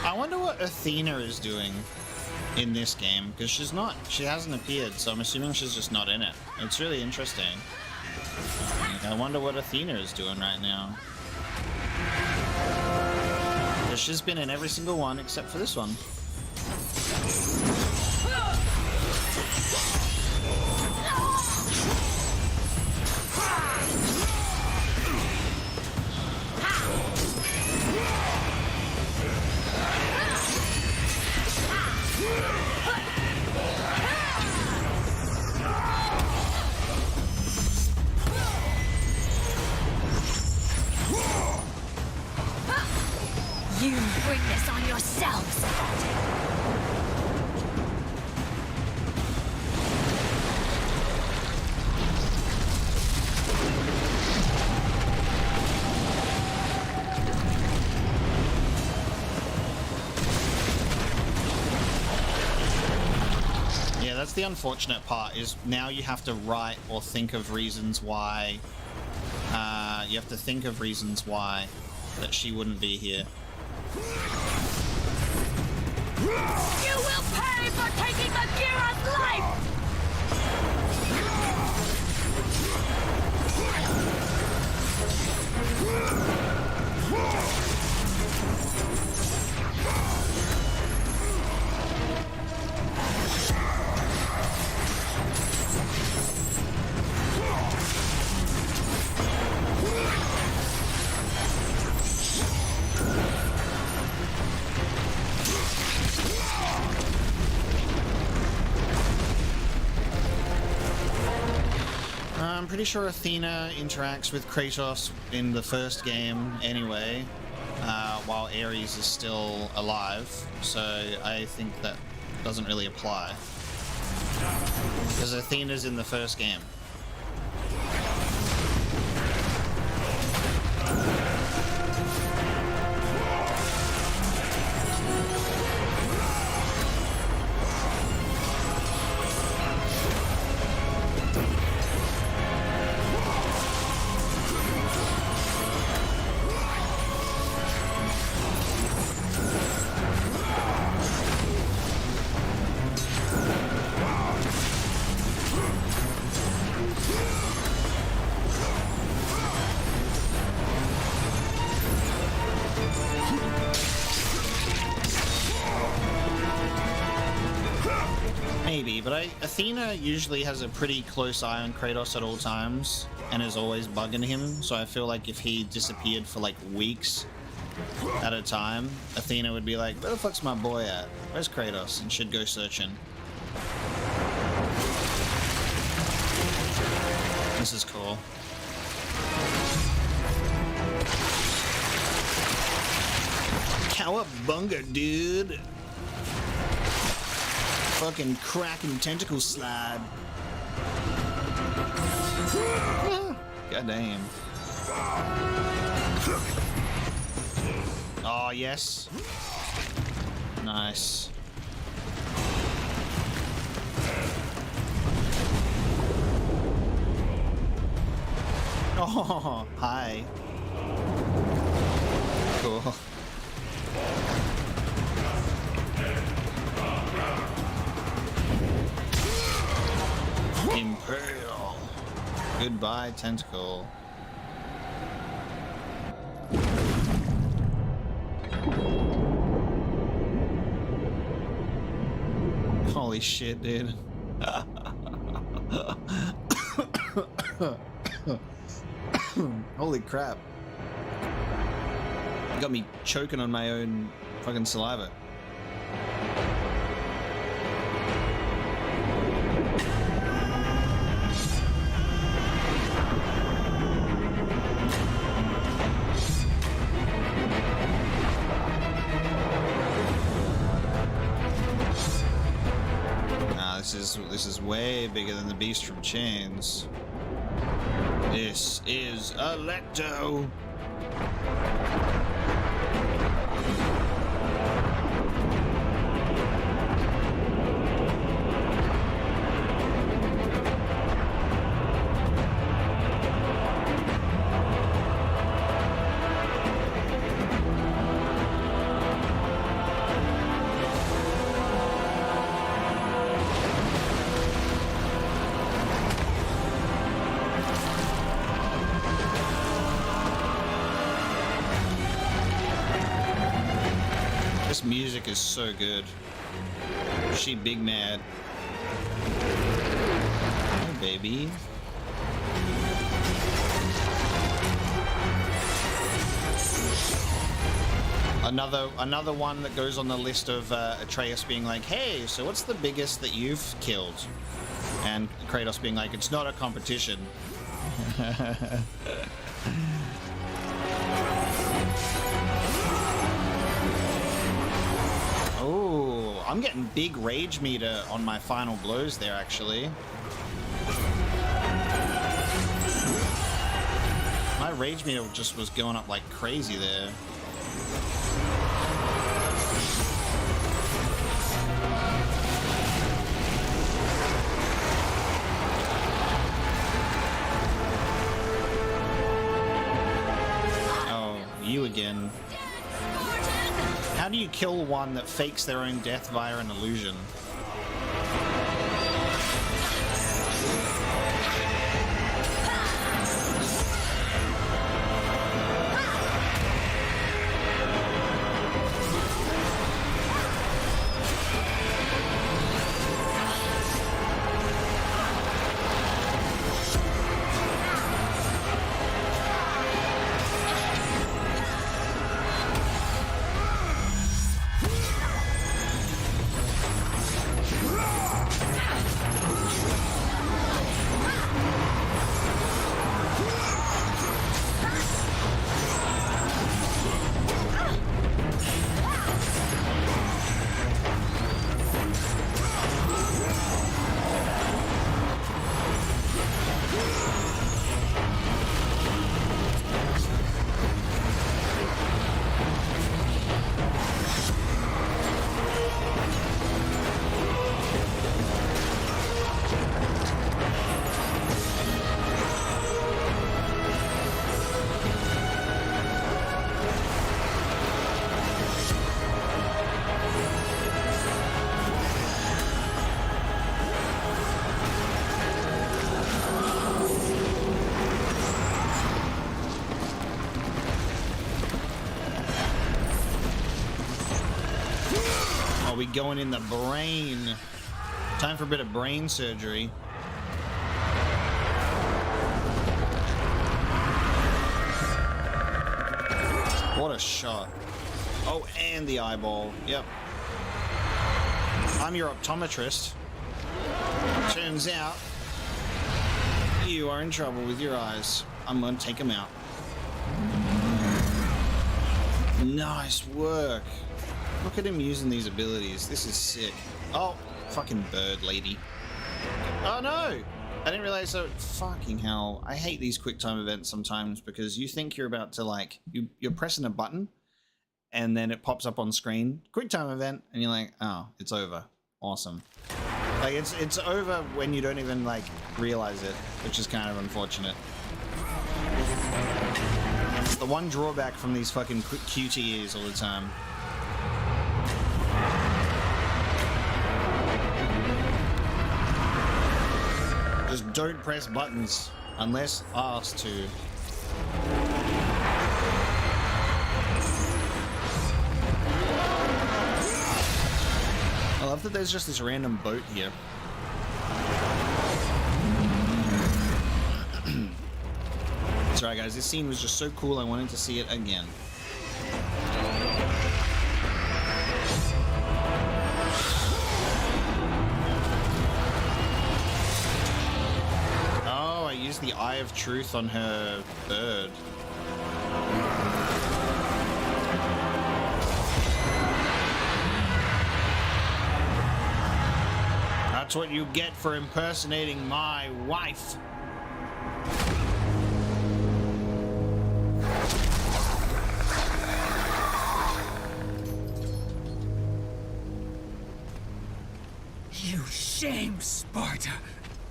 I wonder what Athena is doing in this game, because she hasn't appeared, so I'm assuming she's just not in it. It's really interesting. Like, I wonder what Athena is doing right now. Because she's been in every single one except for this one. bring this on yourselves! Yeah, that's the unfortunate part, is now you have to write or think of reasons why. You have to think of reasons why that she wouldn't be here. You will pay for taking Akira's life! I'm pretty sure Athena interacts with Kratos in the first game anyway, while Ares is still alive, so I think that doesn't really apply. Because Athena's in the first game. Maybe, but Athena usually has a pretty close eye on Kratos at all times and is always bugging him, so I feel like if he disappeared for like weeks at a time, Athena would be like, where the fuck's my boy at? Where's Kratos? And should go searching. This is cool. Cowabunga, dude! Fucking Kraken tentacle slide. God damn. Oh, yes. Nice. Oh, hi. Cool. Imperial. Goodbye, tentacle. Holy shit, dude. Holy crap. You got me choking on my own fucking saliva. This is way bigger than the beast from Chains. This is Alecto. This music is so good. She big mad. Oh, baby. Another one that goes on the list of Atreus being like, hey, so what's the biggest that you've killed? And Kratos being like, it's not a competition. I'm getting big rage meter on my final blows there, actually. My rage meter just was going up like crazy there. Oh, you again. How do you kill one that fakes their own death via an illusion? We going in the brain. Time for a bit of brain surgery. What a shot. Oh, and the eyeball. Yep. I'm your optometrist. Turns out you are in trouble with your eyes. I'm gonna take them out. Nice work. Look at him using these abilities. This is sick. Oh, fucking bird lady. Oh no! I didn't realize that. Fucking hell. I hate these quick time events sometimes because you think you're about to like, you're pressing a button and then it pops up on screen. Quick time event, and you're like, oh, it's over. Awesome. Like it's over when you don't even like realize it, which is kind of unfortunate. It's the one drawback from these fucking quick QTEs all the time. Just don't press buttons unless asked to. I love that there's just this random boat here. That's right, guys. This scene was just so cool. I wanted to see it again. The Eye of Truth on her bird. That's what you get for impersonating my wife. You shame Sparta,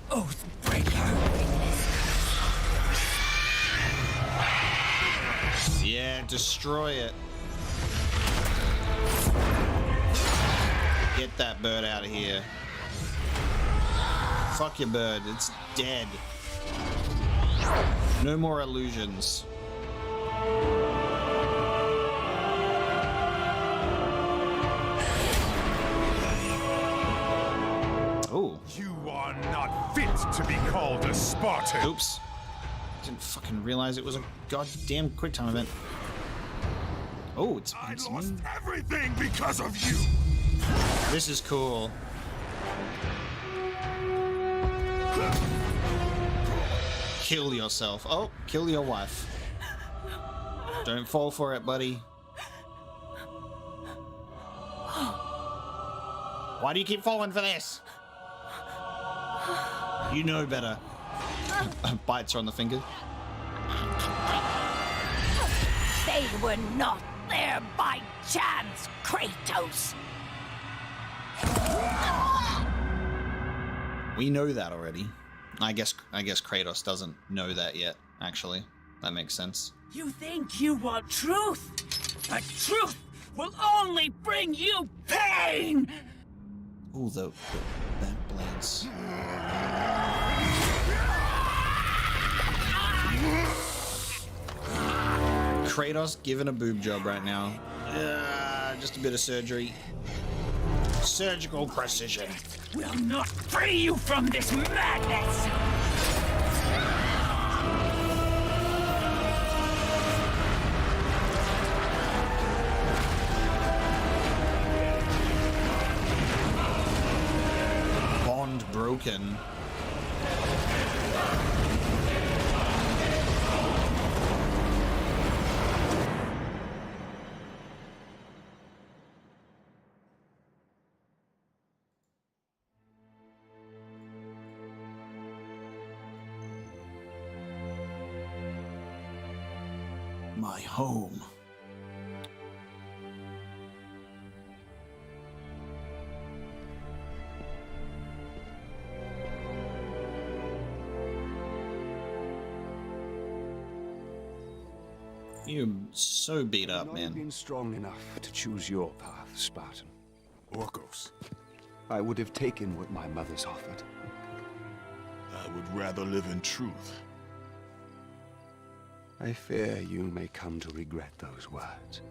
Oathbreaker. Yeah, destroy it. Get that bird out of here. Fuck your bird, it's dead. No more illusions. Oh. You are not fit to be called a Spartan. Oops. Didn't fucking realize it was a goddamn quick time event. Oh, it's I lost everything because of you. This is cool. Kill yourself. Oh, kill your wife. Don't fall for it, buddy. Why do you keep falling for this? You know better. Bites her on the finger. They were not there by chance, Kratos. We know that already. I guess Kratos doesn't know that yet, actually. That makes sense. You think you want truth? But truth will only bring you pain! Ooh, the blades. Kratos giving a boob job right now. Just a bit of surgery. Surgical precision. Will not free you from this madness! Bond broken. My home. You're so beat up, man. I've been strong enough to choose your path, Spartan. Orkos, I would have taken what my mother's offered. I would rather live in truth. I fear you may come to regret those words.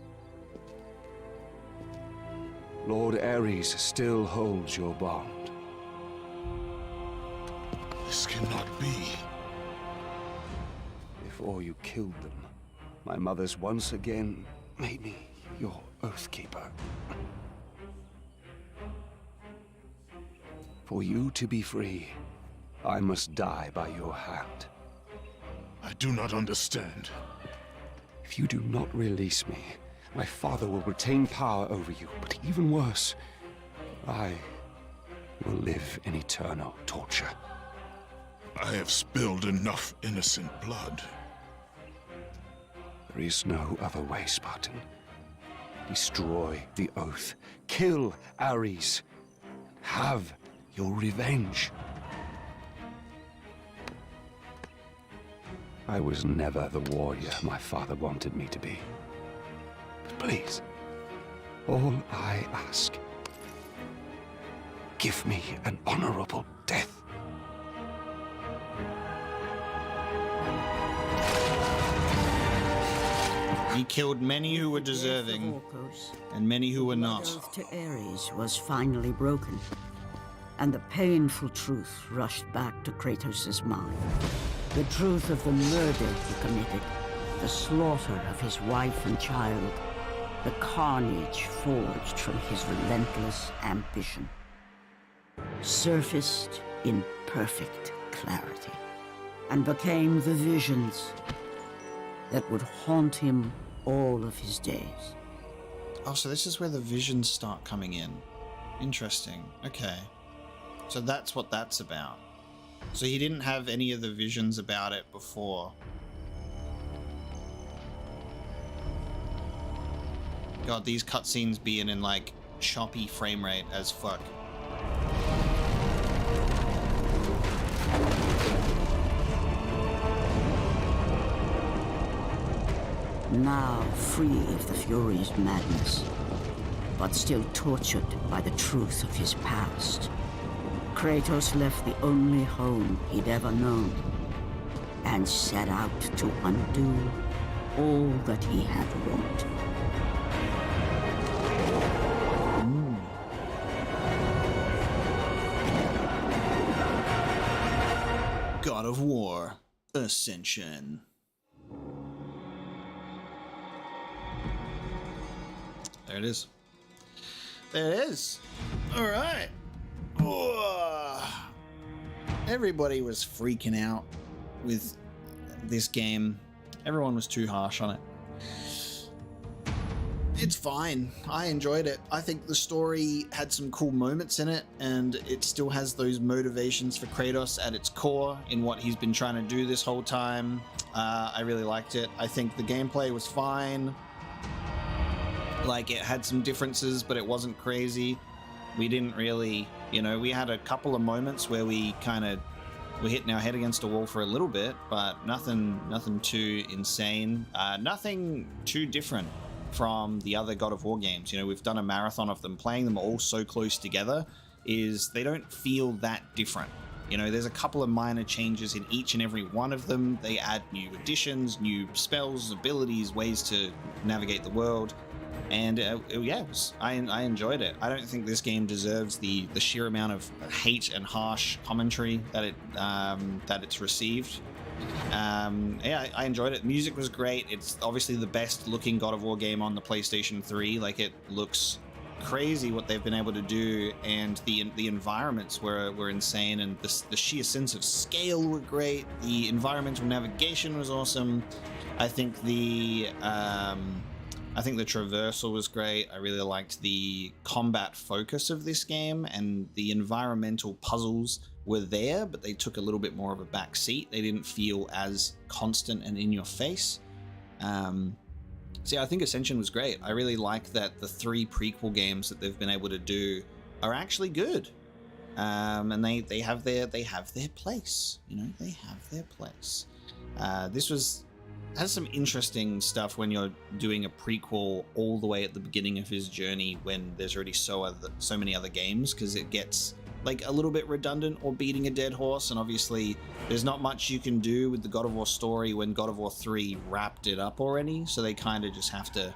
Lord Ares still holds your bond. This cannot be. Before you killed them, my mother's once again made me your Oathkeeper. For you to be free, I must die by your hand. I do not understand. If you do not release me, my father will retain power over you, but even worse, I will live in eternal torture. I have spilled enough innocent blood. There is no other way, Spartan. Destroy the Oath. Kill Ares. Have your revenge. I was never the warrior my father wanted me to be. But please, all I ask, give me an honorable death. He killed many who were deserving, Orkos, and many who were the not. oath to Ares was finally broken, and the painful truth rushed back to Kratos' mind. The truth of the murder he committed, the slaughter of his wife and child, the carnage forged from his relentless ambition, surfaced in perfect clarity, and became the visions that would haunt him all of his days. Oh, so this is where the visions start coming in. Interesting. Okay. So that's what that's about. So he didn't have any of the visions about it before. God, these cutscenes being in like choppy frame rate as fuck. Now free of the Furies' madness, but still tortured by the truth of his past, Kratos left the only home he'd ever known and set out to undo all that he had wrought. God of War, Ascension. There it is. There it is. All right. Everybody was freaking out with this game. Everyone was too harsh on it. It's fine. I enjoyed it. I think the story had some cool moments in it, and it still has those motivations for Kratos at its core in what he's been trying to do this whole time. I really liked it. I think the gameplay was fine. Like, it had some differences, but it wasn't crazy. We didn't really, you know, we had a couple of moments where we kind of were hitting our head against a wall for a little bit, but nothing too insane. Nothing too different from the other God of War games. You know, we've done a marathon of them. Playing them all so close together is they don't feel that different. You know, there's a couple of minor changes in each and every one of them. They add new additions, new spells, abilities, ways to navigate the world. And yeah, I enjoyed it. I don't think this game deserves the sheer amount of hate and harsh commentary that it's received. Yeah, I enjoyed it. Music was great. It's obviously the best looking God of War game on the PlayStation 3. Like, it looks crazy what they've been able to do, and the environments were insane, and the sheer sense of scale were great. The environmental navigation was awesome. I think the traversal was great. I really liked the combat focus of this game, and the environmental puzzles were there, but they took a little bit more of a back seat. They didn't feel as constant and in your face. So yeah, I think Ascension was great. I really like that the 3 prequel games that they've been able to do are actually good. And they have their place. You know, they have their place. This has some interesting stuff when you're doing a prequel all the way at the beginning of his journey when there's already so many other games, because it gets like a little bit redundant or beating a dead horse, and obviously there's not much you can do with the God of War story when God of War 3 wrapped it up already, so they kind of just have to,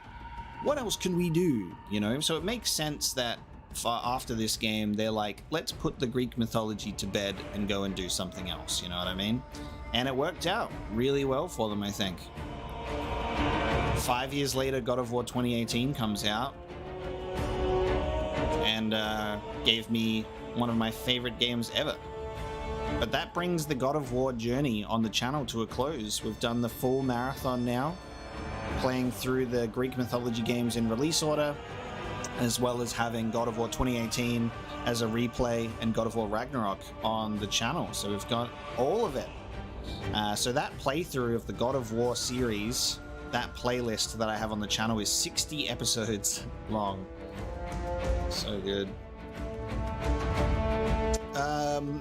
what else can we do, you know? So it makes sense that after this game they're like, let's put the Greek mythology to bed and go and do something else, you know what I mean? And it worked out really well for them, I think. 5 years later, God of War 2018 comes out and gave me one of my favorite games ever. But that brings the God of War journey on the channel to a close. We've done the full marathon now, playing through the Greek mythology games in release order, as well as having God of War 2018 as a replay and God of War Ragnarok on the channel. So we've got all of it. So that playthrough of the God of War series, that playlist that I have on the channel, is 60 episodes long. So good.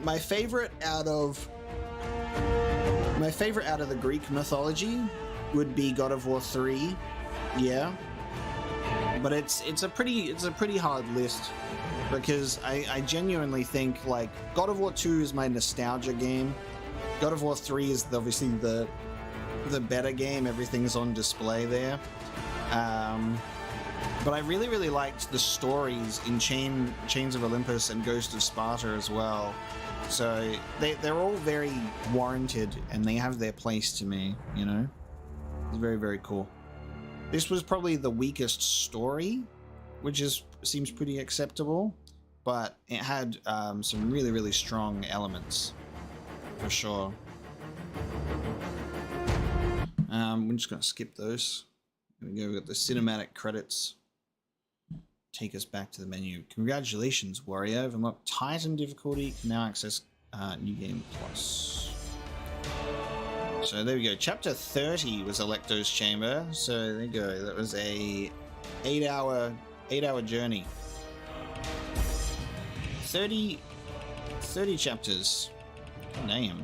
My favorite out of the Greek mythology would be God of War 3. Yeah. But it's a pretty hard list, because I genuinely think, like, God of War 2 is my nostalgia game. God of War 3 is obviously the better game. Everything's on display there. But I really liked the stories in Chains of Olympus and Ghost of Sparta as well. So they're all very warranted, and they have their place to me, you know? It's very, very cool. This was probably the weakest story, which seems pretty acceptable, but it had some really strong elements, for sure. We're just going to skip those. Here we go, we've got the cinematic credits. Take us back to the menu. Congratulations, Warrior. I've unlocked Titan difficulty. Can now access New Game Plus. So there we go. Chapter 30 was Electo's Chamber. So there you go. That was a 8-hour journey. 30 chapters. Damn.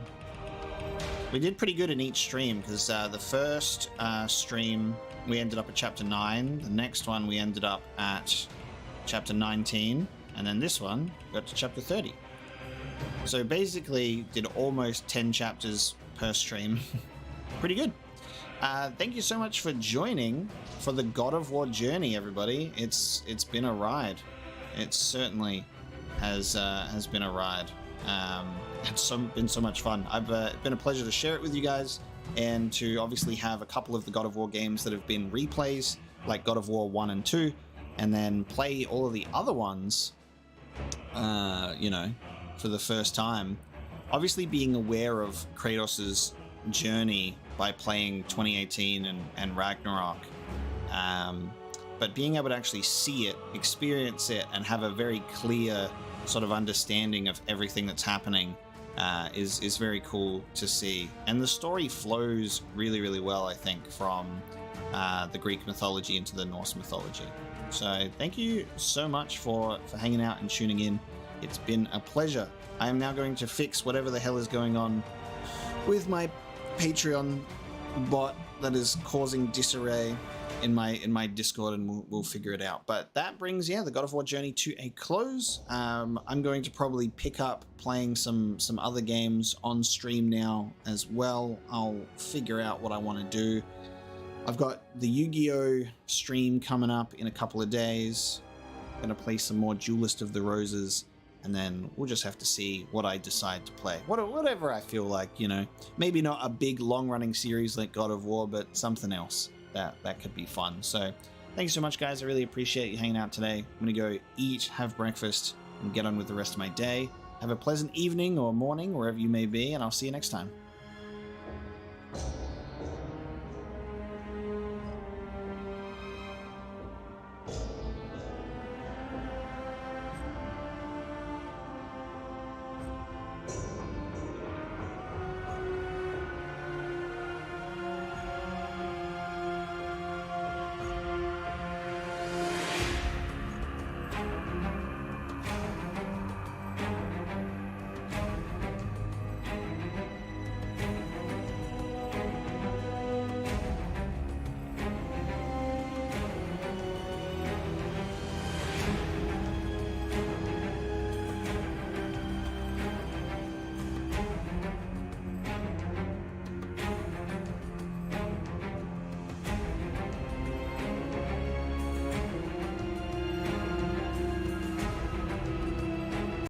We did pretty good in each stream, because the first stream we ended up at chapter 9. The next one we ended up at chapter 19, and then this one got to chapter 30. So basically did almost 10 chapters per stream. Pretty good. Thank you so much for joining for the God of War journey, everybody. It's been a ride. It certainly has been a ride. It's been so much fun. It's been a pleasure to share it with you guys, and to obviously have a couple of the God of War games that have been replays, like God of War 1 and 2, and then play all of the other ones, you know, for the first time. Obviously being aware of Kratos' journey by playing 2018 and Ragnarok, but being able to actually see it, experience it, and have a very clear sort of understanding of everything that's happening is very cool to see. And the story flows really, really well, I think, from the Greek mythology into the Norse mythology. So thank you so much for hanging out and tuning in. It's been a pleasure. I am now going to fix whatever the hell is going on with my Patreon bot that is causing disarray in my Discord, and we'll figure it out. But that brings the God of War journey to a close. I'm going to probably pick up playing some other games on stream now as well. I'll figure out what I want to do. I've got the Yu-Gi-Oh stream coming up in a couple of days. I'm going to play some more Duelist of the Roses, and then we'll just have to see what I decide to play. Whatever I feel like, you know. Maybe not a big long-running series like God of War, but something else that could be fun. So thank you so much, guys. I really appreciate you hanging out today. I'm going to go eat, have breakfast, and get on with the rest of my day. Have a pleasant evening or morning, wherever you may be, and I'll see you next time.